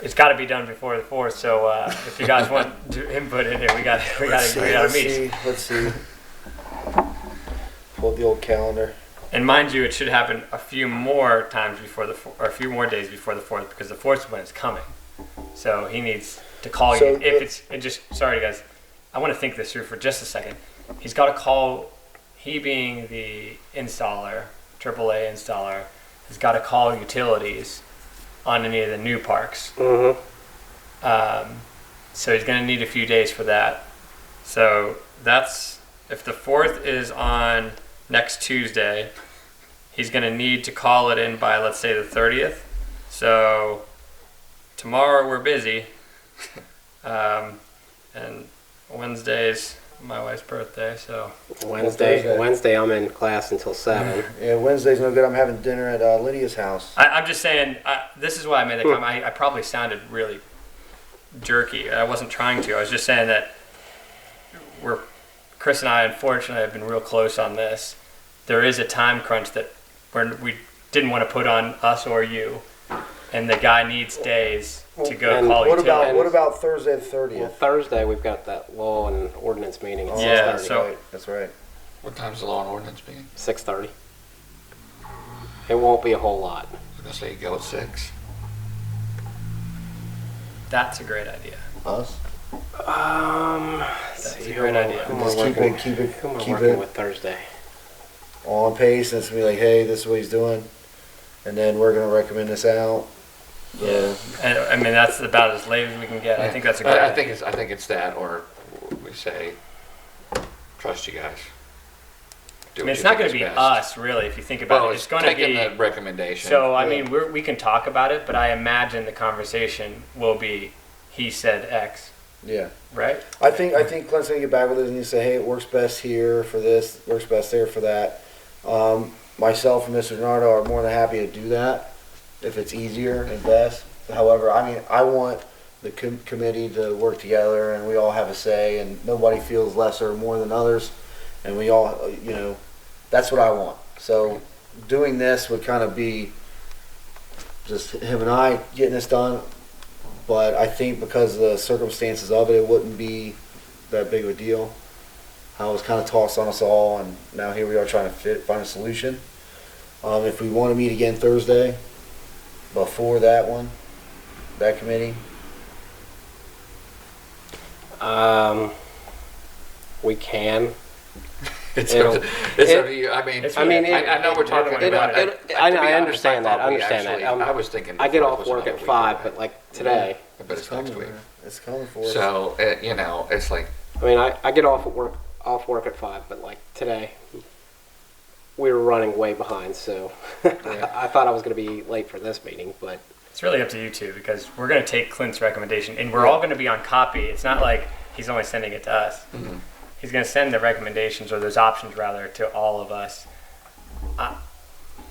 it's got to be done before the 4th. So if you guys want to input in it, we got to meet. Let's see. Pull up the old calendar. And mind you, it should happen a few more times before or a few more days before the 4th, because the 4th is when it's coming. So he needs to call So you. If it's it just sorry guys, I want to think this through for just a second. He's got to call. He being the installer, AAA installer, has got to call utilities on any of the new parks. Mm-hmm. So he's going to need a few days for that. So that's, if the 4th is on next Tuesday, he's going to need to call it in by, let's say, the 30th. So tomorrow we're busy. And Wednesday's my wife's birthday, so. Thursday. Wednesday I'm in class until 7. Yeah, Wednesday's no good. I'm having dinner at Lydia's house. I'm just saying, this is why I made that comment. I probably sounded really jerky. I wasn't trying to. I was just saying that Chris and I, unfortunately, have been real close on this. There is a time crunch that we didn't want to put on us or you, and the guy needs days to go And call utilities. What about Thursday the Well, 30th? Thursday we've got that law and ordinance meeting at Yeah, 6:30. so- Right, that's right. What time's the law and ordinance meeting? 6:30. It won't be a whole lot. I was gonna say you go at 6. That's a great idea. Us? That's a great idea. Who am I Just working, keep who am I it working with Thursday? on pace, and it's gonna be like, hey, this is what he's doing, and then we're gonna recommend this out. Yeah, and I mean that's about as late as we can get. I think that's a great. I think it's that, or we say, trust you guys. I Do mean, what it's you not think going is to be best. us, really, if you think about Well, it. it's It's going to taking be. the recommendation. So I Yeah. mean, we can talk about it, but I imagine the conversation will be, he said X, Yeah, right? I think Clint's gonna get back with us and you say, hey, it works best here for this, works best there for that. Myself and Mr. Nardo are more than happy to do that if it's easier and best. However, I mean, I want the committee to work together and we all have a say and nobody feels lesser or more than others, and we all, that's what I want. So doing this would kind of be just him and I getting this done, but I think because of the circumstances of it, it wouldn't be that big of a deal. How it was kind of tossed on us all, and now here we are trying to find a solution. If we want to meet again Thursday, before that one, that committee, We can. It's It'll- up to you. I mean, It's I mean, I know we're talking it- about it- it. I To be honest, understand that. thought I we understand that. actually- I was thinking. I get the off 4th was work another at week 5, away. but like today, But it's next week. It's coming for us. So, it's like, I mean, I get off work at 5, but like today, we were running way behind, so I thought I was going to be late for this meeting, but It's really up to you two because we're going to take Clint's recommendation and we're all going to be on copy. It's not like he's only sending it to us. Mhm. He's going to send the recommendations or those options rather to all of us.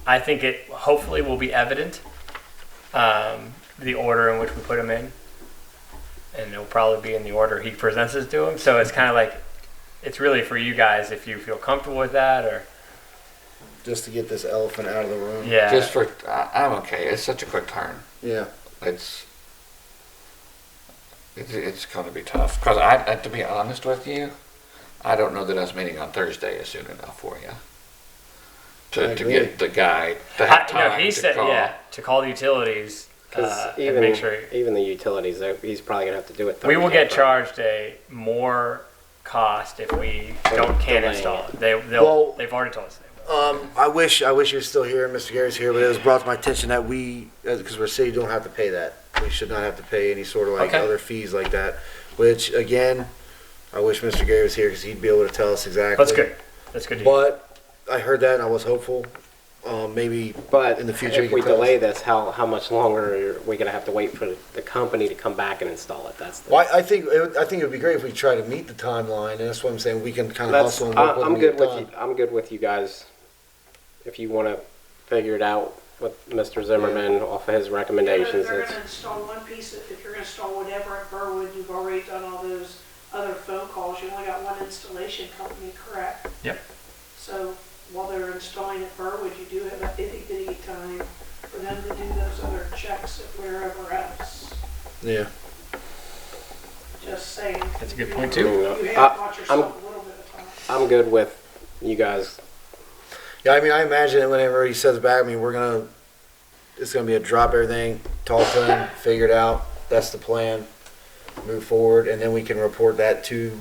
I think it hopefully will be evident, the order in which we put them in, and it'll probably be in the order he presents us to him. So it's kind of like, it's really for you guys if you feel comfortable with that or Just to get this elephant out of the room. yeah. just for, I'm okay. It's such a quick turn. Yeah. It's going to be tough. Because to be honest with you, I don't know that us meeting on Thursday is soon enough for you. I To agree. get the guy to have No, time he to said, call. yeah, to call the utilities because and make sure. even the utilities, he's probably going to have to do it Thursday. We will get but- charged a more cost if we can't delaying install it. it. Well- They've already told us. I wish you were still here, Mr. Gary's here, but it was brought to my attention that we, because we're a city, don't have to pay that. We should not have to pay any sort of like Okay. other fees like that, which again, I wish Mr. Gary was here because he'd be able to tell us exactly. That's good. That's good to hear. But I heard that and I was hopeful. Maybe But in the future you if we can tell delay us. this, how much longer are we going to have to wait for the company to come back and install it? That's the, Well, I think it would be great if we try to meet the timeline, and that's what I'm saying. We can kind of that's hustle and work with I'm them good to with get you. done. I'm good with you guys. If you want to figure it out with Mr. Zimmerman off of his recommendations, They're it's, gonna install one piece, if you're gonna install whatever at Burwood, you've already done all those other phone calls, you only got one installation company, correct? Yep. So while they're installing at Burwood, you do have a itty bitty time for them to do those other checks at wherever else. Yeah. Just saying. That's a good You point, know, too. You have got yourself a little bit of time. I'm good with you guys. Yeah, I mean, I imagine that whenever he says back, I mean, it's gonna be a drop everything, talk to him, figure it out. That's the plan. Move forward, and then we can report that to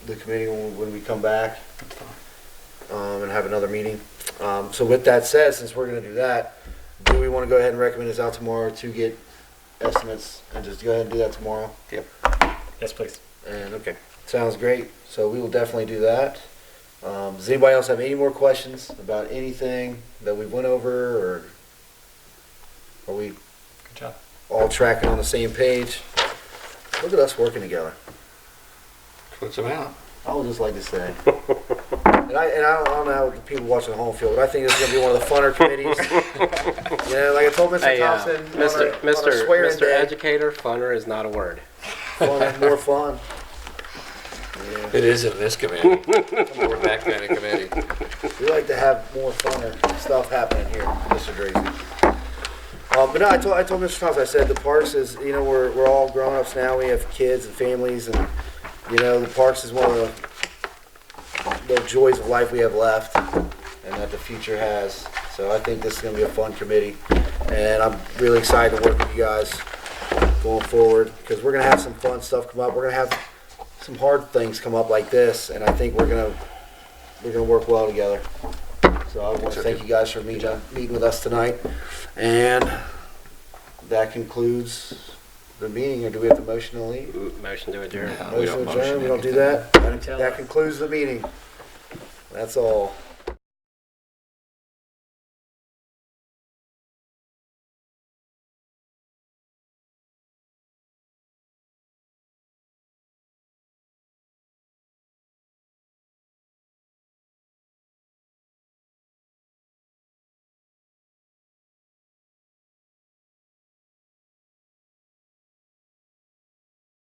the committee when we come back, and have another meeting. So with that said, since we're gonna do that, do we wanna go ahead and recommend this out tomorrow to get estimates and just go ahead and do that tomorrow? Yes, please. And, okay, sounds great. So we will definitely do that. Does anybody else have any more questions about anything that we went over, or are we Good job. all tracking on the same page? Look at us working together. What's about? I would just like to say. And I don't know how the people watching the home feel, but I think this is going to be one of the funner committees. Like I told Mr. Hey, Thompson, Mr. on our swearing Mr. day, Educator, funner is not a word. fun, more fun. Yeah. It is in this committee, or that kind of committee. We like to have more funner stuff happening here, Mr. Dracy. But no, I told Mr. Thompson, I said the parks is, we're all grown-ups now. We have kids and families, and, the parks is one of the joys of life we have left and that the future has. So I think this is going to be a fun committee, and I'm really excited to work with you guys going forward, because we're going to have some fun stuff come up. We're going to have some hard things come up like this, and I think we're gonna work well together. So I want to thank you guys for meeting with us tonight, and that concludes the meeting. Or do we have the motion to leave? Motion to adjourn. No, we Motion don't to adjourn. motion We don't do anything. that. That concludes the meeting. That's all.